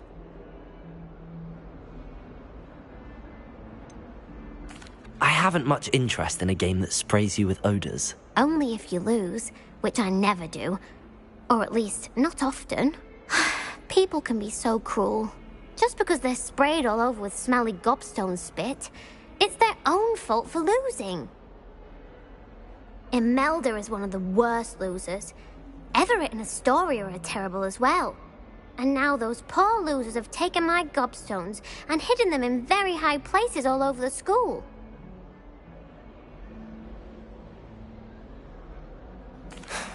I haven't much interest in a game that sprays you with odors. Only if you lose, which I never do. Or at least, not often. People can be so cruel. Just because they're sprayed all over with smelly gobstone spit, it's their own fault for losing. Imelda is one of the worst losers. Everett and Astoria are terrible as well. And now those poor losers have taken my gobstones and hidden them in very high places all over the school.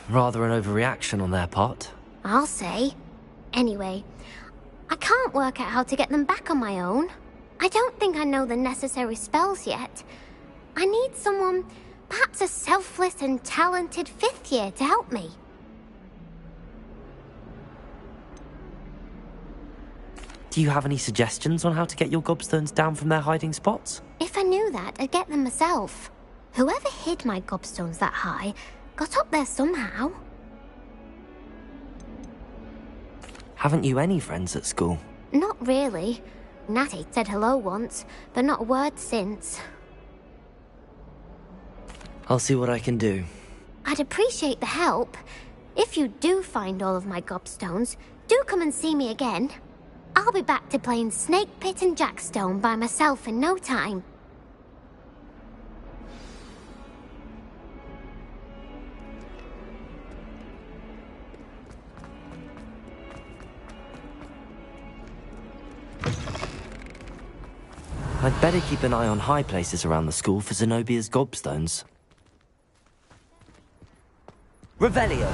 Rather an overreaction on their part. I'll say. Anyway, I can't work out how to get them back on my own. I don't think I know the necessary spells yet. I need someone, perhaps a selfless and talented fifth year to help me. Do you have any suggestions on how to get your gobstones down from their hiding spots? If I knew that, I'd get them myself. Whoever hid my gobstones that high got up there somehow. Haven't you any friends at school? Not really. Natty said hello once, but not a word since. I'll see what I can do. I'd appreciate the help. If you do find all of my gobstones, do come and see me again. I'll be back to playing Snake Pit and Jackstone by myself in no time. I'd better keep an eye on high places around the school for Zenobia's gobstones. Revelio!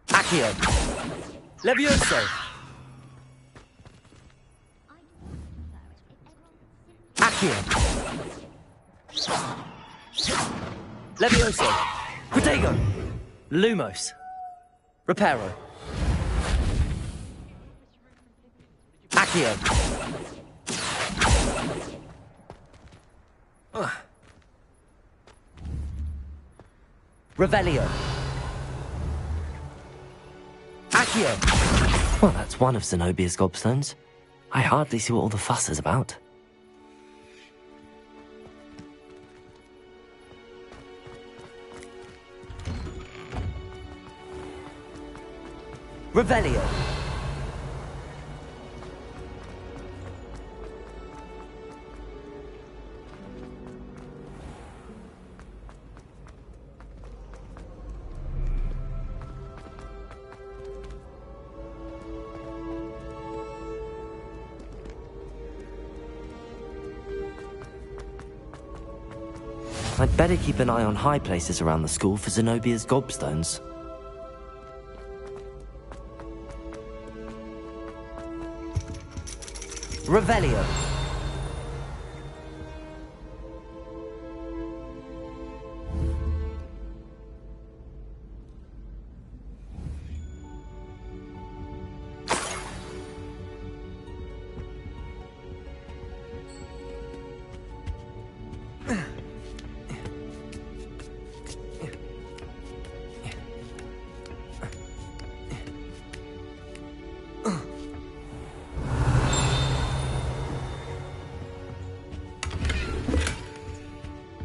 Accio! Levioso! Accio! Levioso! Protego! Lumos! Reparo! Accio! Revelio! Accio! Well, that's one of Zenobia's gobstones. I hardly see what all the fuss is about. Revelio! I'd better keep an eye on high places around the school for Zenobia's gobstones. Revelio!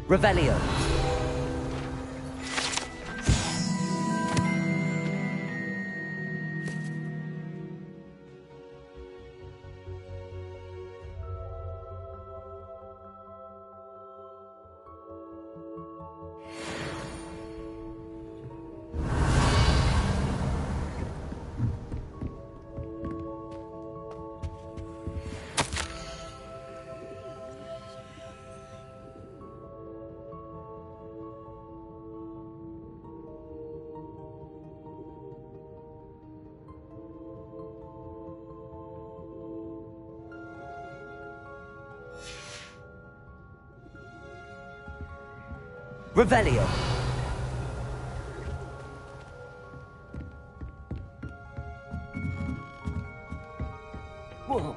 Revelio! Revelio! Whoa.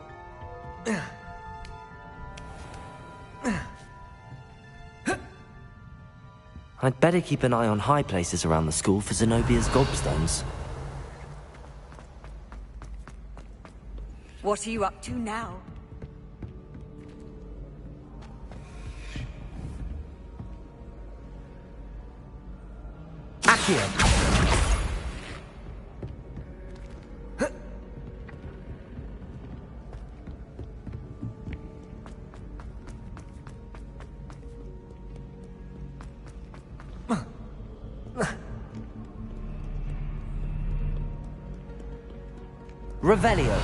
I'd better keep an eye on high places around the school for Zenobia's gobstones. What are you up to now? Accio! Revelio!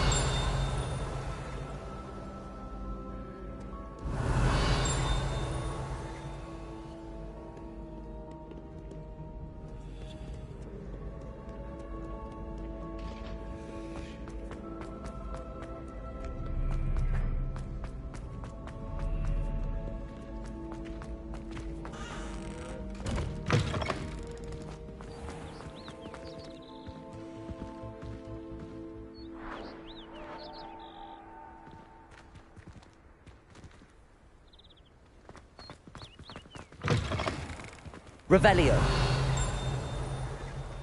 Revelio!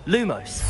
Lumos!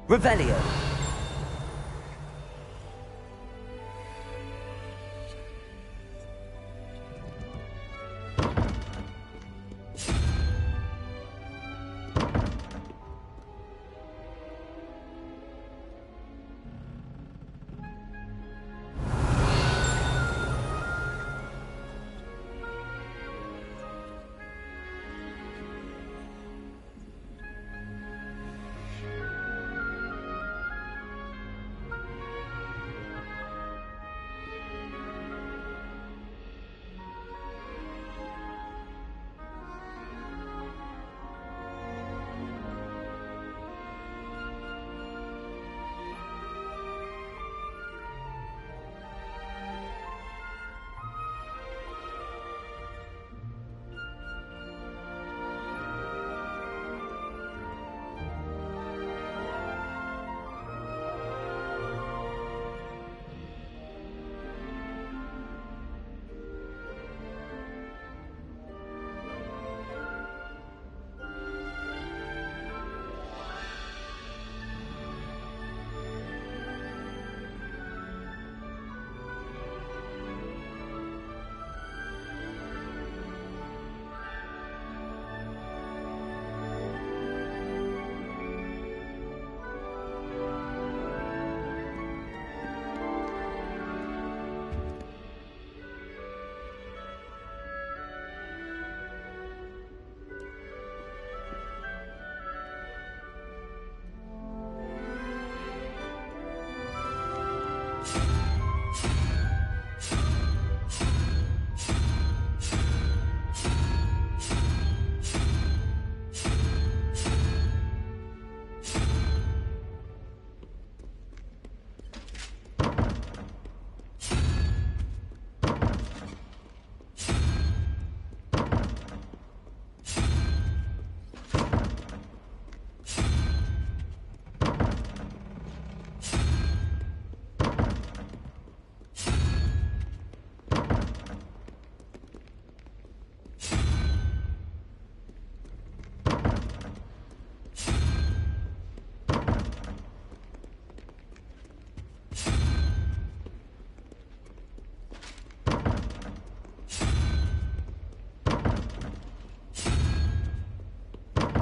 Revelio.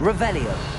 Revelio.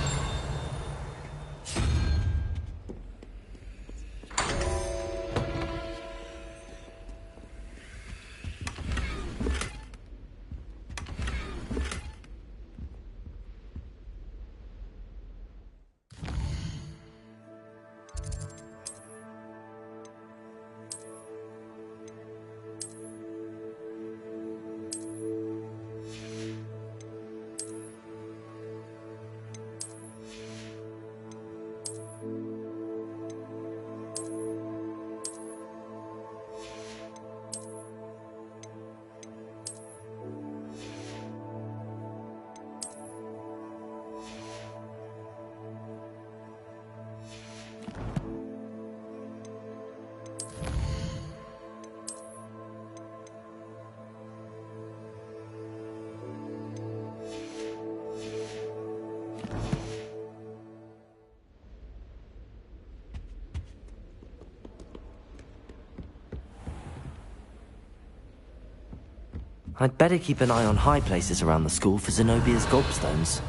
I'd better keep an eye on high places around the school for Zenobia's gobstones.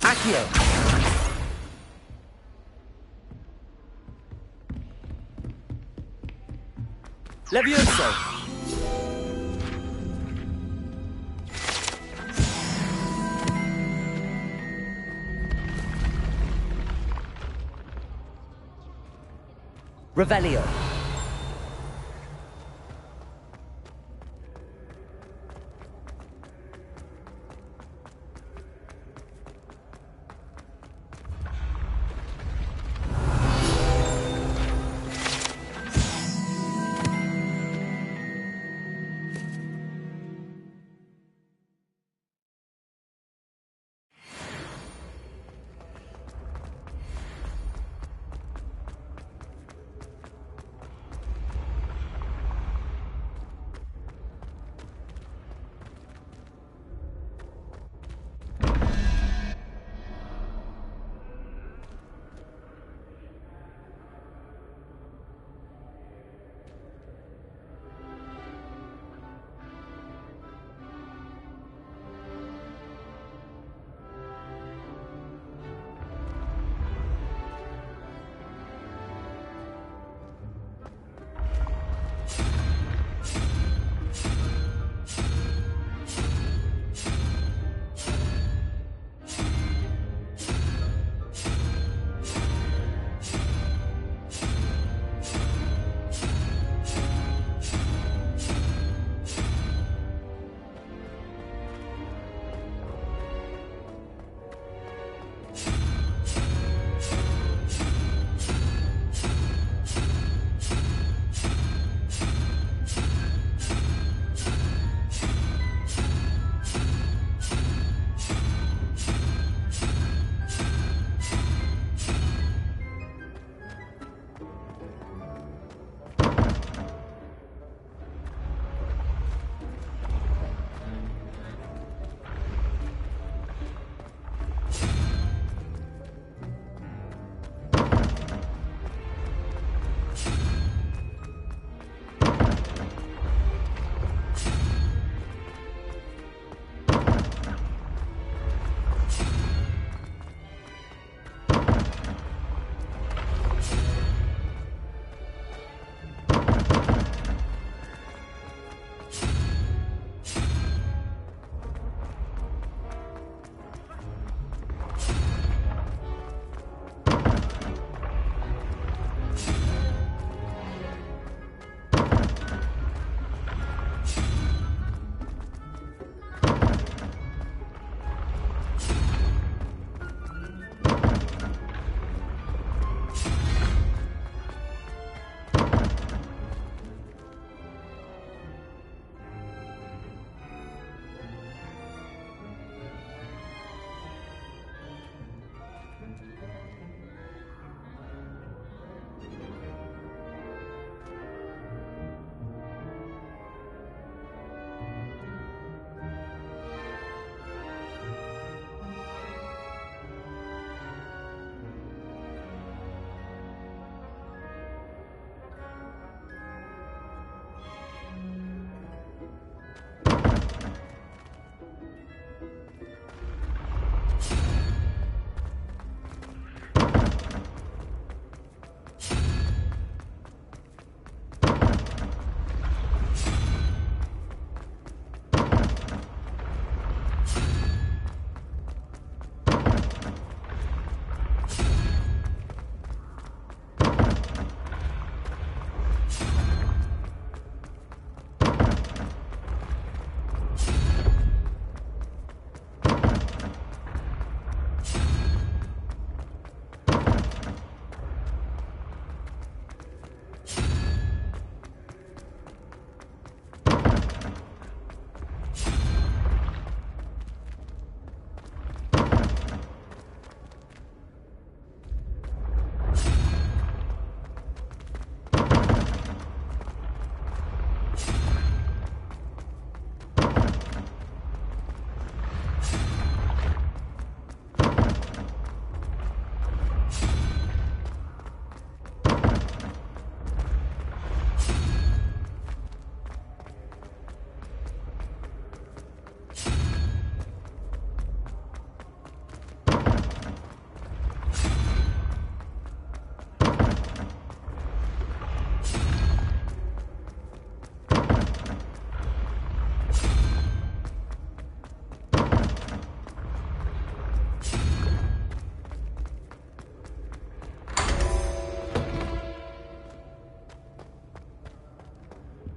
Accio! Levioso! Revelio!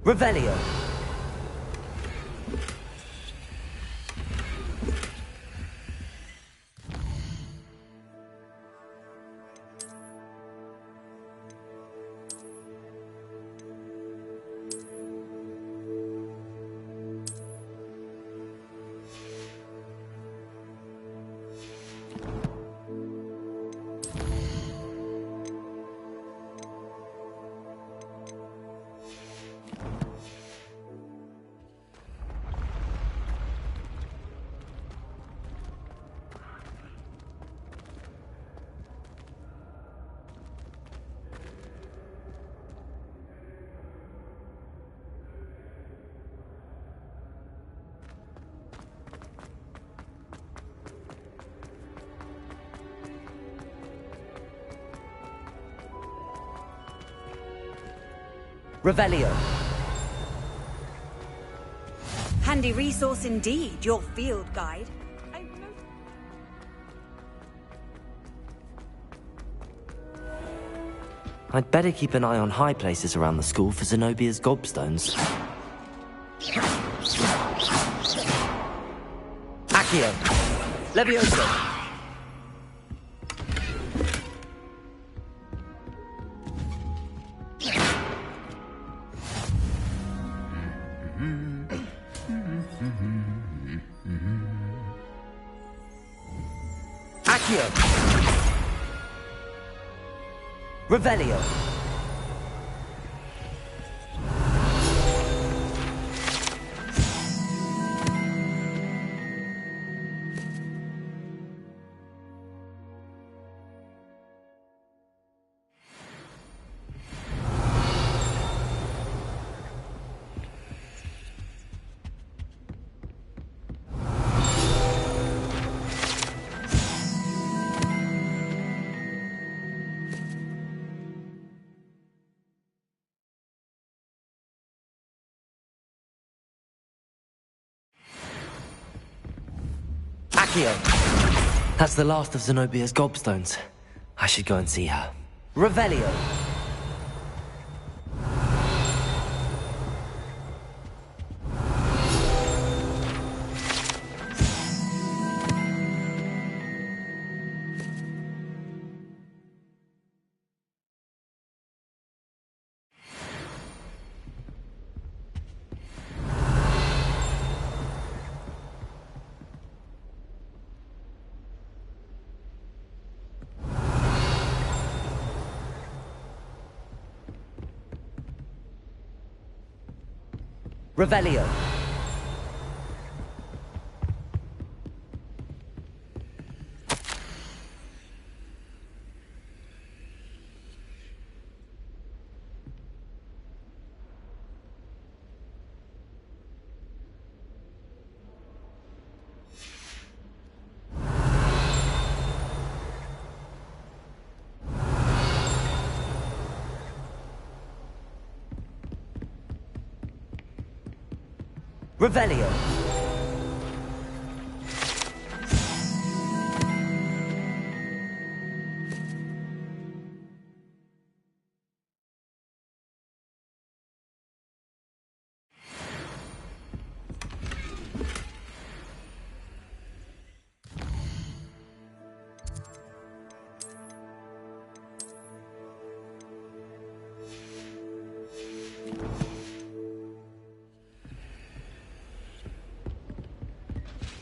Revelio. Revelio. Handy resource indeed, your field guide. I'd better keep an eye on high places around the school for Zenobia's gobstones. Accio. Levioso. Revelio. That's the last of Zenobia's gobstones. I should go and see her. Revelio. Revelio. Revelio.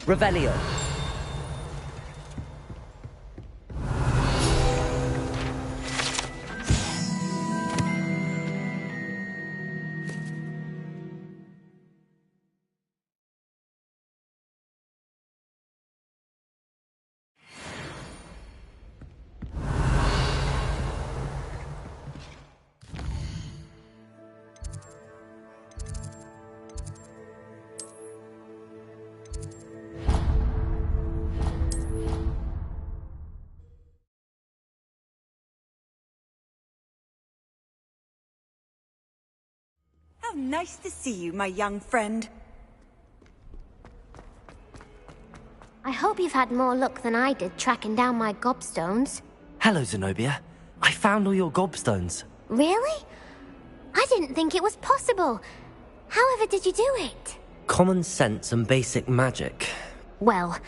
Revelio. How nice to see you, my young friend. I hope you've had more luck than I did tracking down my gobstones. Hello, Zenobia. I found all your gobstones. Really? I didn't think it was possible. However did you do it? Common sense and basic magic. Well,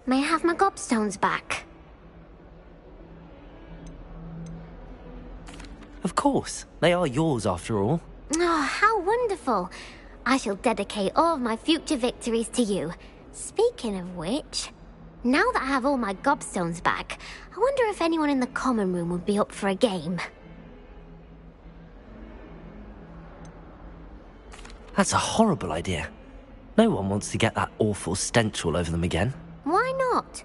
may I have my gobstones back? Of course. They are yours after all. Oh, how wonderful. I shall dedicate all of my future victories to you. Speaking of which, now that I have all my gobstones back, I wonder if anyone in the common room would be up for a game. That's a horrible idea. No one wants to get that awful stench all over them again. Why not?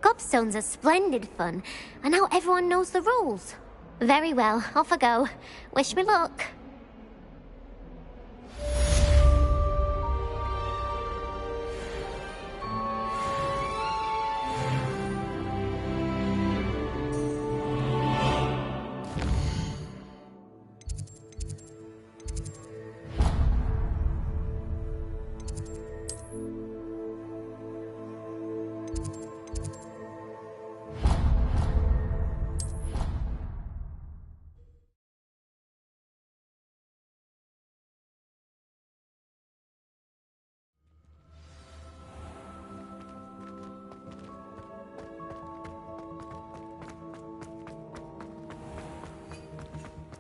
Gobstones are splendid fun, and now everyone knows the rules. Very well, off I go. Wish me luck.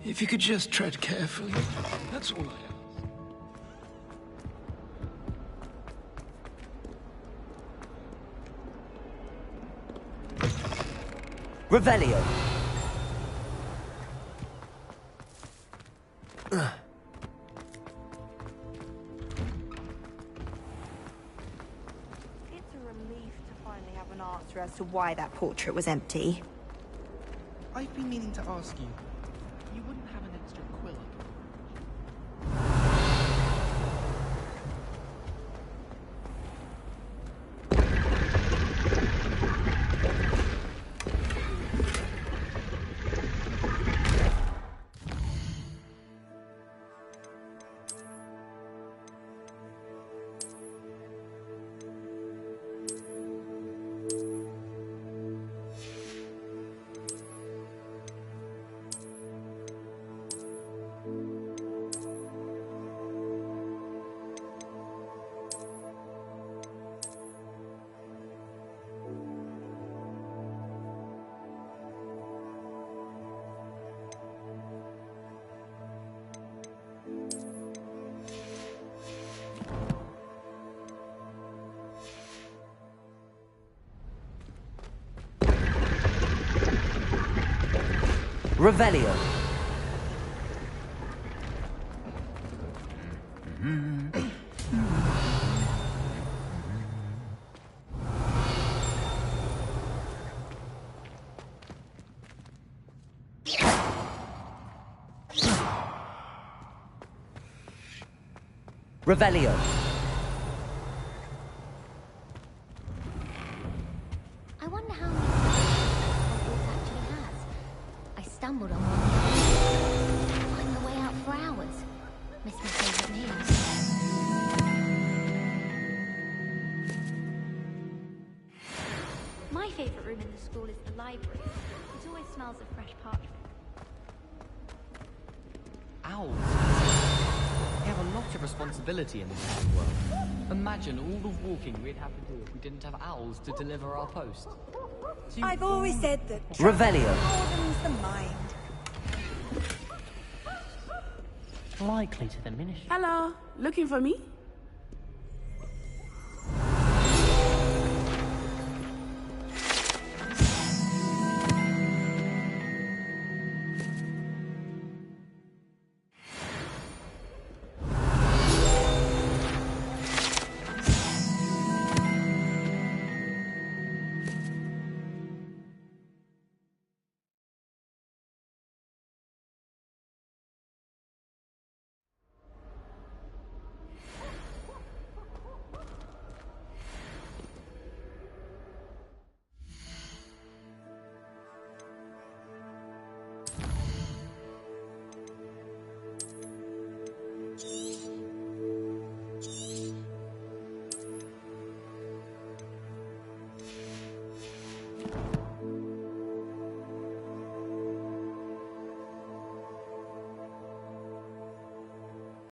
If you could just tread carefully, that's all I ask. Revelio. It's a relief to finally have an answer as to why that portrait was empty. I've been meaning to ask you. You wouldn't have an extra quill up? Revelio. Revelio. I wonder how many Hogwarts actually has. I stumbled on one. Finding the way out for hours. Miss my favourite meals. My favourite room in the school is the library. It always smells of fresh parchment. Owls. They have a lot of responsibility in the modern world. Imagine all the walking we'd have to do if we didn't have owls to deliver our post. I've always said that Revelio. broadens the mind. Likely to diminish. Hello, looking for me?